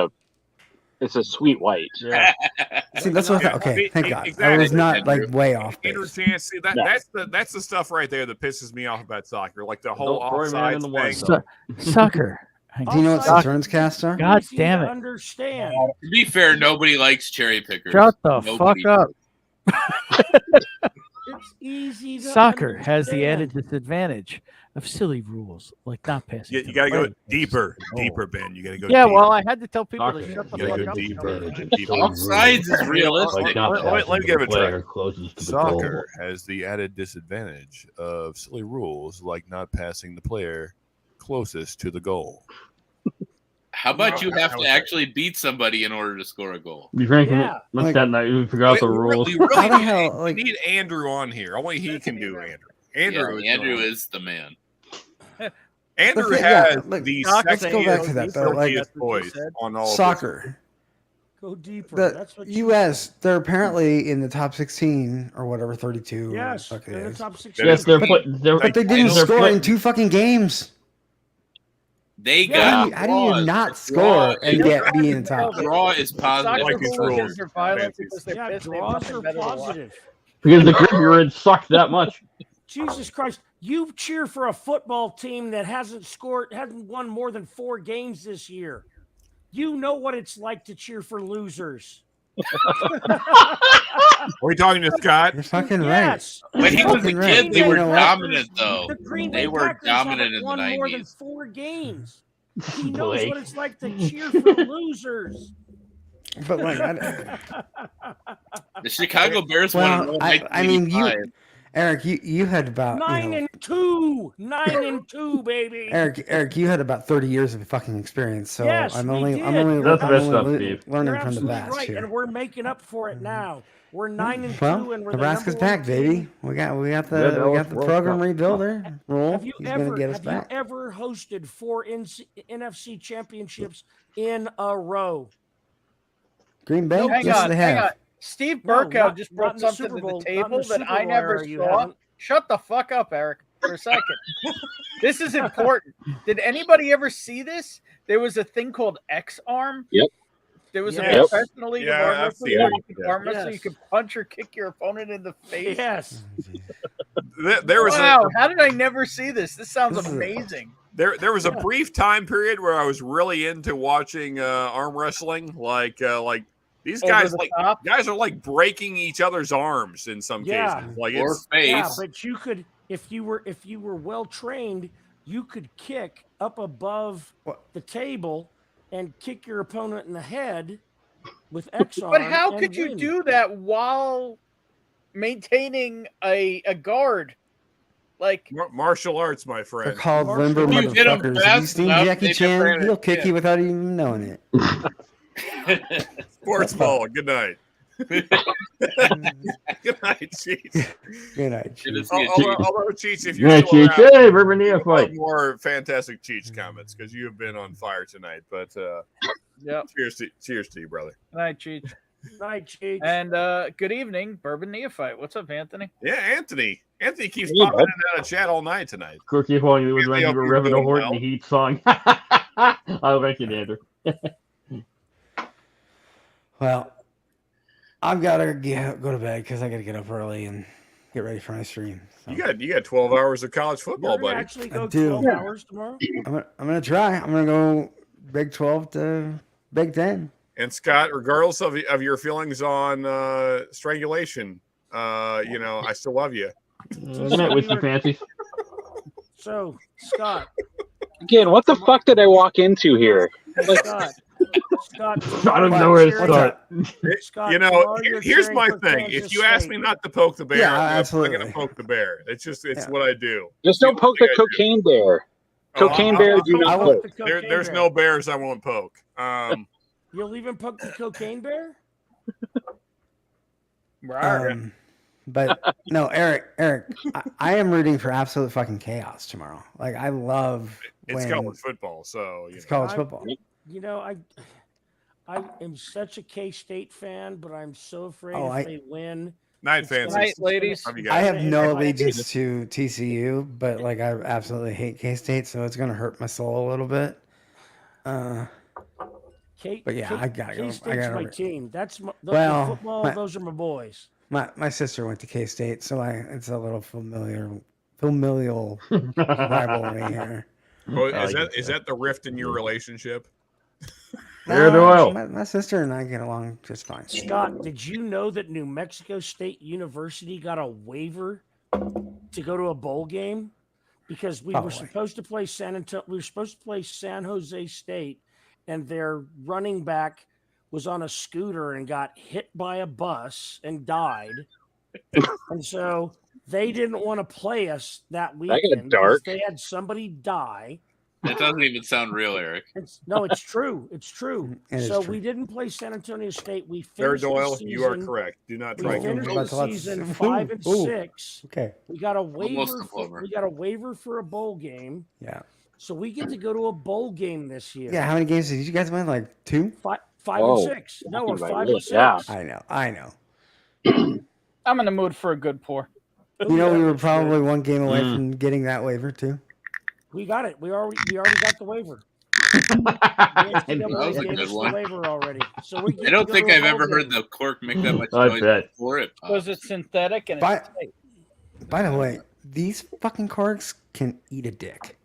it's a sweet white. Yeah. See, that's what I thought. Okay, thank God. I Exactly. was not like way off Andrew base. Chance, see, No. that's the stuff right there that pisses me off about soccer. Like the whole Don't throw your man offside in the water. thing. Soccer. Do you know what Offside- Saturn's cast are? God Easy damn to it. Understand. To be fair, nobody likes cherry pickers. Shut the Nobody fuck up. It's easy to Soccer has the understand. added disadvantage of silly rules, like not passing. You to got to the go right. deeper, Oh. deeper, Ben. You got to go. Yeah, deep. well, I had to tell people Soccer. to shut the You gotta fuck go up. deeper. Offsides is realistic. Like not Let me passing give it the a try. player closest to the goal. Soccer has the added disadvantage of silly rules like not passing the player closest to the goal. How about you have How to is that? actually beat somebody in order to score a goal? You drinking Yeah. it? What's Like- that night? You figure out the We rules. really How the need, hell, we like- need Andrew on here. Only he can do Andrew. Yeah, Andrew is the man. Andrew Okay, yeah, has look, the let's sexiest, go back to that, though, like- silkiest voice on all of Soccer. Go deeper. The That's what U.S. They're apparently in the top 16 or whatever, 32. Yes, Or the fuck it they're in the is. top 16. Yes, they're But- put. They're, But they didn't they're score put- in 2 fucking games. They Yeah. got How do you draws. not The score draw and is- get be in the top? Draw is positive. like these rules. Hooligans are violent Fancies. because they're Yeah, pissed they have draws nothing are better to watch. positive. because the group you're in sucked that much. Jesus Christ. You cheer for a football team that hasn't won more than 4 games this year. You know what it's like to cheer for losers. Are we talking to Scott? You're fucking right. Yes. When he You're was a fucking kid, right. they You were know what? dominant, though. The Green They Bay were Packers dominant haven't in the won more than 90s. 4 games. He knows Blake. what it's like to cheer for losers. But like, The Chicago Bears won in well, I mean, you, 1985. Eric, you had about 9-2, 9-2, baby. Eric, you had about 30 years of fucking experience. So Yes, I'm we only did. That's the best stuff, Steve. learning You're from the absolutely best right, here. and we're making up for it now. We're 9-2, Well, and we're Nebraska's the number back, one team. baby. We got Good, the that was World program Cup. rebuilder rule. Have you He's gonna get us back. ever hosted 4 NFC championships in a row? Green Bay, Hang yes, on, they hang have. on. Steve No, Burkow not- just not brought in the something Super to Bowl. the Not in table the that Super I Bowl never era, you saw. haven't. Shut the fuck up, Eric, for a second. This is important. Did anybody ever see this? There was a thing called X Arm. Yep. There was Yes. a professional league of Yeah, arm I've wrestling seen where it. you could arm wrestle, you Yes. could punch or kick your opponent in the face. Yes. There was Wow, how did I never see this? This sounds This is a- amazing. there was a brief time period where I was really into watching arm wrestling. Like these Over guys the top? guys are like breaking each other's arms in some Yeah. cases. Like Or it's face. Yeah, but you could, if you were well trained, you could kick up above the table and kick your opponent in the head with X arm. But how and could you win. do that while maintaining a guard? Like, martial arts, my They're friend. called limber If you hit 'em motherfuckers. Have you fast seen enough, Jackie they Chan? different- He'll kick yeah. you without even knowing it. Sports ball. Good night. Good night, Cheats. Good night. Good to Cheese. see you, Chief. Although Cheats, if you're Yeah, still Cheech. around, Hey, Bourbon we'll Neophyte. have more fantastic Cheats comments because you have been on fire tonight. But yeah. cheers to you, brother. Good night, Cheech. Night, Cheech. And good evening, Bourbon Neophyte. What's up, Anthony? Yeah, Anthony. Anthony keeps Hey, popping bud. in and out of chat all night tonight. Cookie while you was Really when you hope were you're revving a doing Horton well. Heat song. I'll thank you, Andrew. Well, I've got to go to bed because I got to get up early and get ready for my stream. So You got 12 hours of college You're football, gonna buddy. actually I go do. 12 hours tomorrow? I'm gonna try. I'm gonna go Big 12 to Big 10. And Scott, regardless of your feelings on strangulation, I still love you. Whiskey fancies. So, Scott. Again, what the fuck did I walk into here? Like, Scott, I don't know where to start. Scott, Here's my thing. If you ask me not to poke the bear, Yeah, I'm absolutely. going to poke the bear. It's what I do. Just don't poke the cocaine bear. Cocaine bear, do not poke. There's no bears I won't poke. You'll even poke the cocaine bear? But no, Eric, I am rooting for absolute fucking chaos tomorrow. Like I love it's college football, so it's college football. I am such a K-State fan, but I'm so afraid if they win. Night fans, ladies. I have no allegiance to TCU, but like I absolutely hate K-State, so it's gonna hurt my soul a little bit. But yeah, I gotta go. K-State's my team. That's football. Those are my boys. My sister went to K-State, so it's a little familial rivalry here. Is that the rift in your relationship? My sister and I get along just fine. Scott, did you know that New Mexico State University got a waiver to go to a bowl game because we were supposed to play San Jose State, and their running back was on a scooter and got hit by a bus and died. And so they didn't want to play us that weekend. Dark. They had somebody die. That doesn't even sound real, Eric. It's true. It's true. We didn't play San Antonio State. We Fair finished Doyle, the season, you are correct. Do not try we to finished the season 5-6. Okay. We got a waiver for a bowl game. Yeah. So we get to go to a bowl game this year. Yeah, how many games did you guys win? Like 2? 5 and 6. No, we're 5 and 6. Yeah. I know. I'm in the mood for a good pour. We were probably one game away from getting that waiver too. We got it. We already got the waiver. That was a good one. Waiver already. So I don't think I've ever heard the cork make that much noise before it. Was it synthetic? And by the way, these fucking corks can eat a dick.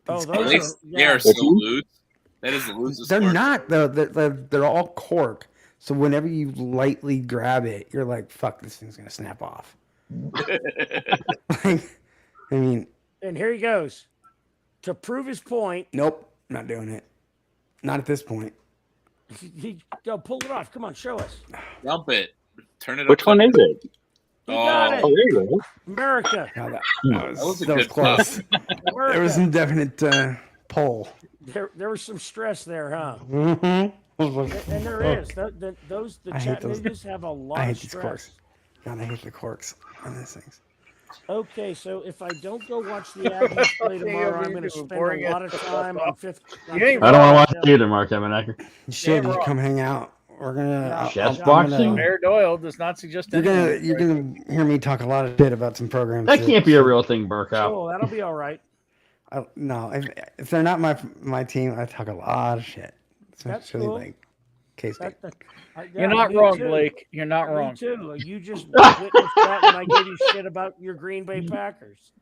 They are so loose. That is the loosest. They're cork. not though. They're all cork. So whenever you lightly grab it, you're like, "Fuck, this thing's gonna snap off." I mean, and here he goes to prove his point. Nope, not doing it. Not at this point. Go pull it off. Come on, show us. Dump it. Turn it. Which one is it? You got it. Oh, there you go. America. That was a was good close. There was some definite pull. There was some stress there, huh? Mm-hmm. And there is. The Chattanoogas have a lot I hate of these stress. corks. God, I hate the corks on these things. Okay, so if I don't go watch the Aggies play tomorrow, I'm going to spend a lot of time on fifth. I don't want to watch it either, Mark Emenacker. You should come hang out. We're gonna chess boxing. Bear Doyle does not suggest You're gonna hear me talk a lot of shit about some programs. That can't be a real thing, Burkow. Oh, that'll be all right. No, if they're not my team, I talk a lot of shit. Especially cool. like K-State. You're not wrong, Blake. You're not wrong. Me too. You just witnessed that when I gave you shit about your Green Bay Packers.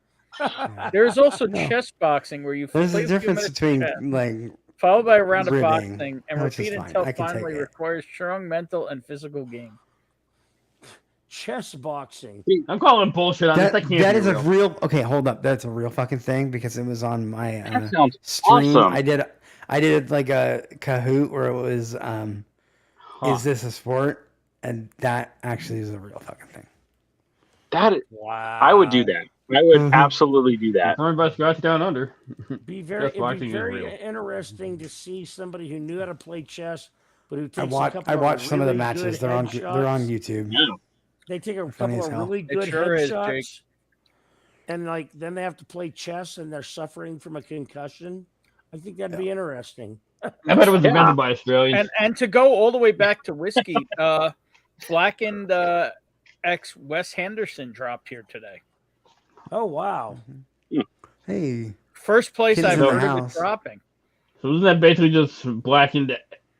There's also chess boxing where you There's play a difference between like followed by a round of ribbing, boxing and which is repeat fine. until I can take finally it. requires strong mental and physical game. Chess boxing. I'm calling bullshit on this. That can't that be is real. a real okay. Hold up, that's a real fucking thing because it was on my That sounds stream. awesome. I did like a Kahoot where it was is this a sport? And that actually is a real fucking thing. Wow. I would do that. I would absolutely do that. Run by Scotch down under. It'd be very interesting to see somebody who knew how to play chess, but who takes I watched some of the matches. They're on YouTube. Yeah. They take a funny couple as of hell. really good sure is, headshots, Jake. and then they have to play chess, and they're suffering from a concussion. I think that'd be interesting. I bet it was invented by Australians. And to go all the way back to whiskey, Blackened ex Wes Henderson dropped here today. Oh wow! Hey, first place Kids I've in the heard of it house. dropping. So isn't that basically just Blackened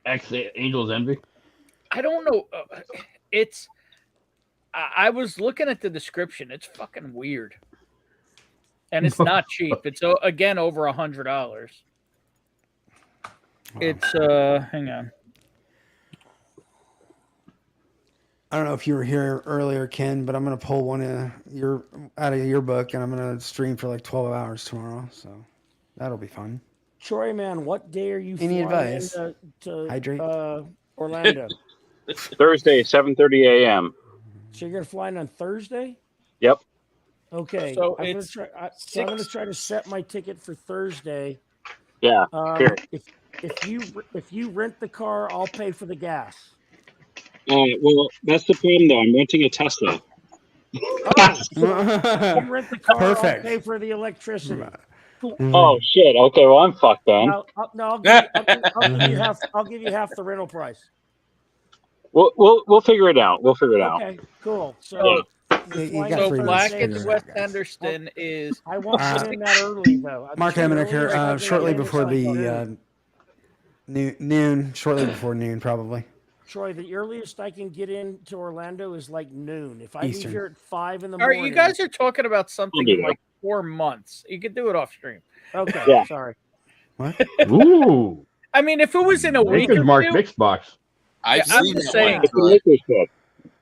ex Angel's Envy? I don't know. It's. I was looking at the description. It's fucking weird, and it's not cheap. It's again over $100. It's hang on. I don't know if you were here earlier, Ken, but I'm gonna pull one out of your book, and I'm gonna stream for like 12 hours tomorrow. So that'll be fun. Troy, man, what day are you Any flying advice? to Hydrate. Orlando? Thursday, 7:30 a.m. So you're gonna fly in on Thursday? Yep. Okay. So I'm it's gonna try to set my ticket for Thursday. Yeah. Here. If you rent the car, I'll pay for the gas. Well, that's the problem, though. I'm renting a Tesla. Oh, so you rent the car, Perfect. I'll pay for the electricity. Oh shit. Okay. Well, I'm fucked then. I'll give you half the rental price. We'll figure it out. We'll figure it out. Okay, cool. So, You got So three Black minutes and to West figure it out, guys. Henderson is I won't get in that early though. Mark Eminecker, shortly before the noon, shortly before noon, probably. Troy, the earliest I can get into Orlando is like noon. If I Eastern. leave here at 5 in the All right, morning. you guys are talking about something do in that. like 4 months. You could do it off stream. Okay, Yeah. sorry. What? Ooh. I mean, if it was in a week Maker's or Mark two, Mixbox. I've I'm seen just that saying. one. It's a liquor store.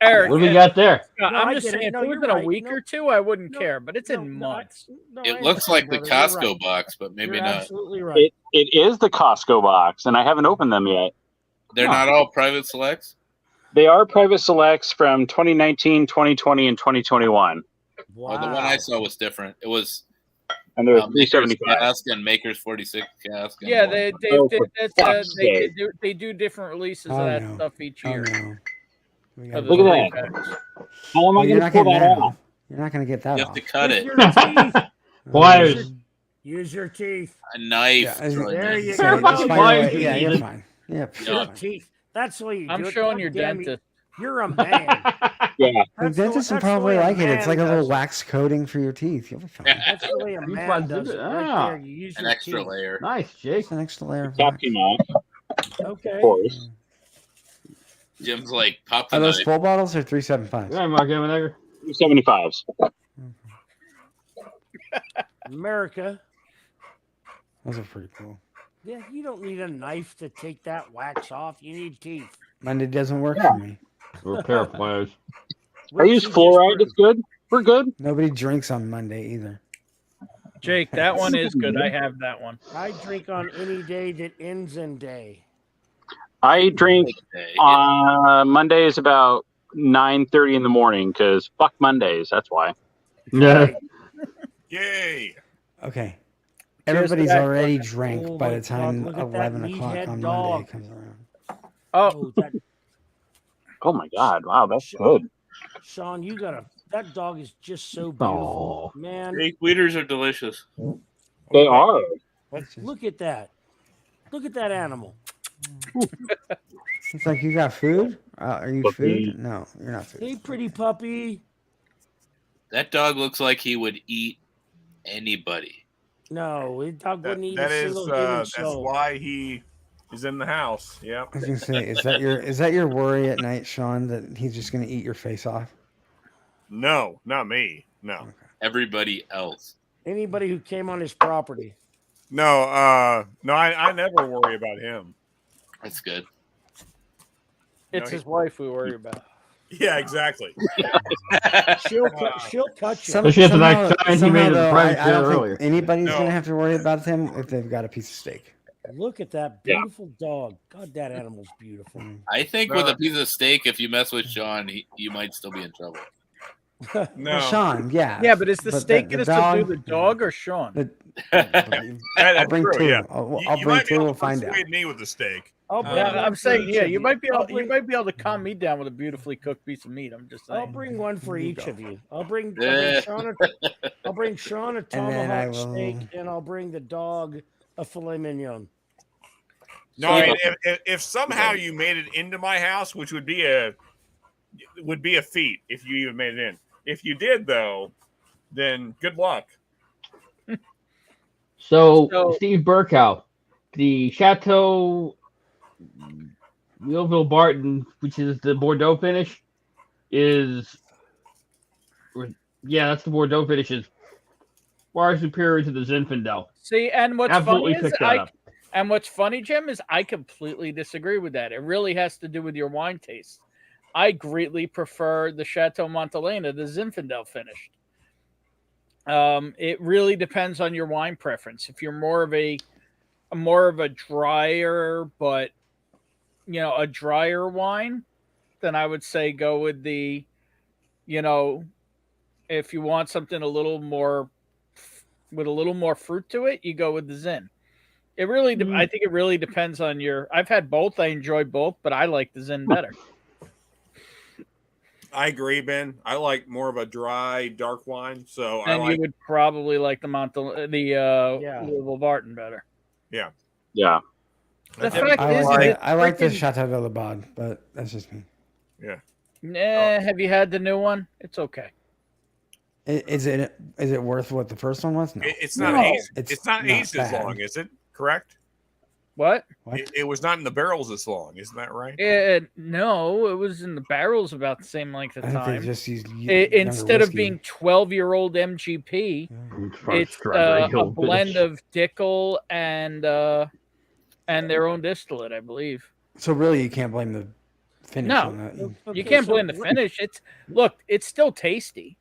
Eric, What do we got there? Scott, No, I'm I just get it. saying, No, if it was you're in a right. week No. or two, I wouldn't No, care, but it's in months. It I looks like understand, the brother. You're Costco right. box, but maybe You're not. absolutely right. It is the Costco box, and I haven't opened them yet. They're No. not all private selects. They are private selects from 2019, 2020, and 2021, Wow. Oh, the one I saw was different. It was and they're Maker's 375. cask and Maker's 46 cask. And Yeah, one. Oh, for fuck's sake. they do different releases Oh, of that no. stuff each Oh year. no. We of gotta the Look at three that. packs. How am I Oh, you're going to not pull getting that that off? off. You're not gonna get that You have off. to cut Use it. your teeth. Pliers. Use your teeth. A knife. Yeah, Troy. There you So go. just find a Why way- yeah, is you're it- fine. Yep. Yeah. Your fine. teeth. That's the way you I'm do it. showing God your damn you. dentist. You're a man. Yeah. The That's dentist will that's probably way a like it. It's man like a little does it. wax coating for your teeth. You'll be fine. That's the way a You man find does it. it. Right Ah. there. You use An your extra teeth. layer. Nice, Jake. Just an extra layer of Top wax. him off, Okay. of course. Jim's like, pop the Are those knife. full bottles or 375s? Yeah, Mark Eminecker. 75s. America. Those are pretty cool. Yeah, you don't need a knife to take that wax off. You need teeth. Monday doesn't work Yeah. for me. Or a pair of pliers. I use fluoride. It's good. We're good. Nobody drinks on Monday either. Jake, that one is good. I have that one. I drink on any day that ends in day. I drink on Mondays about 9:30 in the morning because fuck Mondays. That's why. Yeah. Yay! Okay. Cheers to Everybody's that. already drank Oh by my the time God, look at that 11 o'clock meathead on dog. Monday comes around. Oh, Oh, that, Oh my god! Wow, that's good. Sean, you gotta. That dog is just so beautiful, Oh. man. Fake Weeders are delicious. They are. Look at that. Look at that animal. It's like, you got food? Are you Puppy. food? No, you're not food. Hey, pretty puppy. That dog looks like he would eat anybody. No, the dog That, wouldn't eat that a is single human that's soul. why he is in the house. Yep. I was gonna say, is that your worry at night, Sean, that he's just gonna eat your face off? No, not me. No. Everybody else. Anybody who came on his property. No, no, I never worry about him. That's good. it's No, his wife we worry about. Yeah, exactly. She'll cut you. Especially after that sign he made at the though, private I share don't think earlier. anybody's No. gonna have to worry about him if they've got a piece of steak. Look at that Yeah. beautiful dog. God, that animal's beautiful. I think No. with a piece of steak, if you mess with Sean, you might still be in trouble. No, Well, Sean, yeah. Yeah, but is the steak the going to dog- subdue the dog or Sean? The- that's I'll bring true, two. yeah. I'll You bring might be two. able We'll to find out. persuade me with the steak. I'll bring Yeah, one I'm for saying, each yeah, of you might be able, I'll bring- you might be able to calm me down with a beautifully cooked piece of meat. I'm just saying. I'll bring one for You each go. of you. I'll bring Eh. Sean. I'll bring Sean a And then I tomahawk will- steak, and I'll bring the dog a filet mignon. No, I mean, if somehow you made it into my house, which would be a feat if you even made it in. If you did, though, then good luck. So, So- Steve Burkow, the Chateau Wheelville Barton, which is the Bordeaux finish, is that's the Bordeaux finish is far superior to the Zinfandel. See, and what's Absolutely funny is pick that up. and what's funny, Jim, is I completely disagree with that. It really has to do with your wine taste. I greatly prefer the Chateau Montelena, the Zinfandel finished. It really depends on your wine preference. If you're more of a drier, but a drier wine, then I would say go with the, if you want something a little more with a little more fruit to it, you go with the Zin. It really, I think it really depends on your. I've had both. I enjoy both, but I like the Zin better. I agree, Ben. I like more of a dry, dark wine. So And you would probably like the Louisville Barton better. Yeah. Yeah. The fact I is, like the Chateau de la Bade, but that's just me. Yeah. Have you had the new one? It's okay. Is it worth what the first one was? No. It's not aged. It's not aged as bad. long, is it? Correct. What? It was not in the barrels as long, isn't that right? No, it was in the barrels about the same length of I think time. they just used Instead of whiskey. being 12-year-old MGP, it's a blend of Dickel and their own distillate, I believe. So really, you can't blame the finish No, on that. you can't blame the finish. It's still tasty.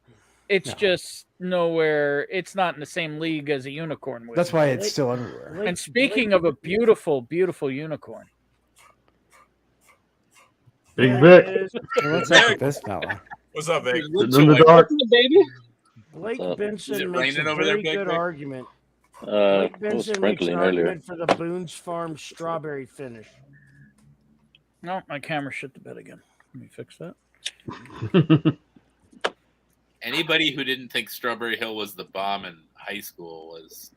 It's just nowhere. It's not in the same league as a unicorn. That's why it's still everywhere. And speaking of a beautiful, beautiful unicorn, Big Vic. What's up with this fella? What's up, Vic? In the dark. baby. Blake Is Benson it makes a raining over there, very Big good Vic? argument. It Blake was Benson makes an sprinkling earlier. argument for the Boone's Farm strawberry finish. no, my camera shit the bed again. Let me fix that. Anybody who didn't think Strawberry Hill was the bomb in high school was.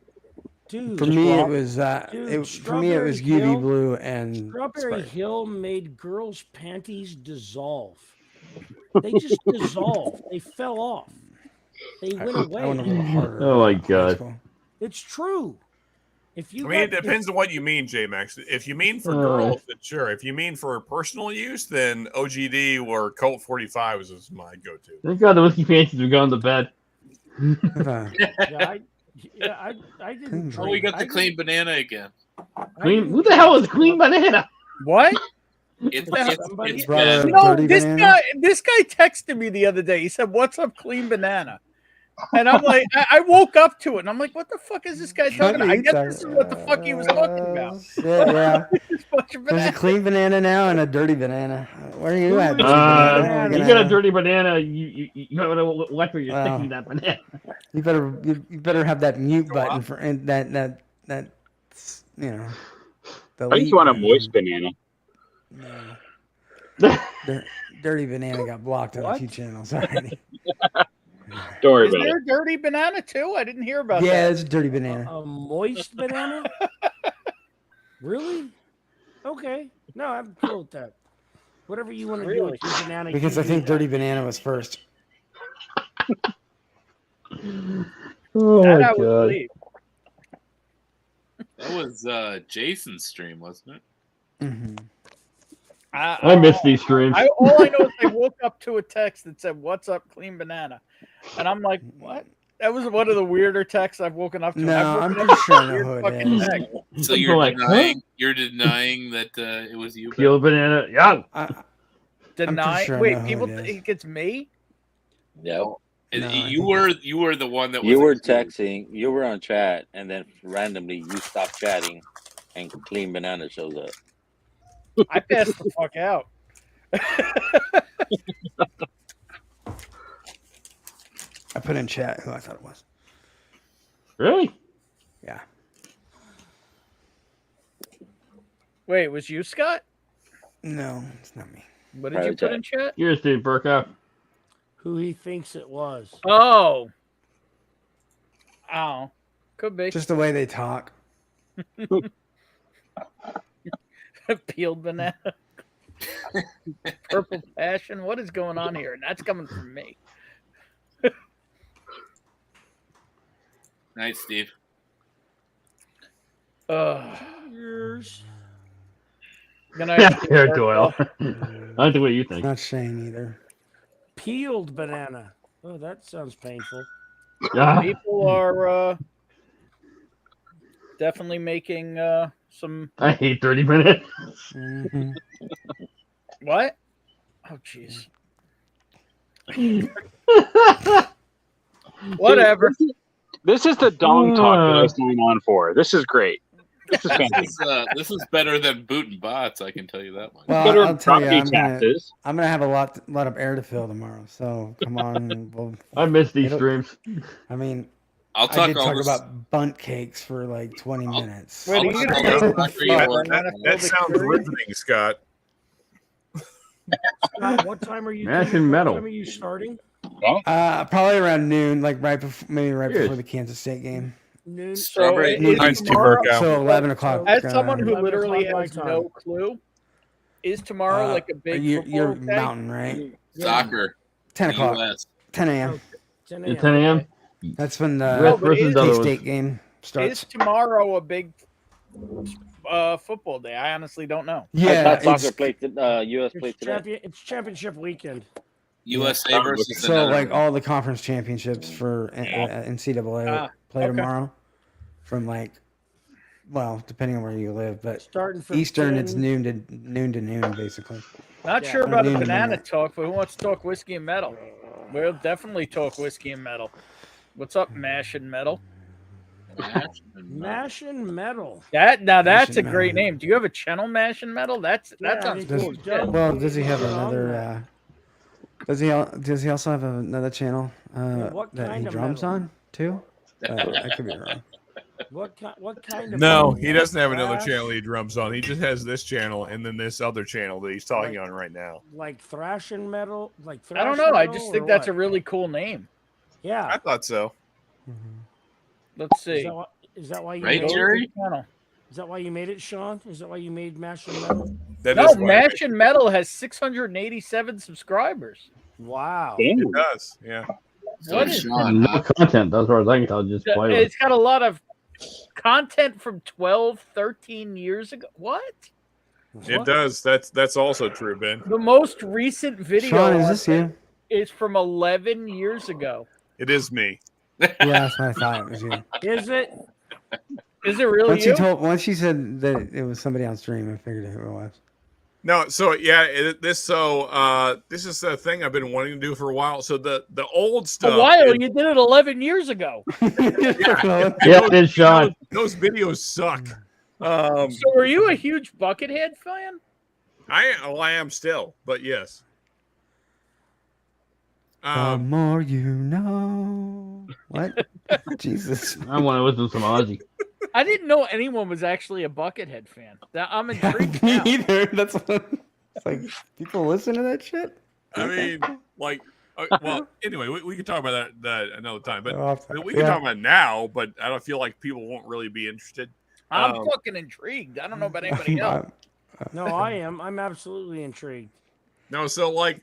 Dude, For me, it was Dude, for me it was Strawberry UV Hill- blue and Strawberry Sprite. Hill made girls' panties dissolve. They just dissolved. They fell off. They went I went a little away. harder. Oh my in high God. school. It's true. If you I mean, it got- depends on what you mean, J-Max. If you mean for girls, then sure. If you mean for personal use, then OGD or Colt 45 is my go-to. Thank God the whiskey fancies are going to bed. I didn't. Oh, we got I the didn't- clean banana again. Clean. Who the hell is Clean Banana? What? It's Brought a Ben. No, dirty this banana? guy texted me the other day. He said, "What's up, clean banana?" And I'm like, I woke up to it, and I'm like, "What the fuck is this guy talking about?" I guess this is what the fuck he was talking about. Yeah. This bunch of There's a bananas. clean banana now and a dirty banana. Where are you at? dirty You banana? got a dirty banana. You gotta watch where you're Wow. sticking that banana. You better have that mute button for and that you know. I just want a moist banana. Dirty banana got blocked on a few channels already. Don't worry Is about there it. a dirty banana too? I didn't hear about Yeah, that. it's a dirty banana. A moist banana? Really? Okay. No, I'm cool with that. Whatever you want to do with your banana. Because you I think do. dirty banana was first. Oh That my I would God. believe. That was Jason's stream, wasn't it? Mm-hmm. I miss these streams. All I know is I woke up to a text that said, "What's up, clean banana?" And I'm like, "What?" That was one of the weirder texts I've woken up to. No, I've I'm woken pretty up to sure I a know weird who it fucking is. text. So People you're denying that it was you. Peel banana. Yeah. Deny? sure I know Wait, who people it is. think it's me? Yep. And No, I you were the one that was You were accused. texting, you were on chat, and then randomly you stopped chatting, and Clean Banana shows up. I passed the fuck out. I put in chat who I thought it was. Really? Yeah. Wait, was you Scott? No, it's not me. What did you put in chat? Yours, Steve Burkoff. Who he thinks it was. Oh, could be Just the way they talk. peeled banana, purple passion. What is going on here? And that's coming from me. Night, Steve. Yours. Good night, Steve Here, Burkell. Doyle. I like the way you think. Not Shane either. Peeled banana. Oh, that sounds painful. Yeah. People are definitely making some. I hate dirty banana. Mm-hmm. What? Oh, jeez. Whatever. This is the dong talk that I signed on for. This is great. This is fantastic. This is better than booting bots. I can tell you that much. Well, Better I'll tell you, property I'm gonna, taxes. I'm gonna have a lot of air to fill tomorrow. So come on, we'll, I miss these it'll- streams. I mean, I'll I talk did all talk this. about bunt cakes for like 20 minutes. Wait, are you gonna make That sounds riveting, Scott. Scott, what time are you? Mashing metal. What time are you starting? Probably around noon, like right before, maybe right Cheers. before the Kansas State game. Noon. So Strawberry- is Nice to tomorrow- work out. So 11 o'clock. As someone who 11 literally o'clock has my no time. clue, is tomorrow like a big you're football day? mountain, right? Soccer. 10 o'clock, US. 10 a.m. 10 At 10 a.m. That's when No, the but is- K-State game starts. Is tomorrow a big football day? I honestly don't know. I Yeah, thought soccer it's, played. U.S. played today. It's championship weekend. USA versus the so like Netherlands. all the conference championships for NCAA play okay. tomorrow from like, well, depending on where you live, but Starting from Eastern 10 it's noon to noon basically. Not Yeah. sure about the Noon to banana midnight. talk, but who wants to talk whiskey and metal? We'll definitely talk whiskey and metal. What's up, Mash and Metal? Mash and metal. That's Mash a and great Metal. name. Do you have a channel, Mash and Metal? That Yeah, sounds I cool. think he does. Well, does he have Put it on another? that. Does he also have another channel what that he kind of drums metal? on too? I could be wrong. What kind of No, metal? he doesn't have another Thrash? channel he drums on. He just has this channel and then this other channel that he's talking on right now. Like thrash and metal? Like I don't thrash know. I metal just or think that's a what? really cool name. Yeah. I thought so. Let's Is see. that why you Right, made Jerry? it? Channel. Is that why you made it, Sean? Is that why you made Mash and Metal? That No, is why Mash and Metal has 687 subscribers. Wow. it does. Yeah. What is Sean, No content, as far as I can tell. Just play with. It's got a lot of content from 12, 13 years ago. What? It does. That's also true, Ben. The most recent video Sean, is this you? is from 11 years ago. It is me. Yeah, that's what I thought it was you. Is it? Is it really you? Once you said that it was somebody on stream, I figured who it was. No, so yeah, this is a thing I've been wanting to do for a while. So the old stuff. A while. You did it 11 years ago. Yeah, it is Sean. Those videos suck. So are you a huge Buckethead fan? I am still, but yes. The more you know. What? Jesus. I want to listen to some Ozzy. I didn't know anyone was actually a Buckethead fan. I'm intrigued Me now. either. That's what. It's like people listen to that shit. I mean, like, well, anyway, we can talk about that another time. But we can Yeah. talk about it now. But I don't feel like people won't really be interested. I'm fucking intrigued. I don't know about anybody else. No, I am. I'm absolutely intrigued. No, so I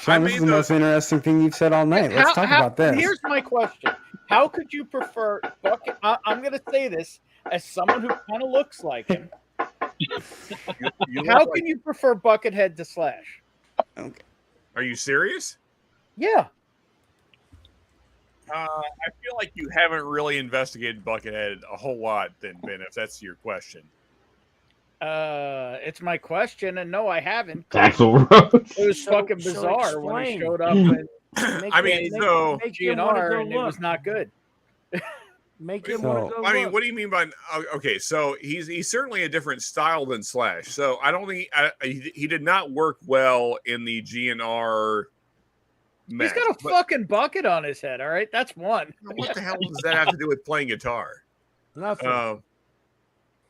Sean, this made is the most interesting thing you've said all night. Let's talk about this. Here's my question: how could you prefer Bucket? I'm going to say this as someone who kind of looks like him. How can you prefer Buckethead to Slash? Okay. Are you serious? Yeah. I feel like you haven't really investigated Buckethead a whole lot, then, Ben. If that's your question. It's my question, and no, I haven't. Axel Rose. It was fucking so bizarre when he explain. showed up and I mean, so Make him wanna GNR, go and it was look. not good. Make him So- want to go I mean, look. what do you mean by okay? So he's certainly a different style than Slash. So I don't think he did not work well in the GNR. He's got a fucking bucket on his head. All right, that's one. What the hell does that have to do with playing guitar? Nothing.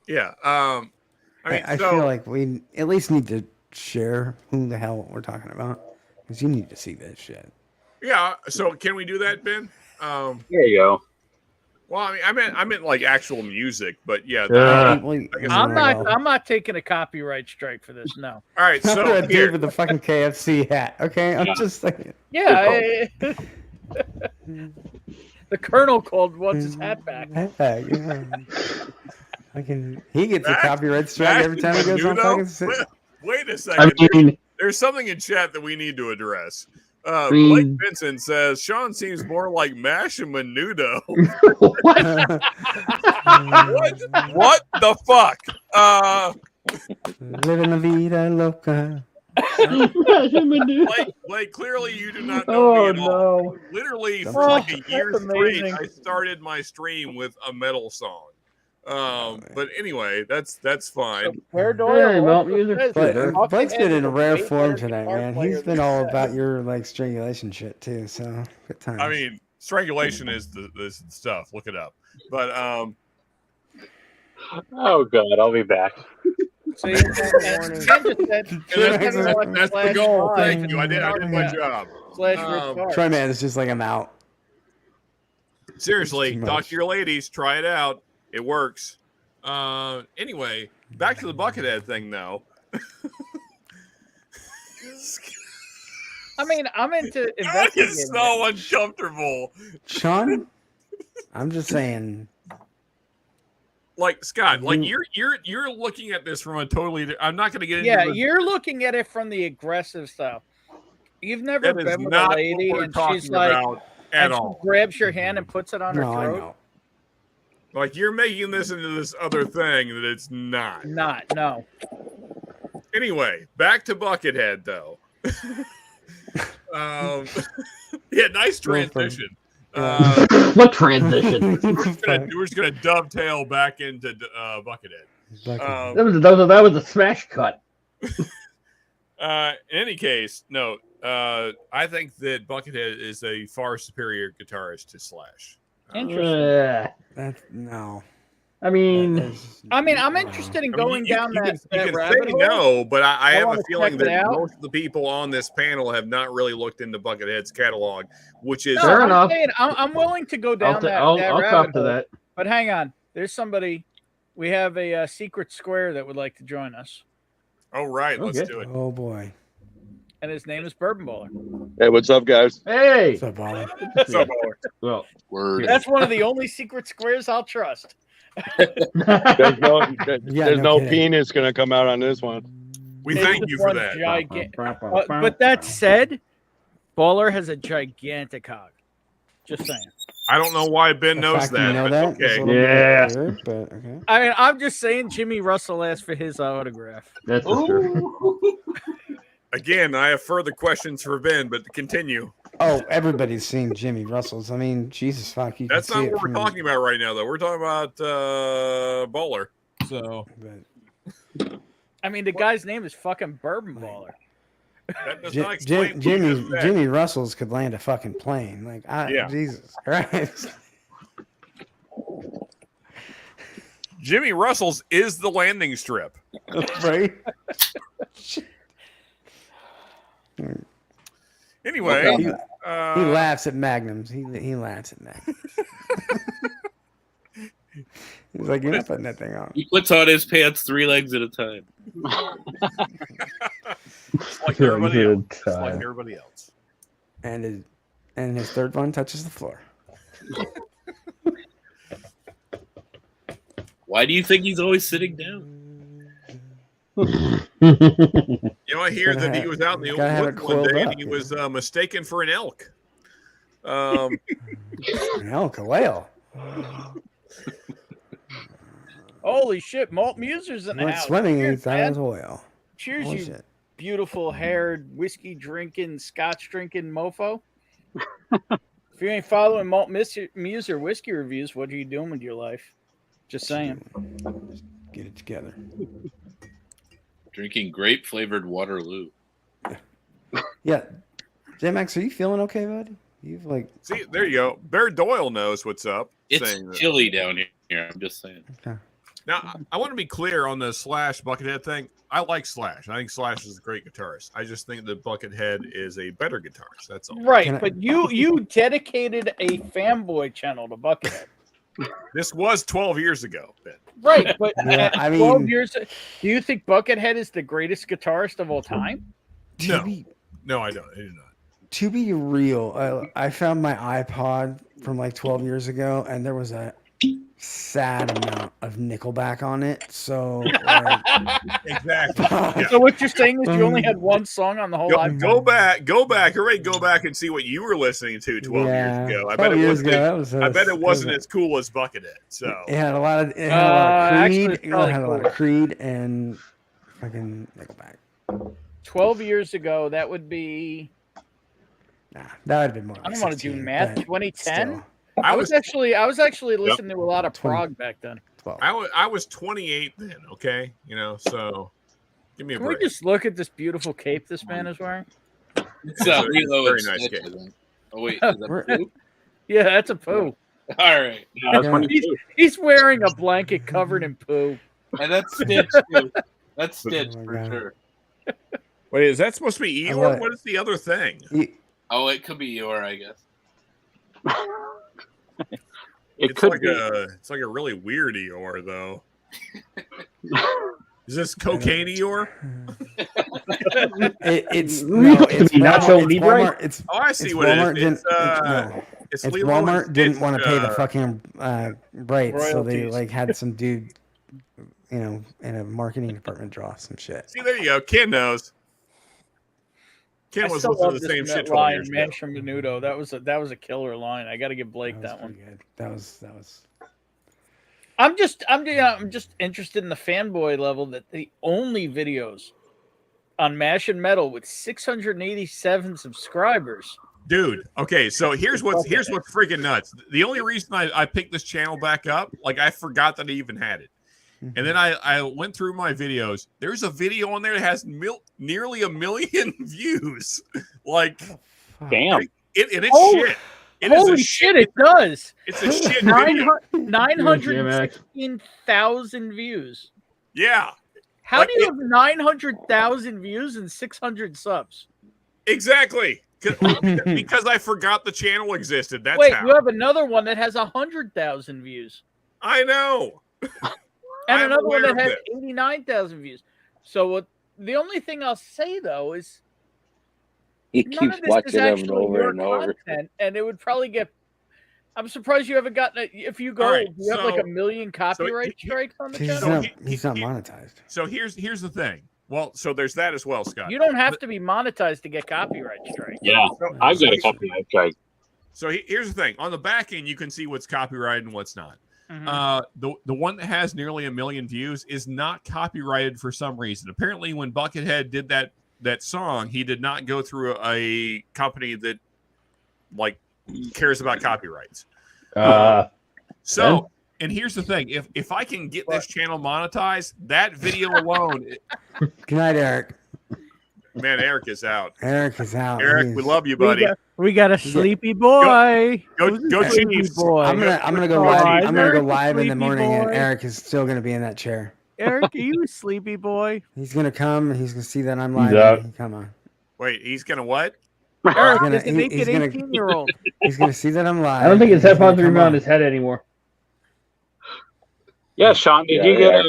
Yeah. I mean, I so, feel like we at least need to share who the hell we're talking about because you need to see this shit. yeah. So can we do that, Ben? There you go. Well, I mean, I meant like actual music, but yeah. I'm not taking a copyright strike for this. No. All right. Not So for a here, dude with the fucking KFC hat. Okay, I'm just saying. Yeah. The Colonel called wants his hat back. Yeah. He gets a copyright strike every time he goes on fucking. Wait a second. I mean, There's something in chat that we need to address. mean- Blake Vincent says Sean seems more like Mash and Menudo. what the fuck? Living la vida loca. Blake, clearly you do not know me at all. Literally, for like a year That's straight, amazing. I started my stream with a metal song. But anyway, that's fine. Hey, Malt Music. Blake's been in rare way form better tonight, guitar man. player He's been than all that. about your like strangulation shit too. So good times. I mean, strangulation is the stuff. Look it up. But Oh god, I'll be back. So you that's the goal. Thank you. I did my job. Try man, it's just like I'm out. Seriously, Too talk much. to your ladies. Try it out. It works. Anyway, back to the Buckethead thing, though. I mean, I'm into That investigating. is so uncomfortable. Sean, I'm just saying. Like Scott, like you're looking at this from a totally. I'm not going to get into. Yeah, the- you're looking at it from the aggressive stuff. You've never That is been with not a what lady we're and talking she's like, about at and she all. grabs your hand and puts it on her No, I throat. know. Like you're making this into this other thing that it's not. No. Anyway, back to Buckethead though. Yeah, nice transition. What transition? We're just gonna dovetail back into Buckethead. That was a smash cut. In any case, no. I think that Buckethead is a far superior guitarist to Slash. That's no. I mean, I'm interested in going down you that can rabbit say hole. no, but I have a wanna feeling check it that out. most of the people on this panel have not really looked into Buckethead's catalog, which is No, I'm saying I'm willing to go down that I'll rabbit cop to hole. that. But hang on, there's somebody. We have a secret square that would like to join us, Oh right, let's Okay. do it. Oh boy. and his name is Bourbon Baller. Hey, what's up, guys? Hey. What's up, Ollie? What's up, Baller? Well, Word. That's one of the only secret squares I'll trust. There's no, there's no no kidding. penis gonna come out on this one. We It's thank you for one that. But that said, Baller has a gigantic hog. Just saying. I don't know why Ben The knows fact you that, know but that is a okay. little bit Yeah. weird, but okay. I mean, I'm just saying Jimmy Russell asked for his autograph. That's for sure. Again, I have further questions for Ben, but continue. Oh, everybody's seen Jimmy Russell's. I mean, Jesus fuck, you That's can see not it what we're from talking about right now, though. We're talking about Baller. So but I mean, the guy's name is fucking Bourbon Baller. that does not explain what you Jimmy just said. Jimmy Russell's could land a fucking plane. Like, Yeah. Jesus Christ. Jimmy Russell's is the landing strip. Right? Anyway, He laughs at magnums. He laughs at magnums. He's like, you're not putting that thing on. He puts on his pants 3 legs at a time. Just like everybody else. Just like everybody else. And his third one touches the floor. Why do you think he's always sitting down? You know, I hear Gotta that he have- was out in the gotta have woods it one coiled day up, and he you was mistaken for an elk. An elk, a whale. Holy shit, Malt Muser's in the Went house. swimming and he Cheers, thought it man. was a whale. Cheers, Holy you shit. beautiful haired, whiskey drinking, scotch drinking mofo. If you ain't following Malt Muser whiskey reviews, what are you doing with your life? Just saying. Just get it together. Drinking grape flavored Waterloo. Yeah. J-Max, are you feeling okay, buddy? You've like See, there you go. Bear Doyle knows what's up. It's saying that. chilly down here. I'm just saying. okay. Now, I want to be clear on the Slash Buckethead thing. I like Slash. I think Slash is a great guitarist. I just think that Buckethead is a better guitarist. That's all. Right, Can I- but you dedicated a fanboy channel to Buckethead. This was 12 years ago, Ben. Right, but Yeah, at I 12 mean- years, do you think Buckethead is the greatest guitarist of all time? No. To be, No, I don't. I do not. to be real, I found my iPod from like 12 years ago, and there was a sad amount of Nickelback on it. So like, Exactly. Yeah. So what you're saying is you only had one song on the whole iPod? Go back. Everybody go back and see what you were listening to 12 yeah, years ago. I 12 bet it years wasn't. ago, that was I bet it was wasn't a- as cool as Buckethead. So It had a lot of Creed. actually, it's It probably had a lot of cooler. Creed and fucking Nickelback. 12 years ago, that would be. Nah, that would have been more. I Like don't want to do 16, math. but 2010. still. I was actually listening to a lot of 20. prog back then. 12. I was 28 then. Okay, so give me a Can we break. just look at this beautiful cape this man is wearing? It's a Lilo very and nice Stitch, game. I think. Oh wait, is that Pooh? Yeah, that's a poo. All right, He's wearing a blanket covered in poo. and that's Stitch too. That's Stitch Oh my for God. sure. Wait, is that supposed to be I Eeyore? love it. What is the other thing? Oh, it could be Eeyore, I guess. It's like a really weird Eeyore though. Is this cocaine Eeyore? It's Walmart. It's Oh, I see it's what it Walmart is. It's Lilo Walmart and didn't Stitch, want to pay the fucking rights, so they royalties. like had some dude, in a marketing department draw some shit. See, there you go. Ken knows. Ken I was still listening love to the this same shit 12 line, years ago. Mansion Menudo. That was a killer line. I got to give Blake that one. Pretty good. That was. I'm just interested in the fanboy level that the only videos on Mash and Metal with 687 subscribers. Dude, okay, so here's what's freaking nuts. The only reason I picked this channel back up, like I forgot that I even had it. And then I went through my videos. There's a video on there that has nearly 1 million views. Like, damn. and it's shit. It is Holy a shit, it does. It's a shit video. 916,000 views. Yeah. How Like, do you have 900,000 views and 600 subs? Exactly. Because I forgot the channel existed. That's Wait, how. you have another one that has 100,000 views. I know. And I'm another one aware that of has 89,000 views. So the only thing I'll say, though, is He none keeps of this is watching them actually over your and over. content, and it would probably get. I'm surprised you haven't gotten it. If you go, All right, you have like so- 1 million copyright strikes on the He's channel. not monetized. So here's the thing. Well, so there's that as well, Scott. You don't have to be monetized to get copyright strikes. Yeah, I've got a copyright strike. So here's the thing. On the back end, you can see what's copyrighted and what's not. Mhm. The one that has nearly 1 million views is not copyrighted for some reason. Apparently, when Buckethead did that song, he did not go through a company that like cares about copyrights. So, and here's the thing: if I can get this channel monetized, that video alone, Good night, Eric. man, Eric is out. Eric is out. Eric, we love you, buddy. We got a sleepy boy. Go Who's a sleepy Chiefs. boy. I'm gonna go Oh, live. is I'm gonna go Eric a live in the sleepy morning, and boy? Eric is still gonna be in that chair. Eric, are you a sleepy boy? He's gonna come. And he's gonna see that I'm live. out. and come on. Wait, he's gonna what? Eric gonna- is a he- naked he's gonna- 18-year-old. He's gonna see that I'm live. I don't think his and he's gonna headphones are come even on on. his head anymore. Yeah, Sean, did you get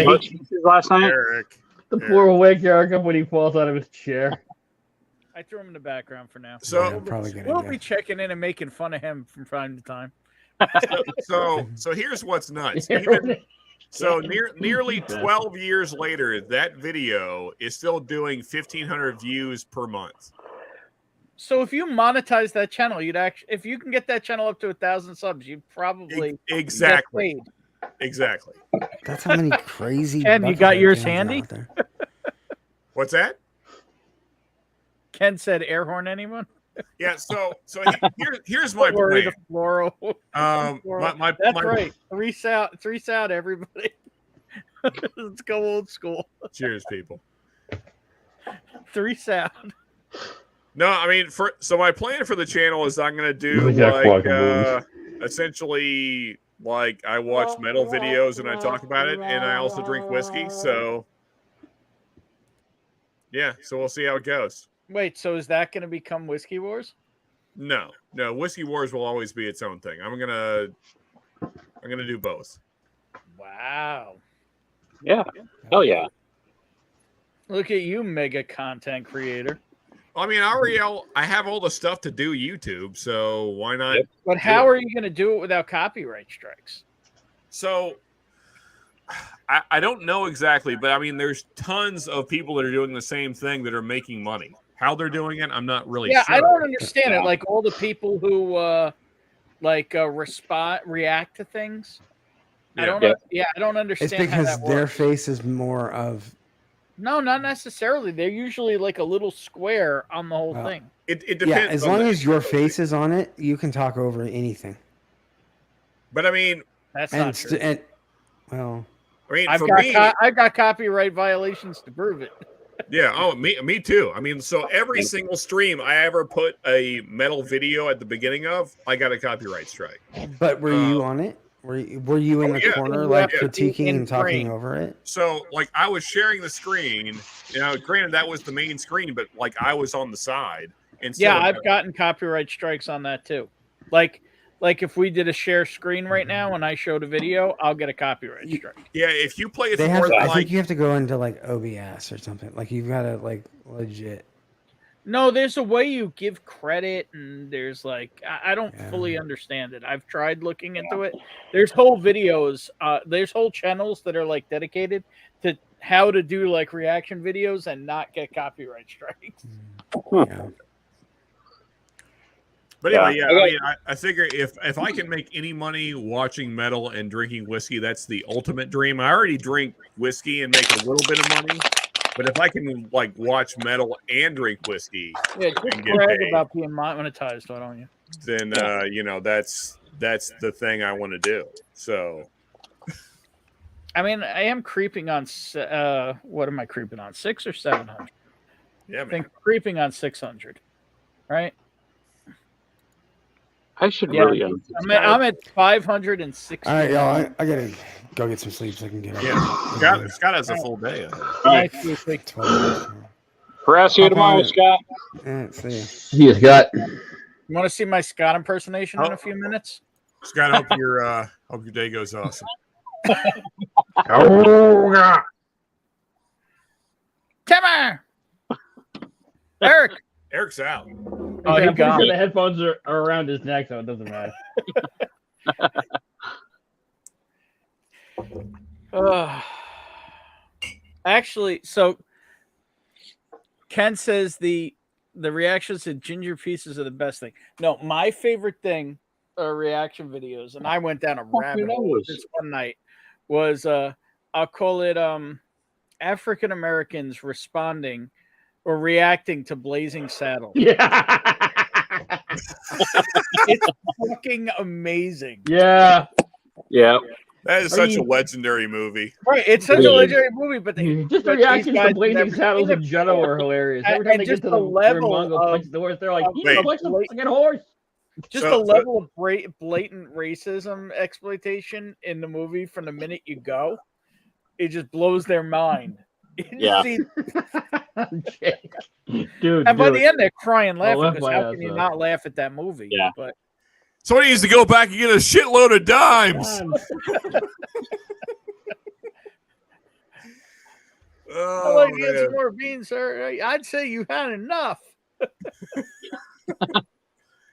motion pictures last night? Eric. The poor will wake Eric up when he falls out of his chair. I threw him in the background for now. So- Yeah, probably good We'll idea. be checking in and making fun of him from time to time. So here's what's nuts. Even, so nearly 12 years later, that video is still doing 1,500 views per month. So if you monetize that channel, you'd actually, if you can get that channel up to 1,000 subs, you'd probably Exactly. get paid. Exactly. That's how many crazy. Ken, you got Buckethead yours fans are handy? out there. What's that? Ken said, "Air horn, anyone?" Yeah. So here's my Don't worry, point. the floral. My That's my- right. Three sound, everybody. Let's go old school. Cheers, people. 3 sound. No, I mean, so my plan for the channel is I'm gonna do Yeah, like fucking movies. essentially like I watch metal videos and I talk about it, and I also drink whiskey. So yeah, so we'll see how it goes. Wait, so is that going to become Whiskey Wars? No, Whiskey Wars will always be its own thing. I'm gonna do both. Wow. Yeah. Hell yeah. Look at you, mega content creator. I mean, Ariel, I have all the stuff to do YouTube, so why not? But do how it? are you going to do it without copyright strikes? So I don't know exactly, but I mean, there's tons of people that are doing the same thing that are making money. How they're doing it, I'm not really Yeah, sure. I don't understand it. Like all the people who react to things. I don't. Yeah. I don't It's understand how because that their works. face is more of No, not necessarily. They're usually like a little square on the whole Well, thing. It Yeah, depends. as on long the- as your face is on it, you can talk over anything. But I mean, That's not true. Well, I've for got me, I've got copyright violations to prove it. yeah. Oh, me too. I mean, so every single stream I ever put a metal video at the beginning of, I got a copyright strike. but were you on it? Were you in the yeah. corner, Yeah. like Yeah. critiquing and talking over it? So, like, I was sharing the screen. You know, granted that was the main screen, but like I was on the side. Yeah, I've gotten copyright strikes on that too. Like if we did a share screen right now and I showed a video, I'll get a copyright strike. Yeah, if you play it They for have. more than I like, think you have to go into like OBS or something. Like you've got to like legit. No, there's a way you give credit, and there's like I don't fully understand it. I've tried looking into it. There's whole videos, there's whole channels that are like dedicated to how to do like reaction videos and not get copyright strikes. But anyway, yeah. I mean, I figure if I can make any money watching metal and drinking whiskey, that's the ultimate dream. I already drink whiskey and make a little bit of money, but if I can like watch metal and drink whiskey, Yeah, just and get brag paid, about being monetized, why don't you? then you know that's the thing I want to do. So I mean, I am creeping on. What am I creeping on? 600 or 700? Yeah, I think creeping on 600. Right? I should Yeah, really. I'm at 560. All right, y'all. I gotta go get some sleep so I can get up. Yeah, Scott has a full day. Harass you tomorrow, Scott. See ya. See you, Scott. You want to see my Scott impersonation in a few minutes? Scott, hope your day goes awesome. Oh, God. Come on, Eric. Eric's out. Oh, he I'm pretty gone. sure the headphones are around his neck, so it doesn't matter. Actually, so Ken says the reactions to ginger pieces are the best thing. No, my favorite thing are reaction videos, and I went down a rabbit hole this one night. Was I'll call it African Americans responding or reacting to Blazing Saddles. Yeah. It's fucking amazing. Yeah. Yeah. That is such a legendary movie. Right, it's such a legendary movie, but Just the reactions to Blazing Saddles and Juggo are hilarious. Every time they get to the where Mongo punches the horse, they're like, "You Wait. punch the fucking horse." Just the level of blatant racism exploitation in the movie from the minute you go, it just blows their mind. Yeah. Dude, And by dude. the end, they're crying laughing left because my how ass can you up. not laugh at that movie? Yeah. But Somebody needs to go back and get a shitload of dimes. I Oh, like to get man. some more beans, sir. I'd say you had enough.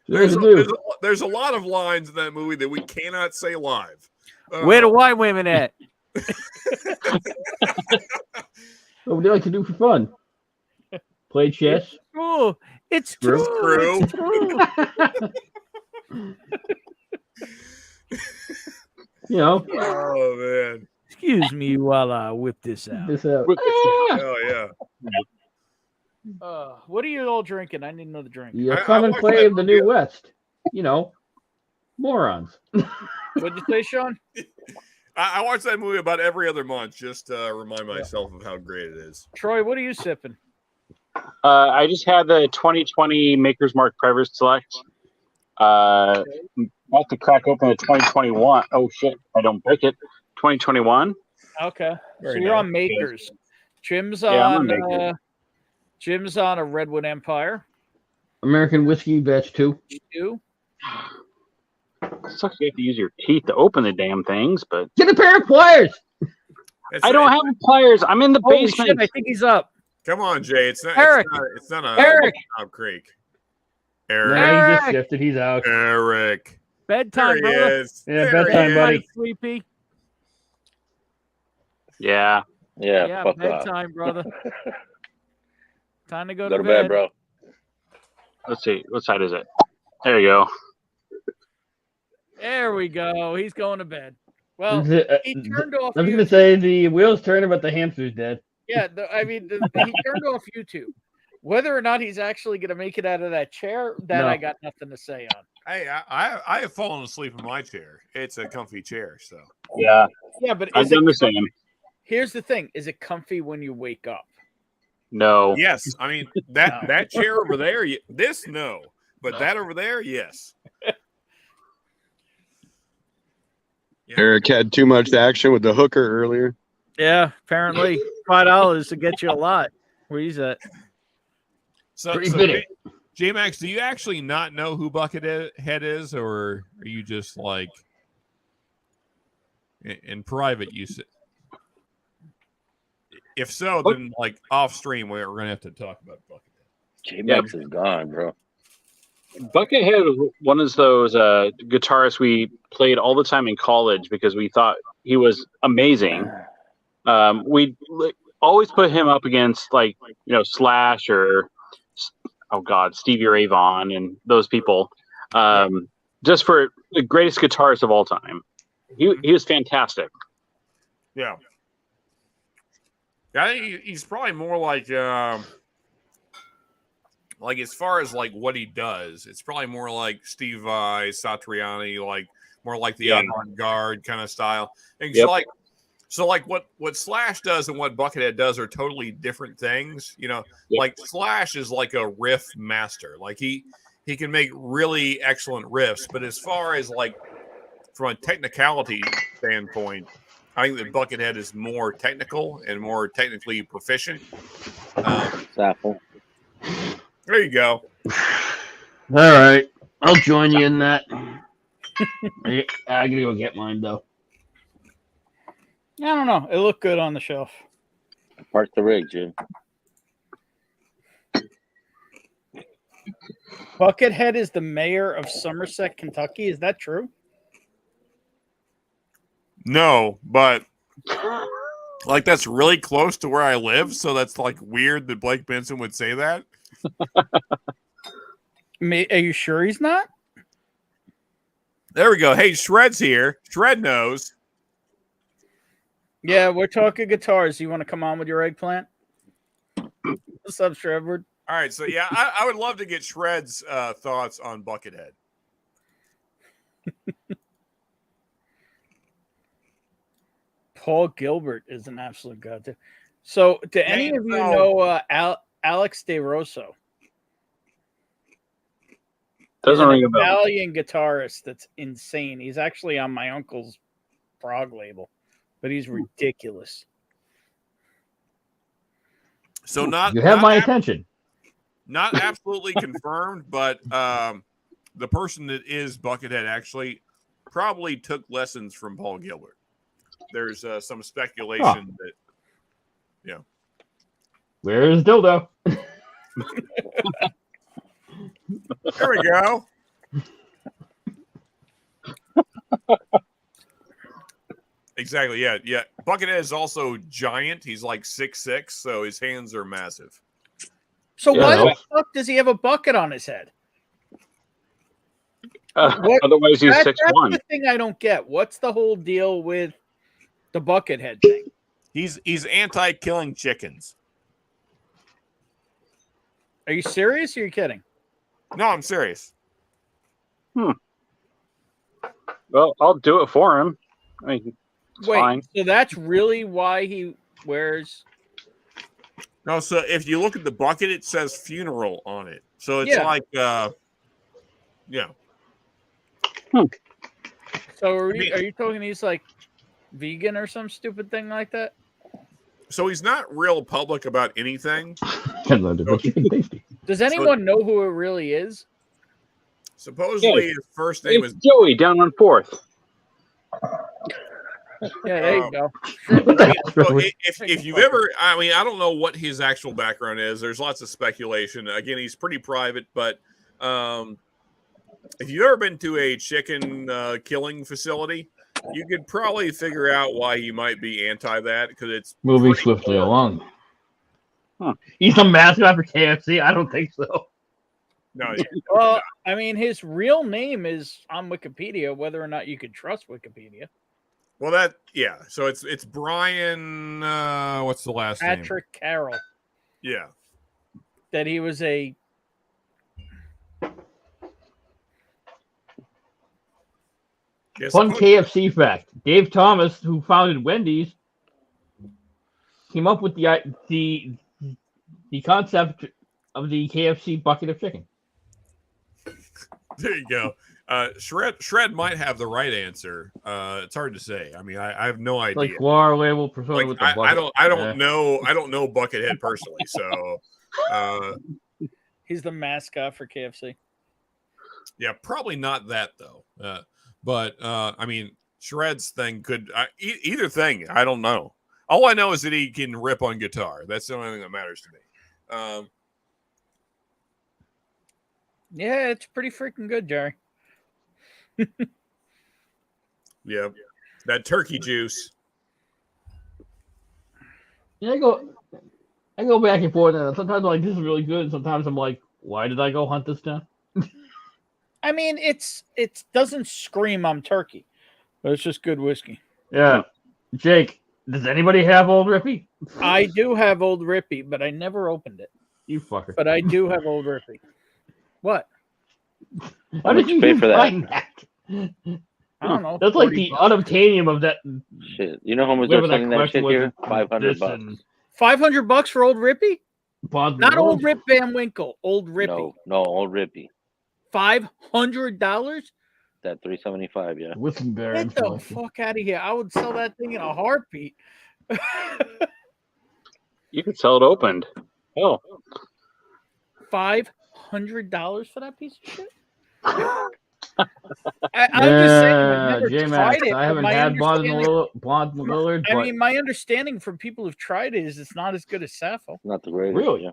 There's a lot of lines in that movie that we cannot say live. Where the white women at? What would you like to do for fun? Play chess? Oh, it's Screw. true. It's true. You know. Oh man. Excuse me while I whip this out. This out. Oh yeah. What are you all drinking? I need another drink. The common play of the New West. You know, morons. What'd you say, Sean? I watch that movie about every other month just to remind myself of how great it is. Troy, what are you sipping? I just had the 2020 Maker's Mark Private Select. About to crack open the 2021. Oh shit! I don't break it. 2021. Okay, Very so you're nice. on Makers. Jim's Yeah, I'm on. on Makers. Jim's on a Redwood Empire. American whiskey batch 2. You? Sucks you have to use your teeth to open the damn things, but Get a pair of pliers. I don't have pliers. I'm in the Holy basement. shit! I think he's up. Come on, Jay. It's not. Eric. It's not a Eric. Knob Creek. No, Eric. he just Eric. shifted. He's out. Eric. Bedtime, There he brother. is. Yeah, There bedtime, he buddy. is. Sleepy. Yeah. Yeah, Fuck off. bedtime, brother. Time to go Go to bed, bro. Let's see. What side is it? There you go. There we go. He's going to bed. Well, he turned off. I was YouTube. gonna say the wheel's turning, but the hamster's dead. Yeah, he turned off YouTube. Whether or not he's actually going to make it out of that chair, that No. I got nothing to say on. Hey, I have fallen asleep in my chair. It's a comfy chair, so Yeah, Yeah, but I've is it done the comfy? same. Here's the thing: is it comfy when you wake up? No. yes. I mean that chair over there. This no, but that over there, yes. Eric had too much action with the hooker earlier. Yeah, apparently $5 to get you a lot. Where he's at? So J-Max, do you actually not know who Buckethead is, or are you just like in private? You said. If so, then like off stream, we're gonna have to talk about Buckethead. J-Max is gone, bro. Buckethead was one of those guitarists we played all the time in college because we thought he was amazing. We always put him up against Slash or Stevie Ray Vaughan and those people, just for the greatest guitarist of all time. He was fantastic. Yeah. I think he's probably more like as far as like what he does, it's probably more like Steve Vai, Satriani, like more like the avant-garde kind of style. And so what Slash does and what Buckethead does are totally different things. You know, like Slash is like a riff master. Like he can make really excellent riffs, but as far as like from a technicality standpoint, I think that Buckethead is more technical and more technically proficient. There you go. All right, I'll join you in that. I gotta go get mine though. I don't know. It looked good on the shelf. Park the rig, Jim. Buckethead is the mayor of Somerset, Kentucky. Is that true? No, but like that's really close to where I live, so that's like weird that Blake Benson would say that. Are you sure he's not? There we go. Hey, Shred's here. Shred knows. Yeah, we're talking guitars. You want to come on with your eggplant? What's up, Shredward? All right, so yeah, I would love to get Shred's thoughts on Buckethead. Paul Gilbert is an absolute god too. So, do any of you know Alex DeRosso? Doesn't ring a bell. Italian guitarist that's insane. He's actually on my uncle's prog label, but he's ridiculous. So You have my attention. Not absolutely confirmed, but the person that is Buckethead actually probably took lessons from Paul Gilbert. There's some speculation that, Where's Dildo? There we go. Exactly. Yeah. Buckethead is also giant. He's like 6'6", so his hands are massive. So why the fuck does he have a bucket on his head? Otherwise, he's 6'1". That's the thing I don't get. What's the whole deal with the Buckethead thing? He's anti-killing chickens. Are you serious or are you kidding? No, I'm serious. Well, I'll do it for him. I mean, it's fine. So that's really why he wears... No, so if you look at the bucket, it says funeral on it. So it's like, So are you talking he's like vegan or some stupid thing like that? So he's not real public about anything. Does anyone know who it really is? Supposedly his first name is Joey down on 4th. Yeah, there you go. So if you've ever, I mean, I don't know what his actual background is. There's lots of speculation. Again, he's pretty private, but if you've ever been to a chicken killing facility, you could probably figure out why he might be anti that because it's moving swiftly along. He's a mascot for KFC? I don't think so. No. Well, I mean, his real name is on Wikipedia, whether or not you could trust Wikipedia. Well, so it's Brian. What's the last name? Patrick Carroll. Yeah. That he was a. Fun KFC fact: Dave Thomas, who founded Wendy's, came up with the concept of the KFC bucket of chicken. There you go. Shred might have the right answer. It's hard to say. I mean, I have no idea. Like floor label persona Like, with the bucket. I don't know. I don't know Buckethead personally, so He's the mascot for KFC. yeah, probably not that though. But I mean, Shred's thing could either thing. I don't know. All I know is that he can rip on guitar. That's the only thing that matters to me. Yeah, it's pretty freaking good, Jerry. Yeah, that turkey juice. Yeah, I go back and forth. And sometimes I'm like, this is really good. And sometimes I'm like, why did I go hunt this down? I mean, it doesn't scream I'm turkey, but it's just good whiskey. Yeah, Jake. Does anybody have Old Rippy? I do have Old Rippy, but I never opened it. You fucker. But I do have Old Rippy. What? How did you pay for that? find that? I don't know. That's like the unobtainium of that. Shit. You know how much whatever they're selling that question shit was, here? 500 this bucks. and $500 for Old Rippy? Bonds Not and Old Loans. Rip Van Winkle. Old Rippy. No, Old Rippy. $500? That 375, yeah. Whiskey Baron. Get the fuck out of here. I would sell that thing in a heartbeat. You could sell it opened. Oh. $500 for that piece of shit? I'm just saying, I've never J-Max, tried it. I but haven't my had Bond and understanding- Lillard, I but mean, my understanding from people who've tried it is it's not as good as Sappho. Not the greatest. Really? Yeah.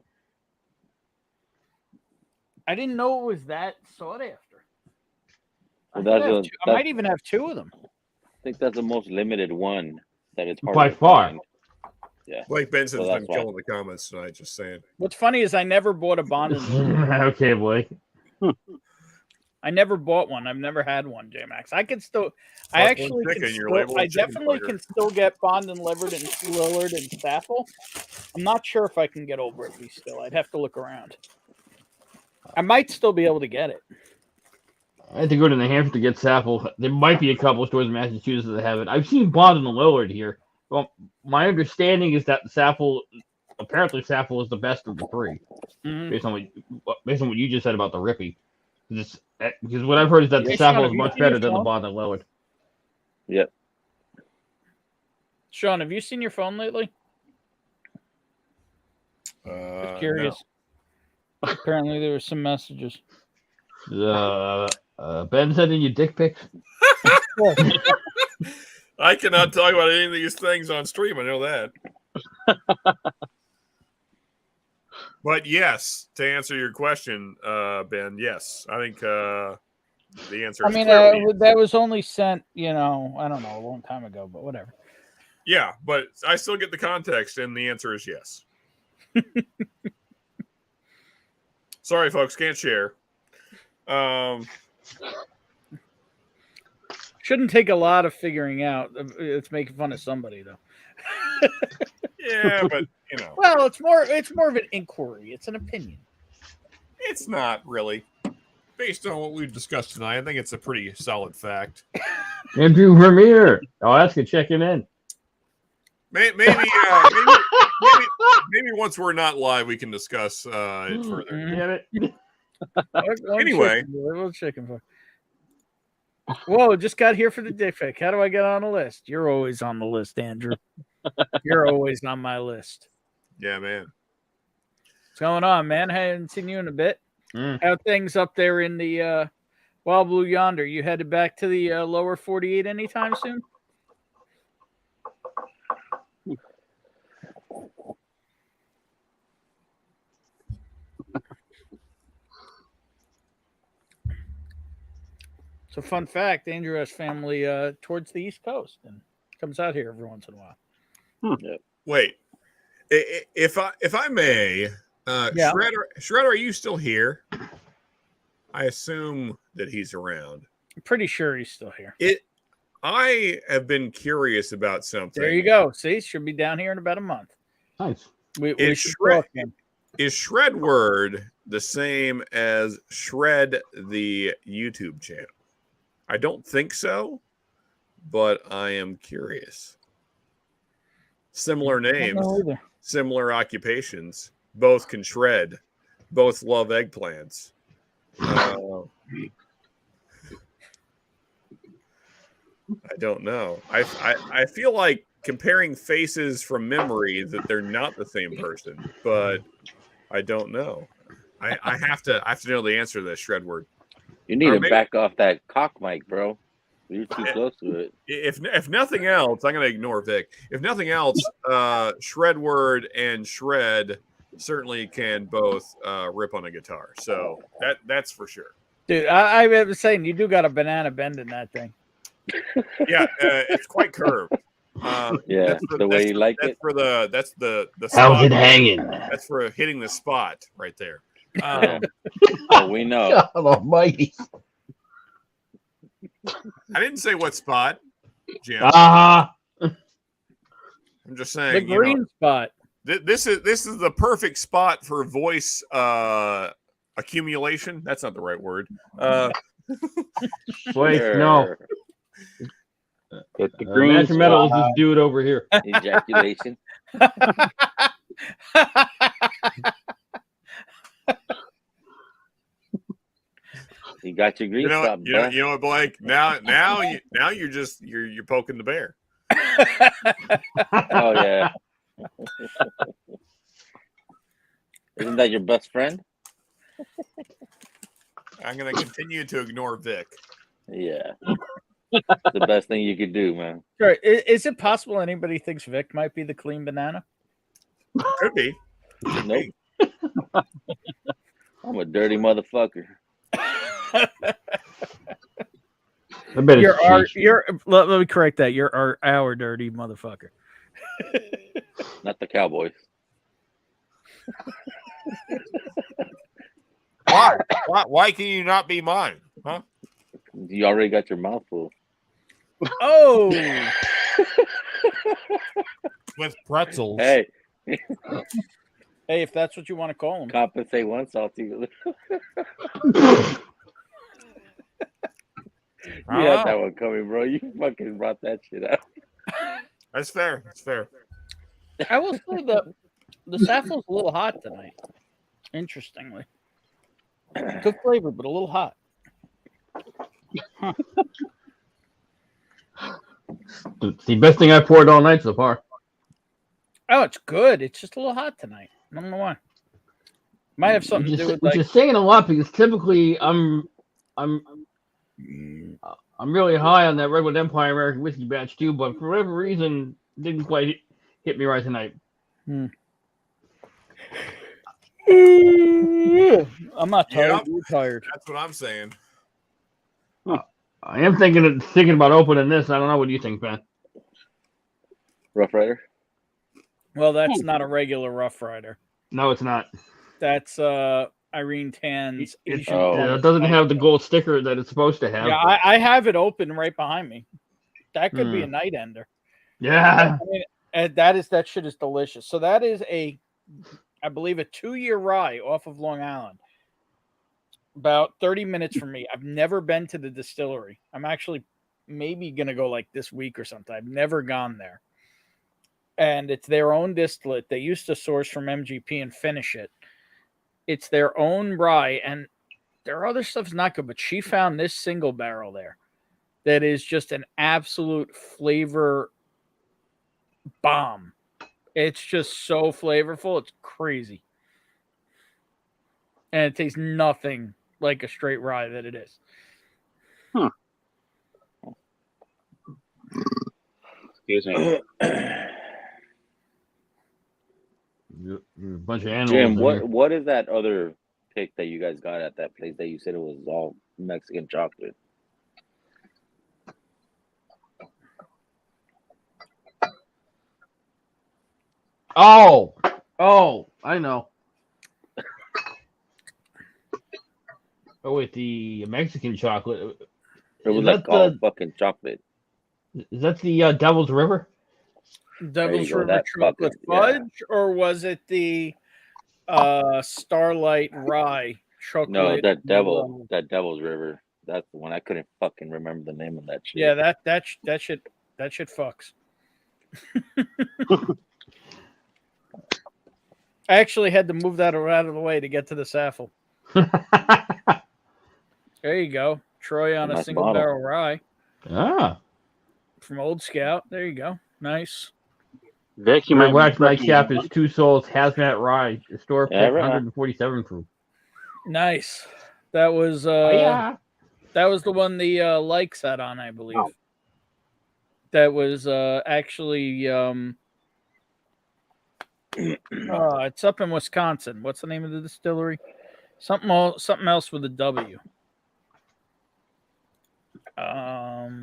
I didn't know it was that sought after. Well, that's I might even have two of them. I think that's the most limited one that it's hard by to far. find. Yeah. Blake Benson's So that's been why. killing the comments tonight. Just saying. What's funny is I never bought a Bond and Lillard. Okay, Blake. I never bought one. I've never had one, J-Max. I can still, I Fuck actually one can chicken, you're still, labeled I a chicken definitely fighter. can still get Bond and Lillard and Staffel. I'm not sure if I can get Old Rippy still. I'd have to look around. I might still be able to get it. I had to go to New Hampshire to get Sappho. There might be a couple of stores in Massachusetts that have it. I've seen Bond and Lillard here. Well, my understanding is that apparently Sappho is the best of the three, based on what you just said about the Rippy. Because what I've heard is that the Hey, Sappho Sean, is have you much seen your better than the phone? Bond and Lillard. Yep. Sean, have you seen your phone lately? Just curious. Apparently, there were some messages. Ben sending you dick pics. I cannot talk about any of these things on stream. I know that. But yes, to answer your question, Ben, yes, I think the answer. I is mean, clearly that was only sent, I don't know, a long time ago, but whatever. yeah, but I still get the context, and the answer is yes. Sorry, folks, can't share. Shouldn't take a lot of figuring out. It's making fun of somebody, though. Yeah, but Well, it's more of an inquiry. It's an opinion. it's not really based on what we've discussed tonight. I think it's a pretty solid fact. Andrew Vermeer. Oh, that's good checking in. Maybe once we're not live, we can discuss it further. Damn it. Anyway. What's chicken for? Whoa, just got here for the dick pic. How do I get on the list? You're always on the list, Andrew. You're always on my list. Yeah, man. What's going on, man? I haven't seen you in a bit. Mm. How things up there in the Wild Blue Yonder? You headed back to the lower 48 anytime soon? So, fun fact: Andrew has family towards the East Coast and comes out here every once in a while. Wait, if I may, Yeah. Shredder, are you still here? I assume that he's around. I'm pretty sure he's still here. I have been curious about something. There you go. See, should be down here in about a month. Nice. We Is should Shred, talk him. is Shred Word the same as Shred the YouTube channel? I don't think so, but I am curious. Similar names, similar occupations. Both can shred. Both love eggplants. I don't know. I feel like comparing faces from memory that they're not the same person, but I don't know. I have to know the answer to this, Shred Word. You need to back off that cock mic, bro. You're too close to it. If nothing else, I'm going to ignore Vic. If nothing else, Shred Word and Shred certainly can both rip on a guitar. So that's for sure. Dude, I was saying you do got a banana bend in that thing. Yeah, it's quite curved. Yeah, the way you like it. That's the How's spot. it hanging? That's for hitting the spot right there. Oh, we know. God almighty. I didn't say what spot, Jim. Uh-huh. I'm just saying The green spot. This is the perfect spot for voice accumulation. That's not the right word. Wait, no. It's the green Master Metal is this dude over here. Ejaculation. You got your green spot, bro. You know what, Blake? Now you're poking the bear. Oh yeah. Isn't that your best friend? I'm gonna continue to ignore Vic. Yeah. The best thing you could do, man. Sure. Is it possible anybody thinks Vic might be the clean banana? Could be. Nope. I'm a dirty motherfucker. I bet You're let me correct that. You're our dirty motherfucker. Not the Cowboys. Why can you not be mine? Huh? You already got your mouth full. Oh, with pretzels. Hey. Hey, if that's what you want to call them. Compensate one salty. You had that one coming, bro. You fucking brought that shit out. That's fair. That's fair. I will say the Saffo's a little hot tonight. Interestingly, good flavor, but a little hot. Huh. It's the best thing I poured all night so far. Oh, it's good. It's just a little hot tonight. I don't know why. Might have something to do with which is saying a lot because typically I'm really high on that Redwood Empire American whiskey batch too, but for whatever reason didn't quite hit me right tonight. I'm not tired. Yep. You're tired. That's what I'm saying. I am thinking about opening this. I don't know. What do you think, Ben? Rough Rider? Well, that's not a regular Rough Rider. No, it's not. That's Irene Tan's Asian. It doesn't have the gold sticker that it's supposed to have. Yeah, I have it open right behind me. That could be a night ender. Yeah. I mean, that shit is delicious. So that is I believe a 2-year rye off of Long Island. About 30 minutes from me. I've never been to the distillery. I'm actually maybe going to go like this week or something. I've never gone there. And it's their own distillate. They used to source from MGP and finish it. It's their own rye. And their other stuff's not good, but she found this single barrel there that is just an absolute flavor bomb. It's just so flavorful. It's crazy. And it tastes nothing like a straight rye that it is. Huh. Excuse me. You're a bunch of animals. Jim, what is that other pick that you guys got at that place that you said it was all Mexican chocolate? Oh, I know. Oh, with the Mexican chocolate. It was like all fucking chocolate. Is that the Devil's River? Devil's go, River that chocolate fucking- yeah. fudge, or was it the Starlight Rye chocolate? No, that Devil's River. That's the one. I couldn't fucking remember the name of that shit. Yeah, that shit fucks. I actually had to move that out of the way to get to the Saffle. There you go. Troy on a Nice single bottle. barrel rye Ah. from Old Scout. There you go. Nice. Vic, you Red might Wax Nightcap is 2 Souls Hazmat Rye. Store Yeah, pick right. 147 proof. Nice. That was yeah. that was the one the likes had on, I believe. Oh. That was actually it's up in Wisconsin. What's the name of the distillery? Something else with a W. Oh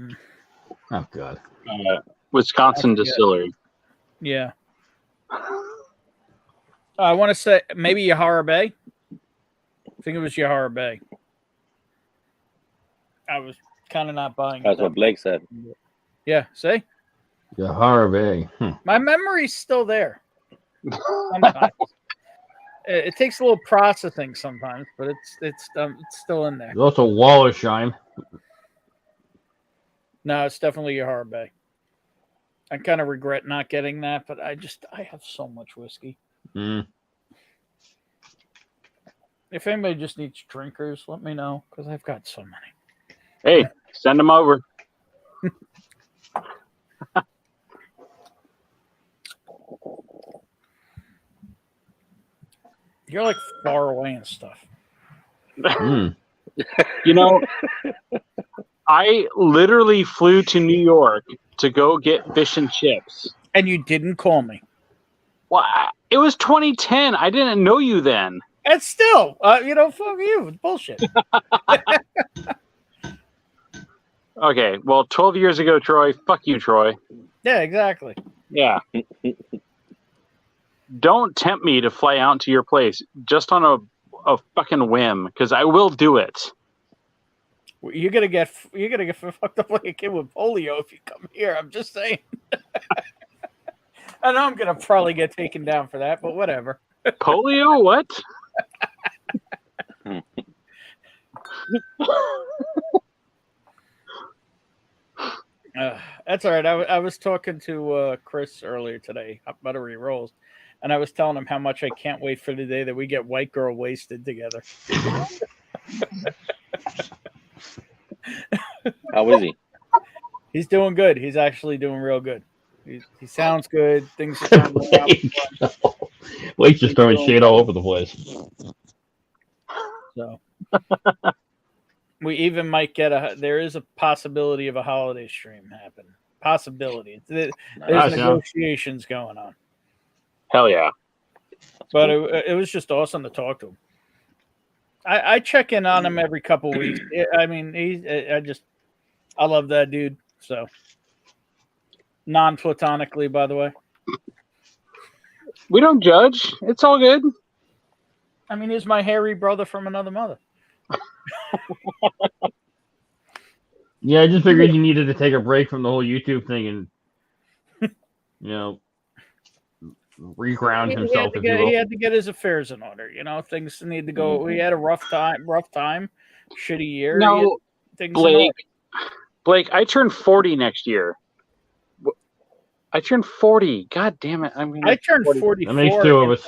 God. Wisconsin I forget. Distillery. Yeah. I want to say maybe Yahara Bay. I think it was Yahara Bay. I was kind of not buying That's it. what Blake said. Yeah, see? Yahara Bay. My memory's still there. Sometimes. It takes a little processing sometimes, but it's still in there. There's also Wallersheim. No, it's definitely Yahara Bay. I kind of regret not getting that, but I have so much whiskey. Mm. If anybody just needs drinkers, let me know, because I've got so many. Hey, send them over. You're like far away and stuff. Mm. You know, I literally flew to New York to go get fish and chips. And you didn't call me. Well, it was 2010. I didn't know you then. And still, fuck you. It's bullshit. Okay, well, 12 years ago, Troy. Fuck you, Troy. Yeah, exactly. Yeah. Don't tempt me to fly out to your place just on a fucking whim, because I will do it. You're gonna get fucked up like a kid with polio if you come here. I'm just saying. I know I'm gonna probably get taken down for that, but whatever. Polio? What? That's all right. I was talking to Chris earlier today, Buttery Rolls, and I was telling him how much I can't wait for the day that we get white girl wasted together. How is he? He's doing good. He's actually doing real good. He sounds good. Things are going out. Blake's just throwing shade all over the place. So we even might get there is a possibility of a holiday stream happen. Possibility. There's negotiations going on. Hell yeah. But it was just awesome to talk to him. I check in on him every couple weeks. I mean, I love that dude. So non-platonically, by the way. We don't judge. It's all good. I mean, he's my hairy brother from another mother. Yeah, I just figured you needed to take a break from the whole YouTube thing and, reground himself. He had to get his affairs in order. Things need to go. We had a rough time, shitty year. No, Blake, I turn 40 next year. I turned 40. God damn it! I turned 44. That makes two of us.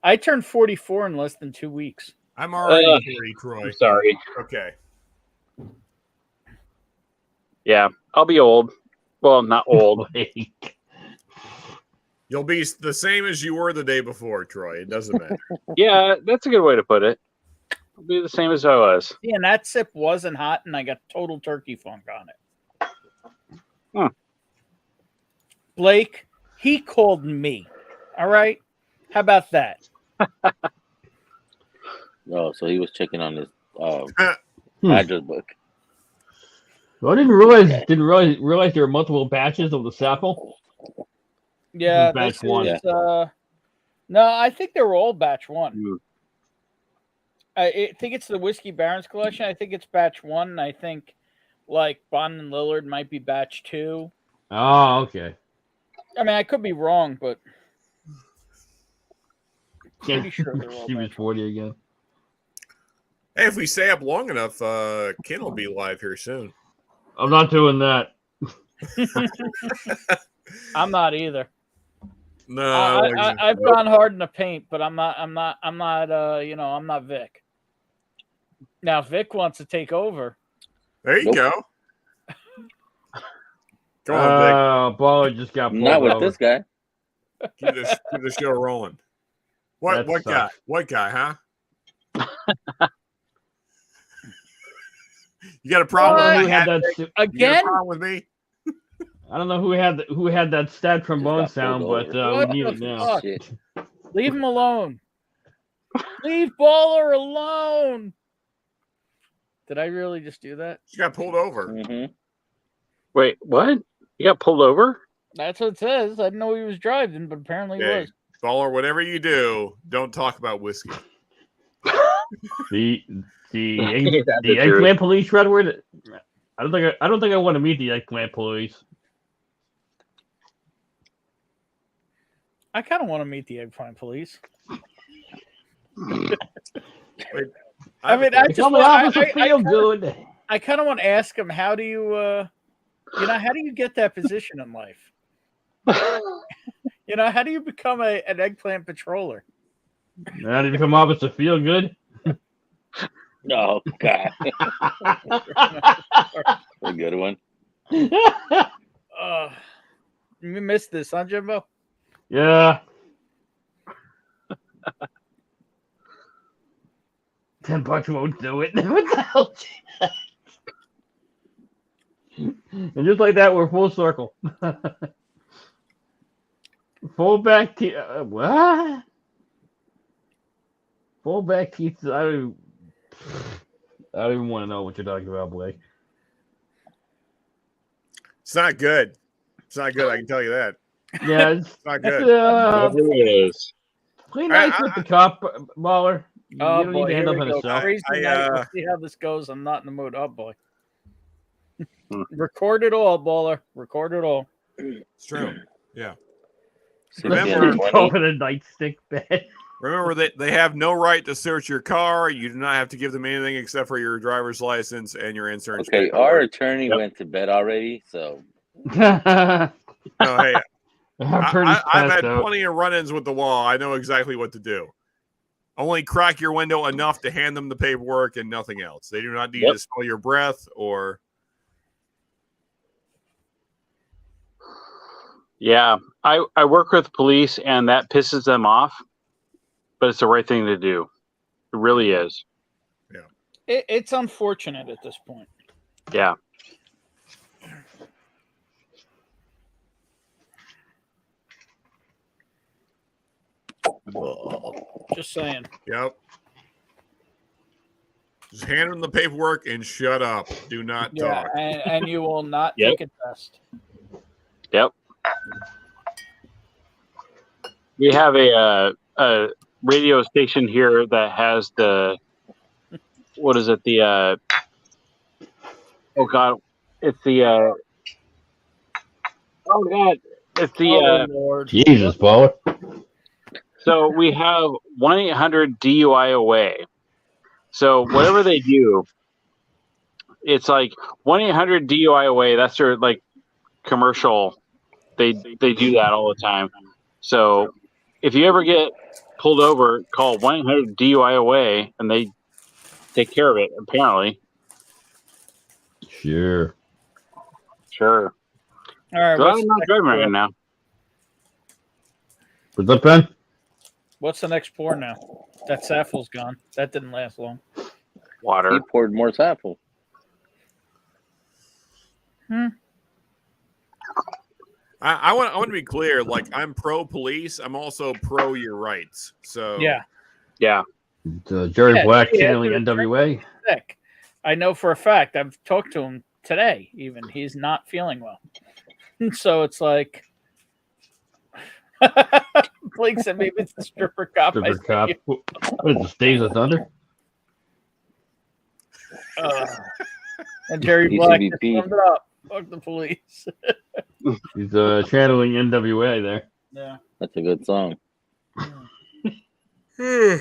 I turned 44 in less than 2 weeks. I'm already 40, Troy. I'm sorry. Okay. Yeah, I'll be old. Well, not old. You'll be the same as you were the day before, Troy. It doesn't matter. Yeah, that's a good way to put it. I'll be the same as I was. Yeah, and that sip wasn't hot, and I got total turkey funk on it. Huh. Blake, he called me. All right? How about that? Oh, so he was checking on his address book. Well, I didn't realize there were multiple batches of the sample. Yeah, batch this one. is, no, I think they were all batch one. I think it's the Whiskey Barons collection. I think it's batch one. And I think like Bond and Lillard might be batch 2. Oh, okay. I mean, I could be wrong, but Yeah. pretty sure they're all She was batch 40 again. Hey, if we stay up long enough, Ken will be live here soon. I'm not doing that. I'm not either. No, I've gone hard in the paint, but I'm not. I'm not. I'm not Vic. Now, if Vic wants to take over. There you go. Come on, Vic. Baller just got pulled Not with over. this guy. Keep the show rolling. What That guy? sucks. What guy? Huh? You got a problem Who with me? had that You got a Again? problem with me? I don't know who had that stab trombone sound, but we What need the it now. fuck? Shit. Leave him alone. Leave Baller alone. Did I really just do that? You got pulled over. Mm-hmm. Wait, what? You got pulled over? That's what it says. I didn't know he was driving, but apparently he Okay. was. Baller, whatever you do, don't talk about whiskey. The That's the the truth. eggplant police, Redwood. I don't think I want to meet the eggplant police. I kind of want to meet the eggplant police. Wait, I mean, I They just tell the want, officer feel good. I kind of want to ask him, how do you, how do you get that position in life? How do you become an eggplant patroller? How did you become officer feel good? Oh, God. A good one. You missed this, huh, Jimbo? Yeah. 10 bucks won't do it. What the hell? And just like that, we're full circle. Full back teeth. What? Full back teeth. I don't even want to know what you're talking about, Blake. It's not good. It's not good. I can tell you that. Yeah, it's not good. Whatever it is. Play nice with the cop, Baller. You Oh, don't boy, need to here handle we it go. yourself. Crazy night. We'll see how this goes. I'm not in the mood. Oh, boy. Record it all, Baller. Record it all. It's true. Yeah. Remember, over the nightstick bed. Remember that they have no right to search your car. You do not have to give them anything except for your driver's license and your insurance. Okay, paperwork. our attorney went to bed already, so. No, hey, I've passed had out. plenty of run-ins with the law. I know exactly what to do. Only crack your window enough to hand them the paperwork and nothing else. They do not need to smell your breath or. Yeah, I work with police, and that pisses them off, but it's the right thing to do. It really is. It's unfortunate at this point. Yeah. Just saying. Yep. Just hand them the paperwork and shut up. Do not Yeah, talk. and you will not Yep. take a test. Yep. We have a radio station here that has the, what is it? The oh God, it's the oh God, it's the Oh, Lord. Jesus, Baller. So we have 1-800 DUI away. So whatever they do, it's like 1-800 DUI away. That's their like commercial. They do that all the time. So if you ever get pulled over, call 1-800 DUI away, and they take care of it. Apparently. Sure. Sure. All right. So What's I'm the not next driving pour? right now. What's up, Ben? What's the next pour now? That Saffel's gone. That didn't last long. Water. He poured more Safel. I want to be clear. Like, I'm pro police. I'm also pro your rights. So Yeah. Yeah. Jerry Yeah, Black yeah, channeling they're NWA. Sick. I know for a fact. I've talked to him today. Even he's not feeling well. So it's like, Blake said maybe it's the stripper cop. I Stripper said, cop. What is this, Days of Thunder? And Jerry Black just ECVP. summed it up. Fuck the police. He's channeling NWA there. Yeah. That's a good song. All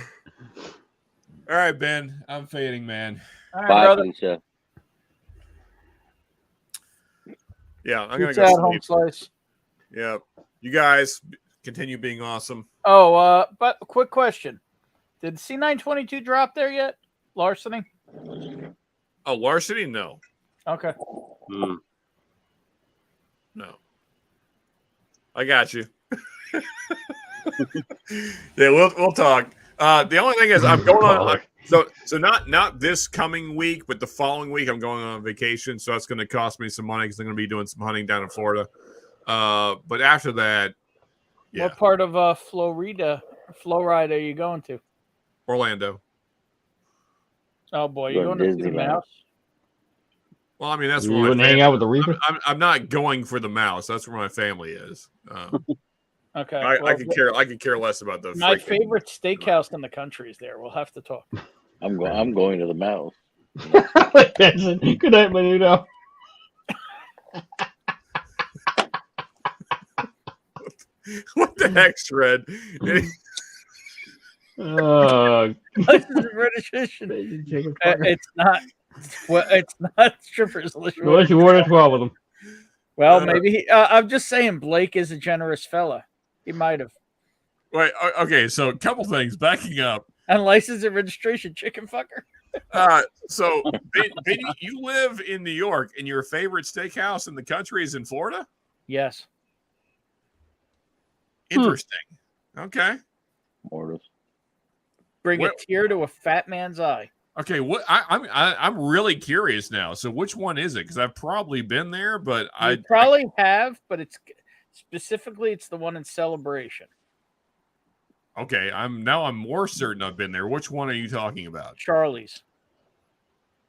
right, Ben. I'm fading, man. All right, Bye, brother. Felicia. Yeah, I'm gonna Pizza Hut, go home sleep. slice. Yeah, you guys continue being awesome. Oh, but quick question: did C922 drop there yet? Larceny? Oh, larceny? No, Okay. no. I got you. Yeah, we'll talk. The only thing is, I'm going on. So not this coming week, but the following week, I'm going on vacation. So that's going to cost me some money because I'm going to be doing some hunting down in Florida. But after that, yeah, What part of Florida are you going to? Orlando. Oh boy, you Go going to to see the Disneyland. mouse? Well, I mean, that's You where my wouldn't hang family- out with the Reaper? I'm not going for the mouse. That's where my family is. Okay. I well, could care less about the. My freaking- favorite steakhouse in the country is there. We'll have to talk. I'm going to the mouse. Good night, Menudo. What the heck, Shred? This is registration. It's not. Well, it's not strippers. Unless you order 12 of them. Well, maybe I'm just saying Blake is a generous fella. He might have. Wait, okay, so a couple things. Backing up. And license and registration, chicken fucker. So, Vinny, you live in New York, and your favorite steakhouse in the country is in Florida? Yes. Interesting. Okay. Mortis. Bring a tear to a fat man's eye. Okay, what I'm really curious now. So, which one is it? Because I've probably been there, but I probably have, but it's specifically it's the one in Celebration. Okay, I'm more certain I've been there. Which one are you talking about? Charlie's.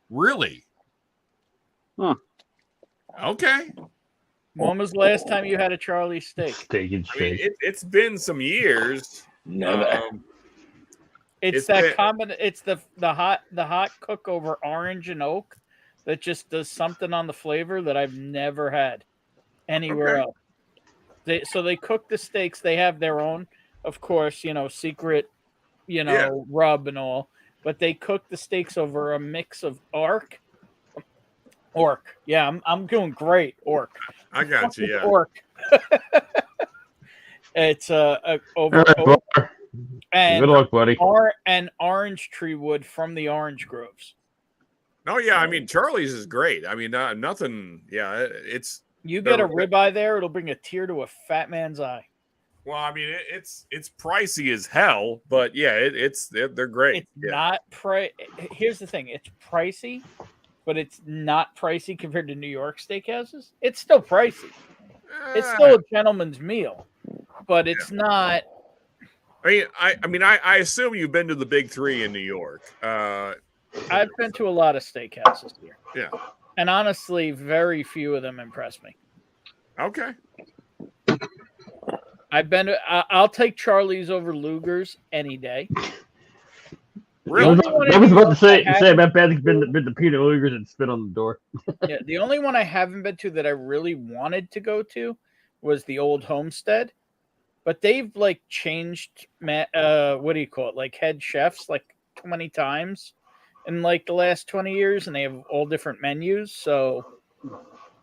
Really? Huh. Okay. When was the last time you had a Charlie steak? Steak and I mean, it's been some years. Never. It's that common. It's the hot cook over orange and oak that just does something on the flavor that I've never had anywhere else. They cook the steaks. They have their own, of course, secret, rub and all. But they cook the steaks over a mix of orc. Yeah, I'm doing great. Orc. I got you. Yeah. Orc. It's over. All right, And good luck, buddy. And orange tree wood from the orange groves. No, yeah, I mean Charlie's is great. I mean, nothing. Yeah, it's. You get a ribeye there, it'll bring a tear to a fat man's eye. Well, I mean, it's pricey as hell, but yeah, they're great. It's not Here's the thing: it's pricey, but it's not pricey compared to New York steakhouses. It's still pricey. It's still a gentleman's meal, but it's not. I mean, I assume you've been to the big three in New York. I've been to a lot of steakhouses here. Yeah. And honestly, very few of them impress me. Okay. I've been to, I'll take Charlie's over Luger's any day. Really? I was about to say about Bad's been to Peter Luger's and spit on the door. Yeah, the only one I haven't been to that I really wanted to go to was the Old Homestead. But they've changed what do you call it? Head chefs 20 times in the last 20 years, and they have all different menus. So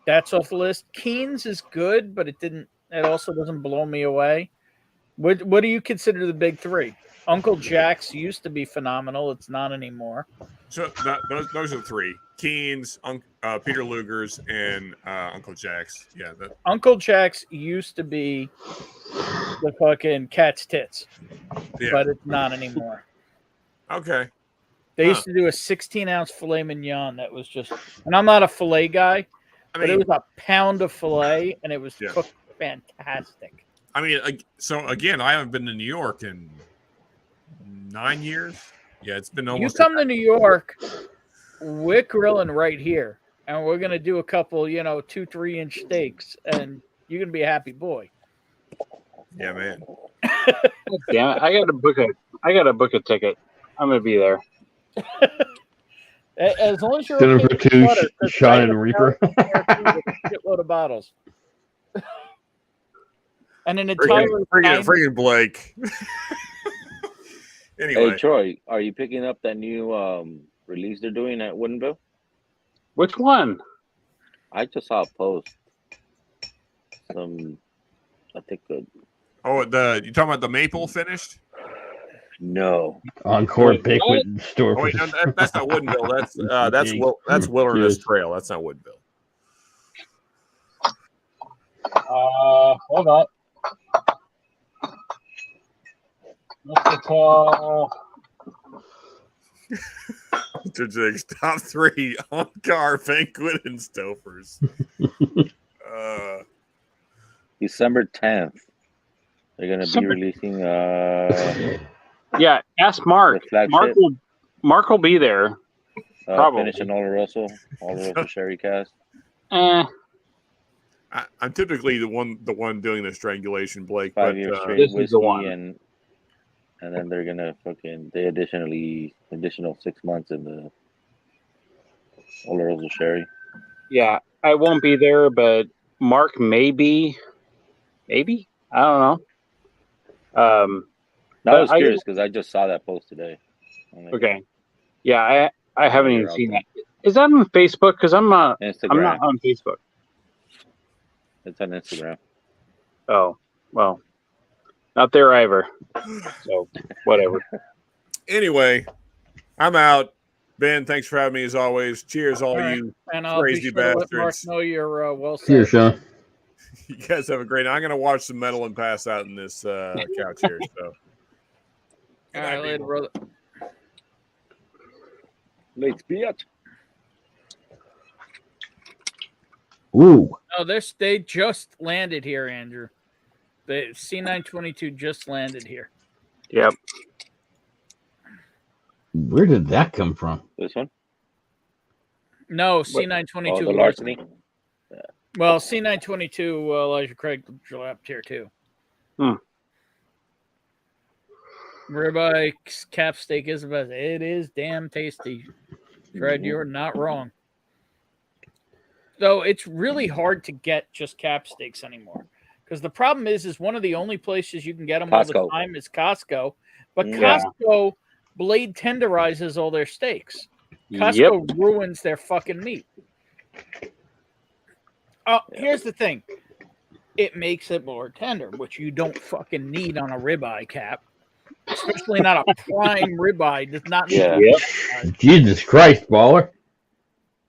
that's off the list. Keen's is good, but it also doesn't blow me away. What do you consider the big three? Uncle Jack's used to be phenomenal. It's not anymore. So those are the three: Keen's, Peter Luger's, and Uncle Jack's. Yeah. Uncle Jack's used to be the fucking cat's tits, but it's not anymore. Okay. They used to do a 16-ounce filet mignon that was just, and I'm not a filet guy, but it was a pound of filet, and it was cooked fantastic. I mean, so again, I haven't been to New York in 9 years. Yeah, it's been almost. You come to New York, we're grilling right here, and we're gonna do a couple, 2-3 inch steaks, and you're gonna be a happy boy. Yeah, man. Yeah, I gotta book a ticket. I'm gonna be there. As long as you're Dinner okay for with two, butter, 'cause Sean I and have Reaper. a shitload of bottles. And an entire Friggin' Blake. Anyway. Hey Troy, are you picking up that new release they're doing at Woodinville? Which one? I just saw a post. I think Oh, you talking about the maple finished? no. Encore Banquet Store. Oh, wait, no, that's not Woodinville. That's Wilderness Trail. That's not Woodinville. Hold on. Mr. Paul. Mr. Jigs, top 3 on car, Banquet, and Stofers. December 10th. They're gonna be releasing Yeah, ask Mark. flagship. Mark will be there. Probably. Finishing Oloroso Sherry Cast. I'm typically the one doing the strangulation, Blake. 5 but years straight this whiskey is the one. and then they're gonna additional 6 months in the Oloroso Sherry. Yeah, I won't be there, but Mark may be. Maybe? I don't know. No, I was curious because I just saw that post today. Okay. Yeah, I haven't even seen that. Is that on Facebook? Because I'm not on Facebook. It's on Instagram. Oh, well, not there either. So, whatever. Anyway, I'm out. Ben, thanks for having me as always. Cheers, all right. you And I'll crazy be sure to let Mark bastards. know you're well set. Cheers, Sean. You guys have a great night. I'm going to watch some metal and pass out in this couch here. So, All right, later, brother. Let's be it. Ooh. Oh, they just landed here, Andrew. The C922 just landed here. Yep. Where did that come from? This one? No, C922. Oh, the larceny? Well, C922, Elijah Craig dropped here too. Ribeye cap steak is the best. It is damn tasty. Fred, you're not wrong. Though it's really hard to get just cap steaks anymore. Because the problem is one of the only places you can get them all the Costco. time is Costco. But Yeah. Costco blade tenderizes all their steaks. Costco ruins their fucking meat. Oh, here's the thing. It makes it more tender, which you don't fucking need on a ribeye cap. Especially not a prime ribeye. Does not need Yep. Jesus Christ, baller.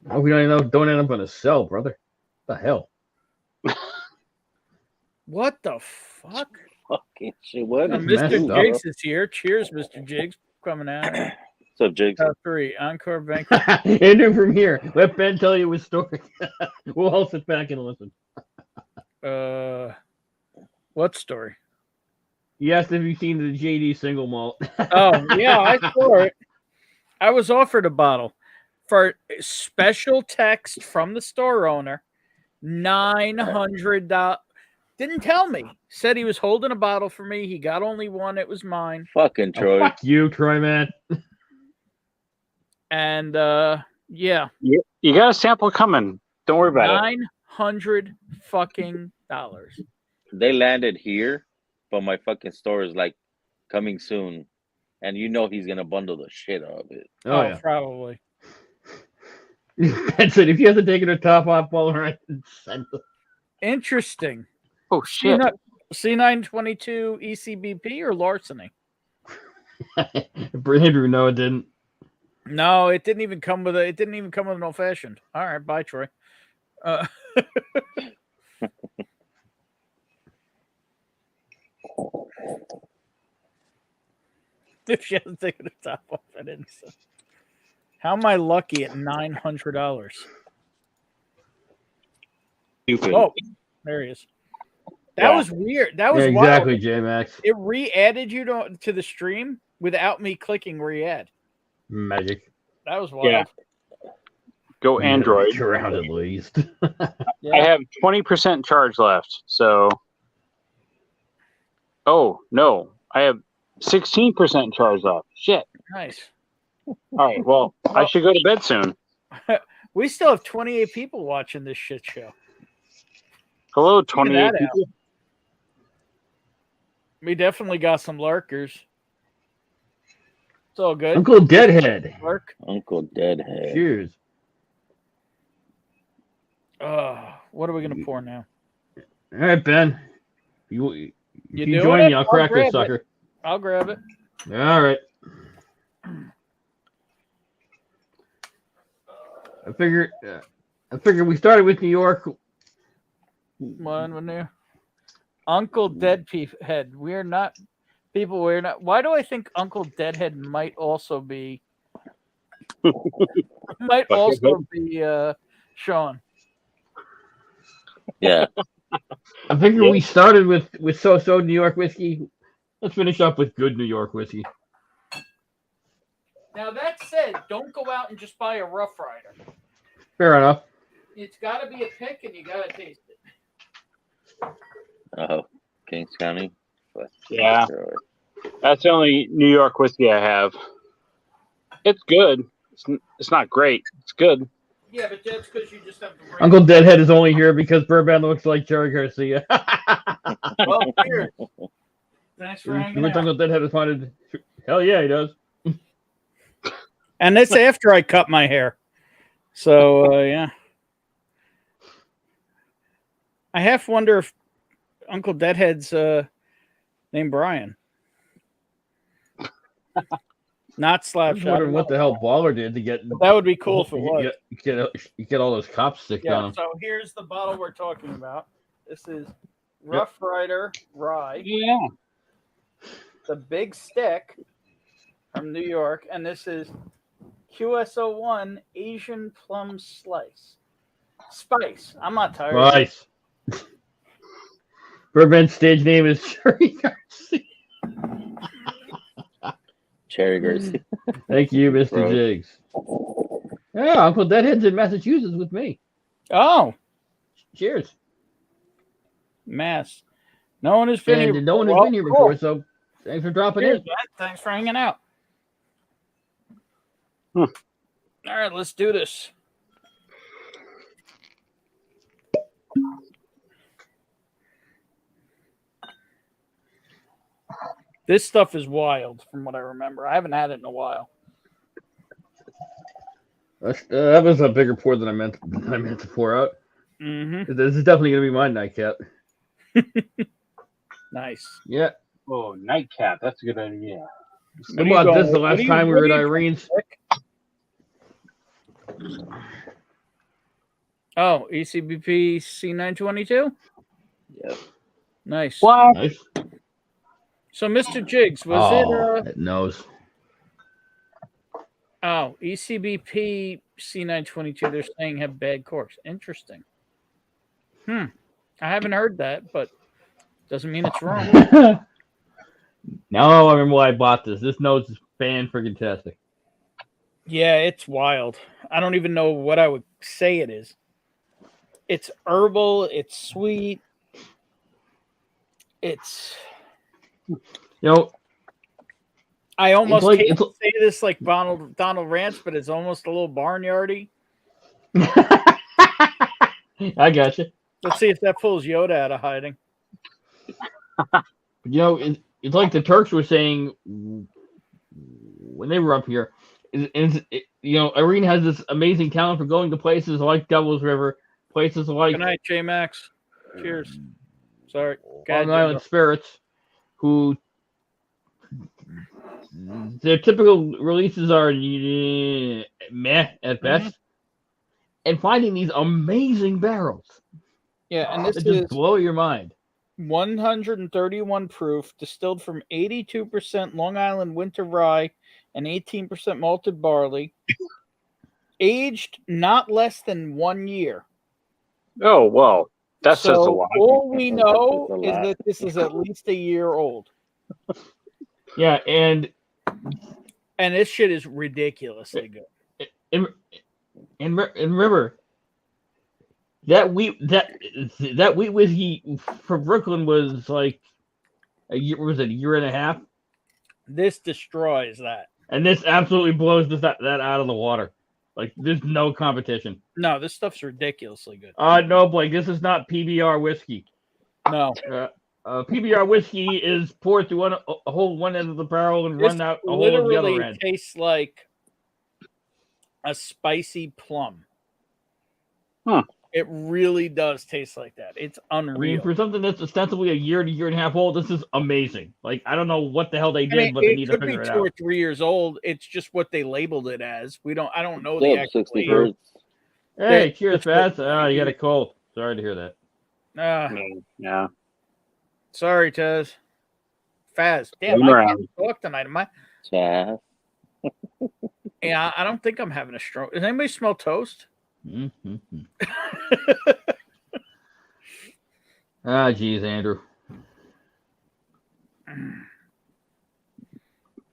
I hope you don't end up on a cell, brother. What the hell? What the fuck? Fucking shit. What? Mr. Jigs is here. Cheers, Mr. Jigs, coming out. What's up, Jigs? Top 3, Encore Banquet. Andrew from here. Let Ben tell you his story. We'll all sit back and listen. What story? You asked if you've seen the JD single malt. Oh, yeah, I saw it. I was offered a bottle for special text from the store owner, $900. Didn't tell me. Said he was holding a bottle for me. He got only one. It was mine. Fucking Troy. Fuck you, Troy, man. And yeah, You got a sample coming. Don't worry about it. $900 fucking dollars. They landed here, but my fucking store is like coming soon. And you know he's gonna bundle the shit out of it. Oh, yeah. Probably. Ben said if you have to take the top off, baller, I can send it. Interesting. Oh shit. C922 ECBP or larceny? Andrew, no, it didn't. No, it didn't even come with an old fashioned. All right, bye, Troy. If she hasn't taken the top off, I didn't say. How am I lucky at $900? Oh, there he is. That was weird. That was exactly, wild. J-Max. It re-added you to the stream without me clicking re-add. Magic. That was wild. Yeah. Go Android. Around at least. Yeah. I have 20% charge left. So, oh no, I have 16% charge left. Shit. Nice. right. Well, I should go to bed soon. We still have 28 people watching this shit show. Hello, Figure 28 that out. people. We definitely got some lurkers. It's all good. Uncle Deadhead. Lurk. Uncle Deadhead. Cheers. What are we gonna pour now? All right, Ben. You You join doing me. it? I'll crack grab this sucker. it. I'll grab it. All right. I figured we started with New York. One new. Uncle Deadhead. We're not people. We're not. Why do I think Uncle Deadhead might also be Sean? Yeah. I figured we started with so New York whiskey. Let's finish up with good New York whiskey. Now that said, don't go out and just buy a Rough Rider. Fair enough. It's got to be a pick, and you got to taste it. Oh, Kings County. But Yeah. That's the only New York whiskey I have. It's good. It's not great. It's good. Yeah, but that's because you just have the Uncle Deadhead is only here because Bourbon looks like Jerry Garcia. Well, cheers. Thanks for hanging Which out. Uncle Deadhead responded, hell yeah, he does. And that's after I cut my hair. So, yeah. I half wonder if Uncle Deadhead's named Brian. Not I Slapshot. was wondering what the hell Baller did to get. But that would be cool if it was. You get all those cops sticked on Yeah, him. so here's the bottle we're talking about. This is Rough Rider Rye. Yeah. The Big Stick from New York. And this is QS01 Asian Plum Slice. Spice. I'm not tired. Nice. Bourbon's stage name is Jerry Garcia. Cherry Garcia. Thank you, Mr. Bro. Jiggs. Yeah, Uncle Deadhead's in Massachusetts with me. Oh. Cheers. Mass. No one has been here. And no one has Well, been here cool. before, so thanks for dropping Cheers, in. man. Thanks for hanging out. Hmm. All right, let's do this. This stuff is wild from what I remember. I haven't had it in a while. That was a bigger pour than I meant to pour out. Mm-hmm. This is definitely going to be my nightcap. Nice. Yeah. Oh, nightcap. That's a good idea. How about this? The last time we were at Irene's. Oh, ECBP C922? Yep. Nice. What? Nice. So, Mr. Jiggs, was it knows. Oh, ECBP C922, they're saying have bad corks. Interesting. I haven't heard that, but doesn't mean it's wrong. Now I remember why I bought this. This nose is fan-friggin-tastic. Yeah, it's wild. I don't even know what I would say it is. It's herbal. It's sweet. It's... I almost hate to say this like Donald Ranch, but it's almost a little barnyardy. I got you. Let's see if that pulls Yoda out of hiding. It's like the Turks were saying when they were up here. Irene has this amazing talent for going to places like Devil's River, places like Good night, J Max. Cheers. Sorry. Long Island Spirits, who their typical releases are meh at best, and finding these amazing barrels. Yeah, and this that is just blow your mind. 131 proof, distilled from 82% Long Island winter rye and 18% malted barley, aged not less than 1 year. Oh, well, that says a So lot. all we know That says a is lot. that this is at least a year old. Yeah, and this shit is ridiculously good. and remember that wheat whiskey from Brooklyn was like a year and a half. This destroys that. And this absolutely blows that out of the water. Like, there's no competition. No, this stuff's ridiculously good. No, Blake, this is not PBR whiskey. No. PBR whiskey is poured through a whole one end of the barrel and This run out a hole at the other end. tastes like a spicy plum. Huh. It really does taste like that. It's unreal. I mean, for something that's ostensibly a year to year and a half old, this is amazing. Like, I don't know what the hell they did, but they need to could be figure it 2 out. or 3 years old. It's just what they labeled it as. I don't know Still the up actual 60 age. hertz. Hey, cheers, Fats. You got a cold. Sorry to hear that. Yeah. Sorry, Tez. Faz. Damn, Come I around. can't talk tonight. Am I? Chaz. Yeah, I don't think I'm having a stroke. Does anybody smell toast? Mm-hmm. Geez, Andrew.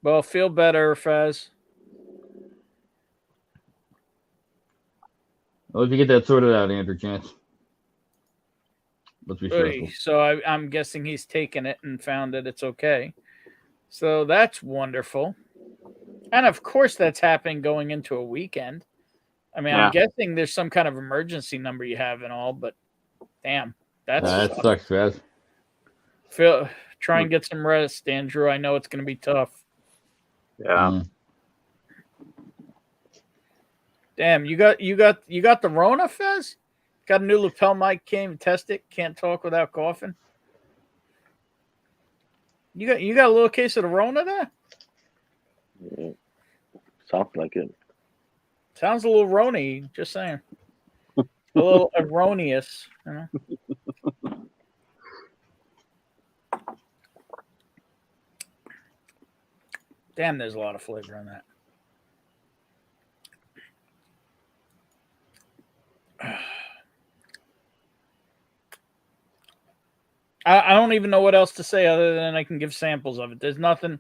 Well, feel better, Faz. Well, if you get that sorted out, Andrew, chance. Let's be stressful. So I'm guessing he's taken it and found that it's okay. So that's wonderful. And of course, that's happening going into a weekend. I mean, I'm guessing there's some kind of emergency number you have and all, but damn, that sucks, Faz. Try and get some rest, Andrew. I know it's going to be tough. Yeah. Damn, you got the Rona, Fez? Got a new lapel mic, can't even test it, can't talk without coughing. You got a little case of the Rona there? Yeah. Sounds like it. Sounds a little Rony, just saying. A little erroneous, you know? Damn, there's a lot of flavor in that. I don't even know what else to say other than I can give samples of it. There's nothing.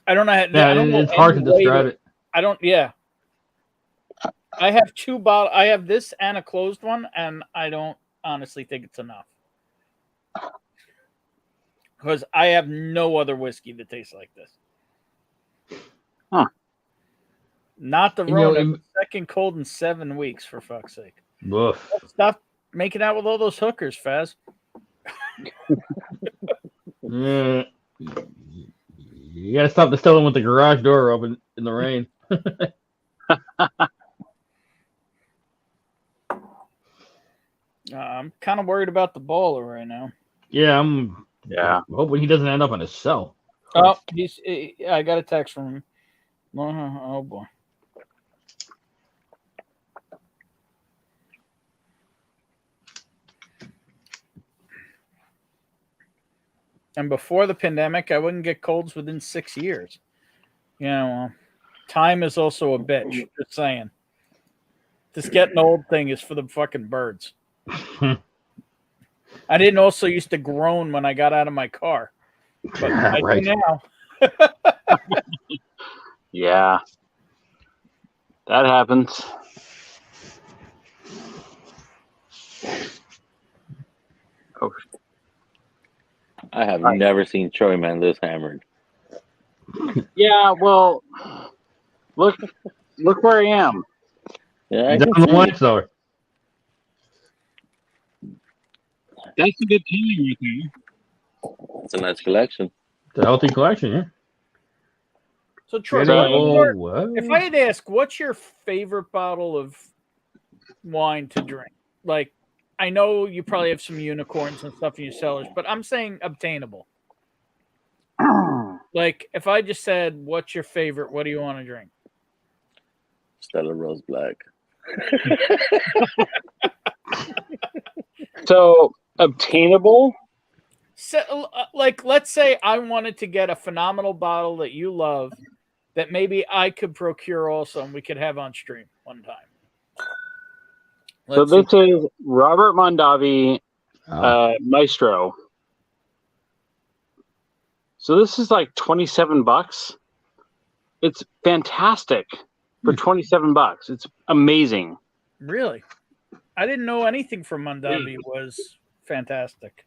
I don't know. I don't know it's hard to any way describe it. I don't. Yeah. I have 2 bottles. I have this and a closed one, and I don't honestly think it's enough. Because I have no other whiskey that tastes like this. Huh. Not the You know, Rona. Second cold in 7 weeks, for fuck's sake. Woof. Stop making out with all those hookers, Faz. You gotta stop distilling with the garage door open in the rain. I'm kind of worried about the baller right now. Yeah, I'm hoping he doesn't end up in a cell. Oh, I got a text from him. Oh boy. And before the pandemic, I wouldn't get colds within 6 years. You know, time is also a bitch. Just saying. This getting old thing is for the fucking birds. I didn't also used to groan when I got out of my car. But I Right. do now. Yeah. That happens. Oh. I have never seen Troy Man this hammered. Yeah, well, look where I am. Yeah, Down the wine cellar. That's a good team right there. It's a nice collection. It's a healthy collection, yeah. So, Troy, if I had to ask, what's your favorite bottle of wine to drink? Like, I know you probably have some unicorns and stuff in your cellars, but I'm saying obtainable. Like, if I just said, what's your favorite, what do you want to drink? Stella Rose Black. So, obtainable? So, like, let's say I wanted to get a phenomenal bottle that you love that maybe I could procure also and we could have on stream one time. So this is Robert Mondavi Maestro. So this is like $27. It's fantastic for $27. It's amazing. Really? I didn't know anything from Mondavi was fantastic.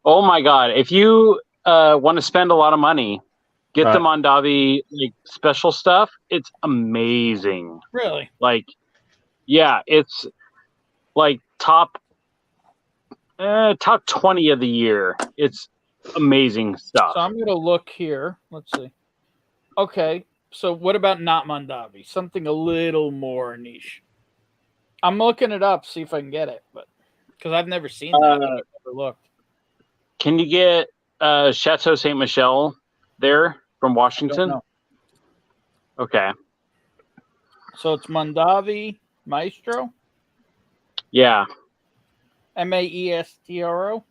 Oh my God. If you want to spend a lot of money, get Right. the Mondavi like special stuff. It's amazing. Really? Like, yeah, it's like top 20 of the year. It's amazing stuff. So I'm gonna look here. Let's see. Okay, so what about not Mondavi? Something a little more niche. I'm looking it up, see if I can get it, but because I've never seen that, I've never looked. Can you get Chateau Saint Michel there from Washington? know. Okay. So it's Mondavi Maestro, Yeah. Maestro.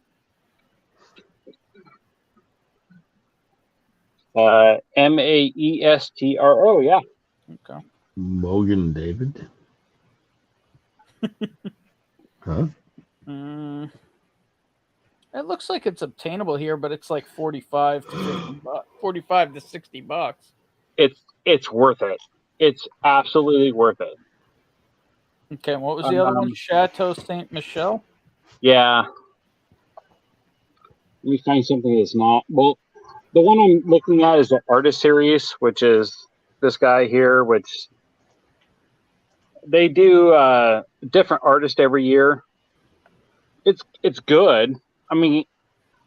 Maestro. Yeah. Okay. Mogan David. Huh? It looks like it's obtainable here, but it's like 45 to 50 bucks, 45 to 60 bucks. It's worth it. It's absolutely worth it. Okay, what was the other one? Chateau Saint Michel. Yeah. Let me find something that's not. Well, the one I'm looking at is the artist series, which is this guy here, which they do different artist every year. It's good. I mean,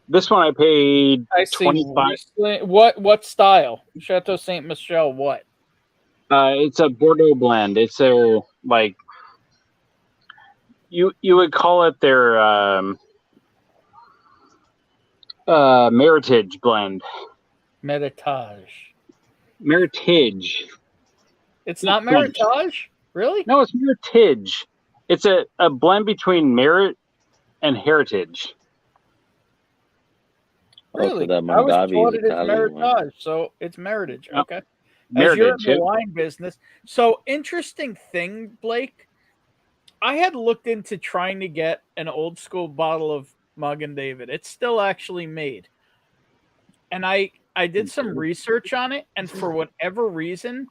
this one I paid I see. 25. What style? Chateau Saint Michel. What? It's a Bordeaux blend. It's a like you would call it their Meritage blend. Meritage. It's not Meritage? Really? No, it's Meritage. It's a blend between Merit and Heritage. Really? that I was Mondavi taught is it as Italian, right? Meritage, so it's Meritage. Yep. Okay. As you're in Meritage, the yep. wine business. So interesting thing, Blake. I had looked into trying to get an old school bottle of Mug and David. It's still actually made. And I did some research on it, and for whatever reason,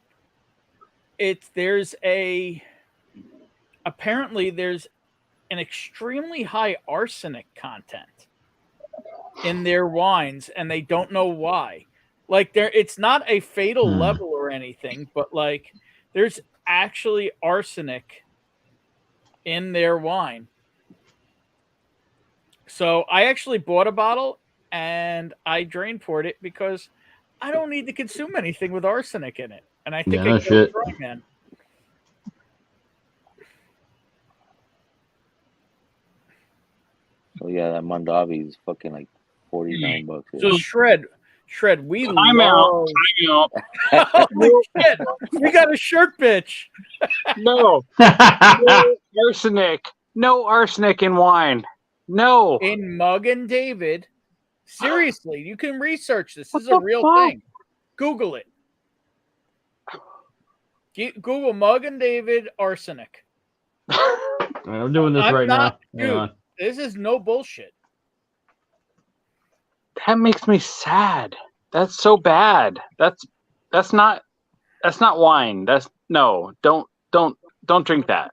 apparently there's an extremely high arsenic content in their wines, and they don't know why. Like it's not a fatal level or anything, but like there's actually arsenic in their wine. So I actually bought a bottle and I drain poured it because I don't need to consume anything with arsenic in it. And I think Yeah, no I killed shit. dry, man. Oh yeah, that Mondavi is fucking like $49. So Shred, we Time out. love. Holy shit! We got a shirt, bitch. No. No arsenic. No arsenic in wine. No. In Mug and David. Seriously, you can research this. This is What a the real fuck? thing. Google it. Google Mug and David arsenic. I'm doing this I'm right not, now. Hang dude. on. This is no bullshit. That makes me sad. That's so bad. That's not wine. Don't drink that.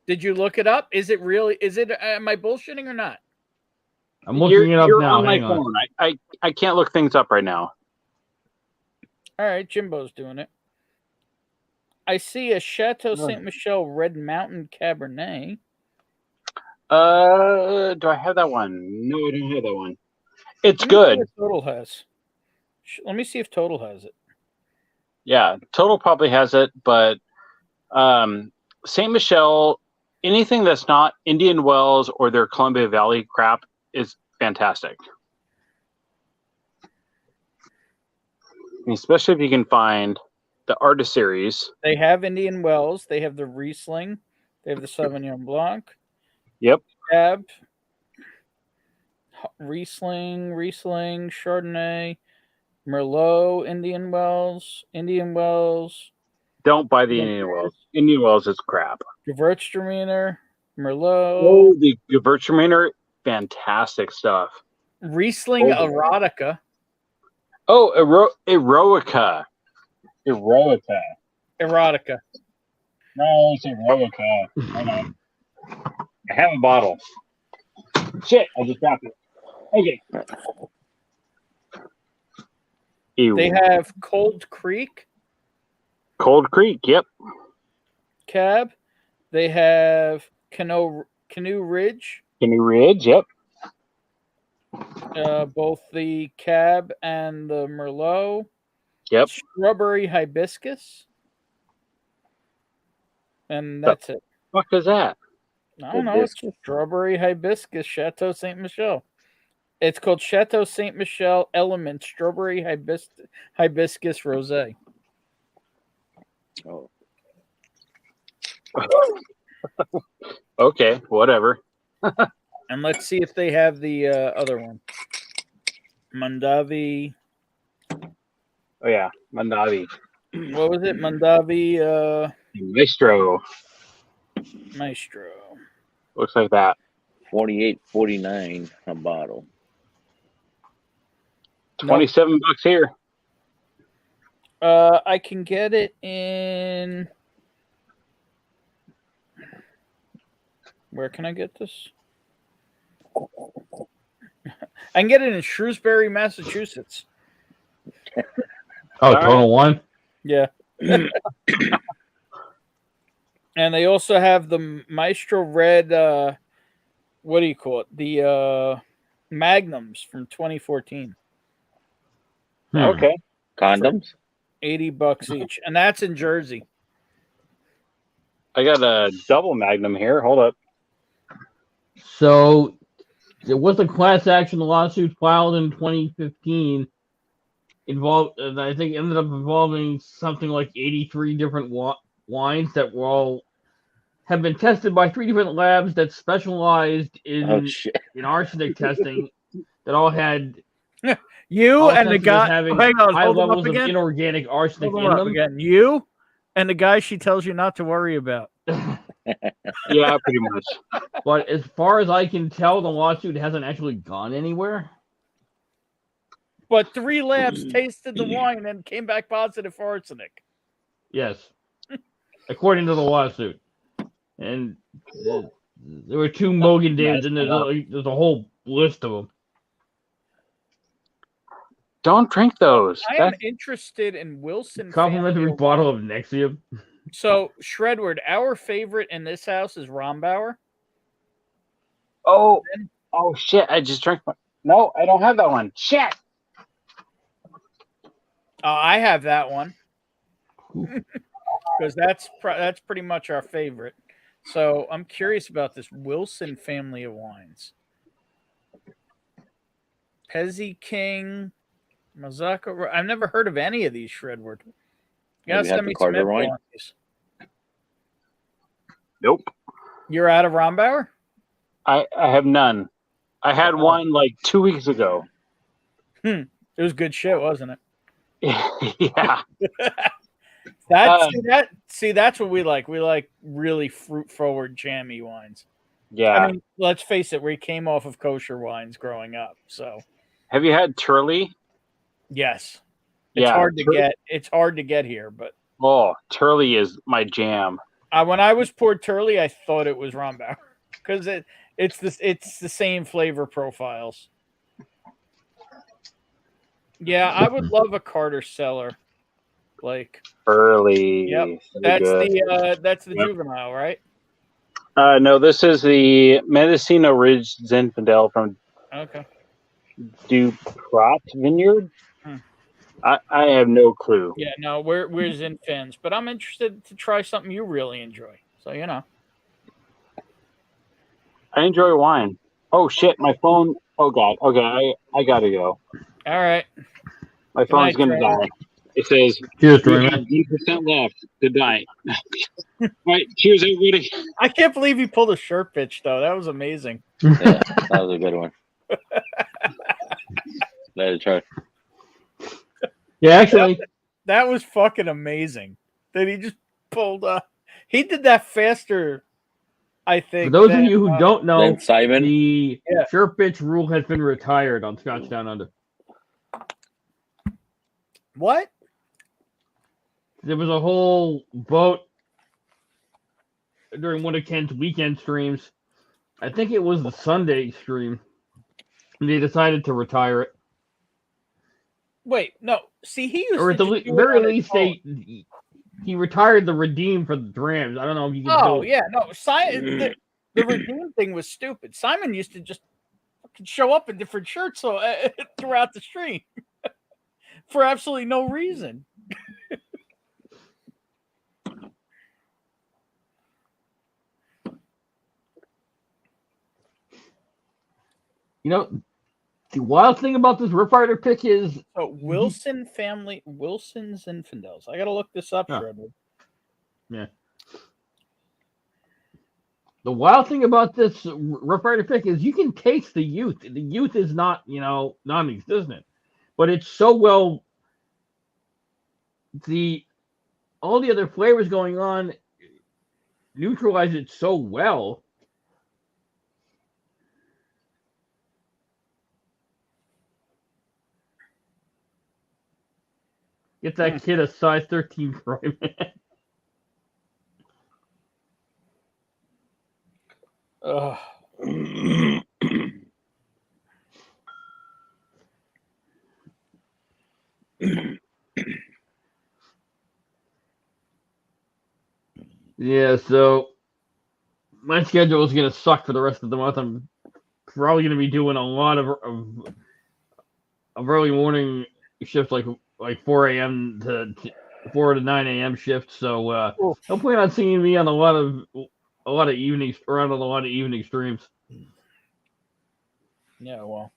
Did you look it up? Is it really? Am I bullshitting or not? I'm looking it up You're now. on my Hang on. phone. I can't look things up right now. All right, Jimbo's doing it. I see a Chateau Saint Michel Red Mountain Cabernet. Do I have that one? No, I don't have that one. It's Let me see good. what Total has. Let me see if Total has it. Yeah, Total probably has it, but Saint Michel, anything that's not Indian Wells or their Columbia Valley crap is fantastic. Especially if you can find the artist series. They have Indian Wells. They have the Riesling. They have the Sauvignon Blanc. Yep. Cab. Riesling, Chardonnay, Merlot, Indian Wells. Don't buy the Indian Wells. Indian Wells is crap. Gewürztraminer, Merlot. Oh, the Gewürztraminer, fantastic stuff. Riesling Erotica. Oh, Eroica. Erotica. No, it's Eroica. Hold on. I have a bottle. Shit, I just dropped it. Okay. Ew. They have Cold Creek Cold Creek. Yep. Cab. They have Canoe Ridge. Canoe Ridge. Yep. Both the Cab and the Merlot. Yep. Strawberry Hibiscus. And that's it. What is that? I don't know. It's Strawberry Hibiscus Chateau Saint Michel. It's called Chateau Saint Michel Element Strawberry Hibiscus Rosé. Oh. Okay, whatever. And let's see if they have the other one. Mondavi. Oh yeah, Mandavi. What was it? Mondavi Maestro. Maestro. Looks like that. $28.49 a bottle. $27 here. I can get it in. Where can I get this? I can get it in Shrewsbury, Massachusetts. Oh, Total One? Yeah. And they also have the Maestro Red, what do you call it? The Magnums from 2014. Okay. Condoms? $80 each. And that's in Jersey. I got a double Magnum here. Hold up. So there was a class action lawsuit filed in 2015 involved, I think ended up involving something like 83 different wines that were all have been tested by 3 different labs that specialized in arsenic testing that all had you and the guy having hang on, high hold levels them up of again. inorganic arsenic Hold in them up them. again. You and the guy she tells you not to worry about. Yeah, pretty much. But as far as I can tell, the lawsuit hasn't actually gone anywhere. But 3 labs tasted the wine and came back positive for arsenic. Yes, according to the lawsuit. And there were 2 Mogan Davids, and there's a whole list of them. Don't drink those. I am interested in Wilson. Complimentary family bottle of Nexium. So, Shredward, our favorite in this house is Rombauer. Oh shit! I just drank one. No, I don't have that one. Shit. I have that one because that's pretty much our favorite. So I'm curious about this Wilson family of wines. Pezzi King, Mazaka. I've never heard of any of these, Shredward. You gotta send me some info on these. Nope. You're out of Rombauer? I have none. I had one like 2 weeks ago. It was good shit, wasn't it? Yeah. That's what we like. We like really fruit forward, jammy wines. Yeah. I mean, let's face it, we came off of kosher wines growing up. So have you had Turley? Yes. It's hard to get. It's hard to get here, but Turley is my jam. When I was poured Turley, I thought it was Rombauer because it's the same flavor profiles. Yeah, I would love a Carter Cellar, like early. Yep, that's the juvenile, right? No, this is the Mendocino Ridge Zinfandel from Duprat Vineyard. I have no clue. Yeah, no, we're Zinfans, but I'm interested to try something you really enjoy. So I enjoy wine. Oh shit, my phone. Oh god. Okay, I gotta go. All right. My phone's gonna die. It says cheers, we have 1% left. Good night. All right, cheers, everybody. I can't believe you pulled a shirt pitch though. That was amazing. Yeah, that was a good one. Let it try. Yeah, actually, that was fucking amazing. That he just pulled. He did that faster. I think. For those of you who don't know, Simon, the shirt pitch rule has been retired on Scotch Down Under. What? There was a whole vote during one of Ken's weekend streams. I think it was the Sunday stream. And they decided to retire it. Wait, no. See, he used Or to at the just do it very on his least, phone. he retired the redeem for the Rams. I don't know if you can Oh still. yeah, no. The redeem thing was stupid. Simon used to just fucking show up in different shirts throughout the stream for absolutely no reason. You know, the wild thing about this Rip Rider pick is Wilson family, Wilson's Infidels. I gotta look this up, Huh. Shredwood. Yeah. The wild thing about this Rough Rider pick is you can taste the youth. The youth is not, non-existent, but it's so well. All the other flavors going on neutralize it so well. Get that kid a size 13 fry, man. Yeah, so my schedule is going to suck for the rest of the month. I'm probably going to be doing a lot of early morning shifts, like 4 a.m. to 4 to 9 a.m. shifts. So don't plan on seeing me on a lot of evenings, around on a lot of evening streams. Yeah, well,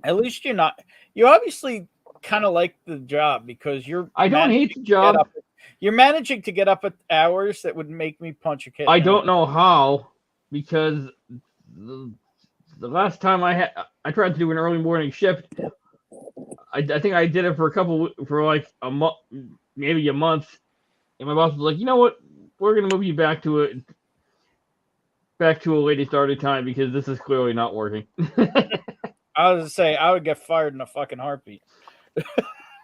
at least you're not. You obviously kind of like the job because you're. I don't hate the job. You're managing to get up at hours that would make me punch a kid. I don't know how, because the last time I tried to do an early morning shift, I think I did it for like a month, maybe a month, and my boss was like, you know what, we're gonna move you back to a lady starting time because this is clearly not working. I was gonna say I would get fired in a fucking heartbeat.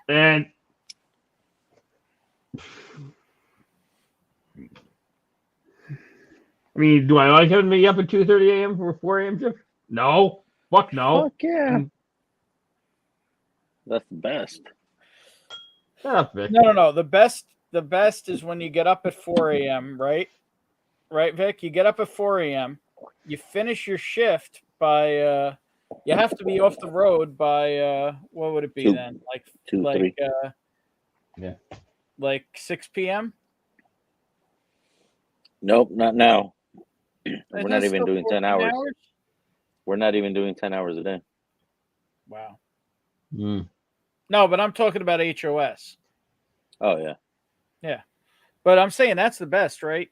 And I mean, do I like having to be up at 2:30 a.m. for a 4 a.m. shift? No. Fuck no. Fuck yeah. That's the best. No. The best is when you get up at 4 a.m., right? Right, Vic? You get up at 4 a.m., you finish your shift by you have to be off the road by what would it be then? Like 6 p.m.? Nope, not now. We're Isn't not that even still doing 10 14 hours. We're not even doing 10 hours a day. Wow. Mm. No, but I'm talking about HOS. Oh yeah. Yeah. But I'm saying that's the best, right?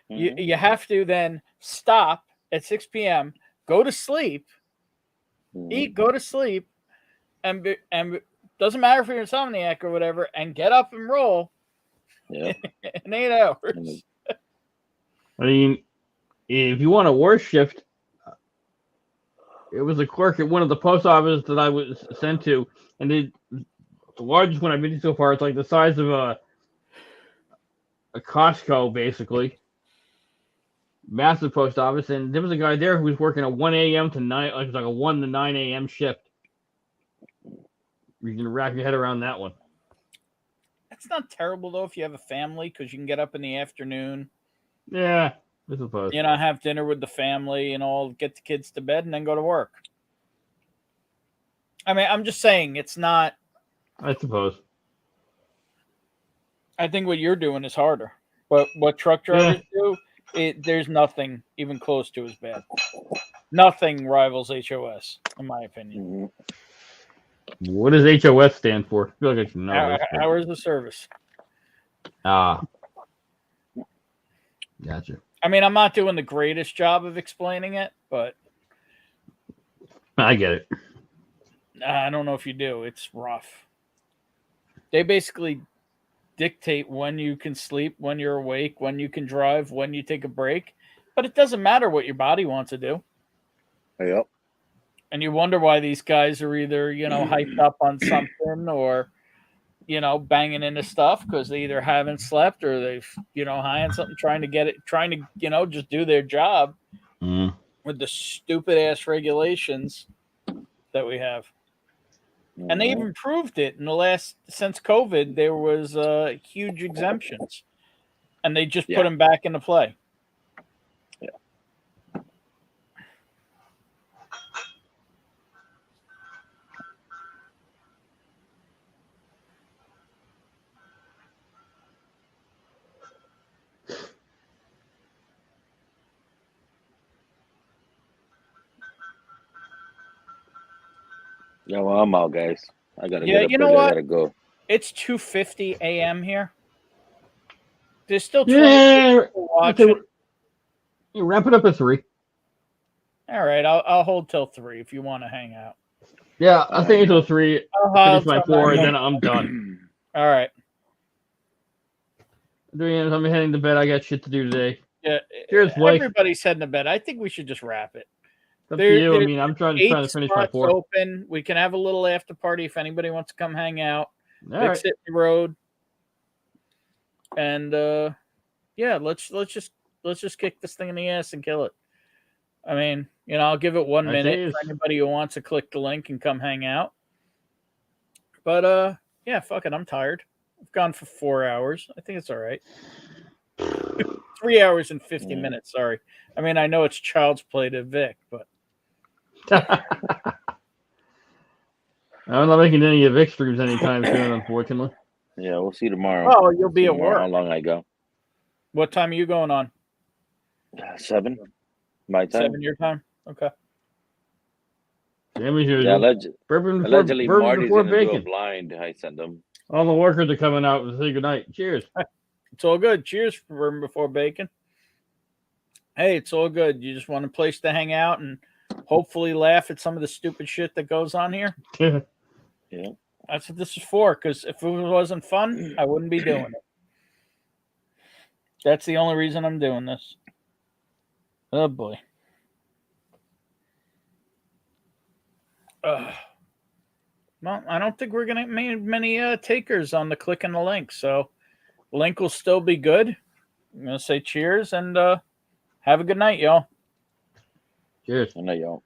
You have to then stop at 6 p.m., go to sleep, eat, go to sleep, and doesn't matter if you're an insomniac or whatever, and get up and roll in 8 hours. I mean, if you want a worse shift, it was a clerk at one of the post offices that I was sent to, and the largest one I've been to so far. It's like the size of a Costco, basically. Massive post office, and there was a guy there who was working a 1 a.m. to 9, like it was like a 1 to 9 a.m. shift. You can wrap your head around that one. That's not terrible though if you have a family because you can get up in the afternoon. Yeah, I suppose. Have dinner with the family and all, get the kids to bed, and then go to work. I mean, I'm just saying it's not. I suppose. I think what you're doing is harder, but what truck drivers do, there's nothing even close to as bad. Nothing rivals HOS, in my opinion. What does HOS stand for? I feel like I should know. Hours of service. Ah. Gotcha. I mean, I'm not doing the greatest job of explaining it, but I get it. I don't know if you do. It's rough. They basically dictate when you can sleep, when you're awake, when you can drive, when you take a break. But it doesn't matter what your body wants to do. Yep. And you wonder why these guys are either, hyped up on something or, banging into stuff because they either haven't slept or they've, high on something, trying to, just do their job with the stupid ass regulations that we have. And they've improved it in the last since COVID. There was huge exemptions, and they just put them back into play. Yeah, well, I'm out, guys. I gotta Yeah, get up you know early. I what? gotta go. It's 2:50 a.m. here. There's still 20 Yeah, people watching. you wrap it up at 3. All right, I'll hold till 3 if you want to hang out. Yeah, I think until 3. I'll Finish my till 4, 9. and then I'm done. All right. 3 a.m. I'm heading to bed. I got shit to do today. Yeah. Cheers, Blake. Everybody's heading to bed. I think we should just wrap it. It's up to you. I mean, I'm trying to finish my 4. Open. We can have a little after party if anybody wants to come hang out. All right. Hit the road. And yeah, let's just kick this thing in the ass and kill it. I mean, I'll give it 1 minute for anybody who wants to click the link and come hang out. But yeah, fuck it. I'm tired. I've gone for 4 hours. I think it's all right. 3 hours and 50 minutes. Sorry. I mean, I know it's child's play to Vic, but I'm not making any of Vic streams anytime soon, unfortunately. Yeah, we'll see tomorrow. Oh, you'll be See at tomorrow work. How long I go? What time are you going on? 7. My time. 7 your time? Okay. Same as usual. Yeah, bourbon allegedly Marty's before gonna do a bacon. blind. I sent them. All the workers are coming out to say goodnight. Cheers. It's all good. Cheers for bourbon before bacon. Hey, it's all good. You just want a place to hang out and hopefully laugh at some of the stupid shit that goes on here. Yeah. That's what this is for. Because if it wasn't fun, I wouldn't be doing it. That's the only reason I'm doing this. Oh boy. Well, I don't think we're gonna make many takers on the click and the link, so the link will still be good. I'm gonna say cheers and have a good night, y'all. Cheers. Good night, y'all.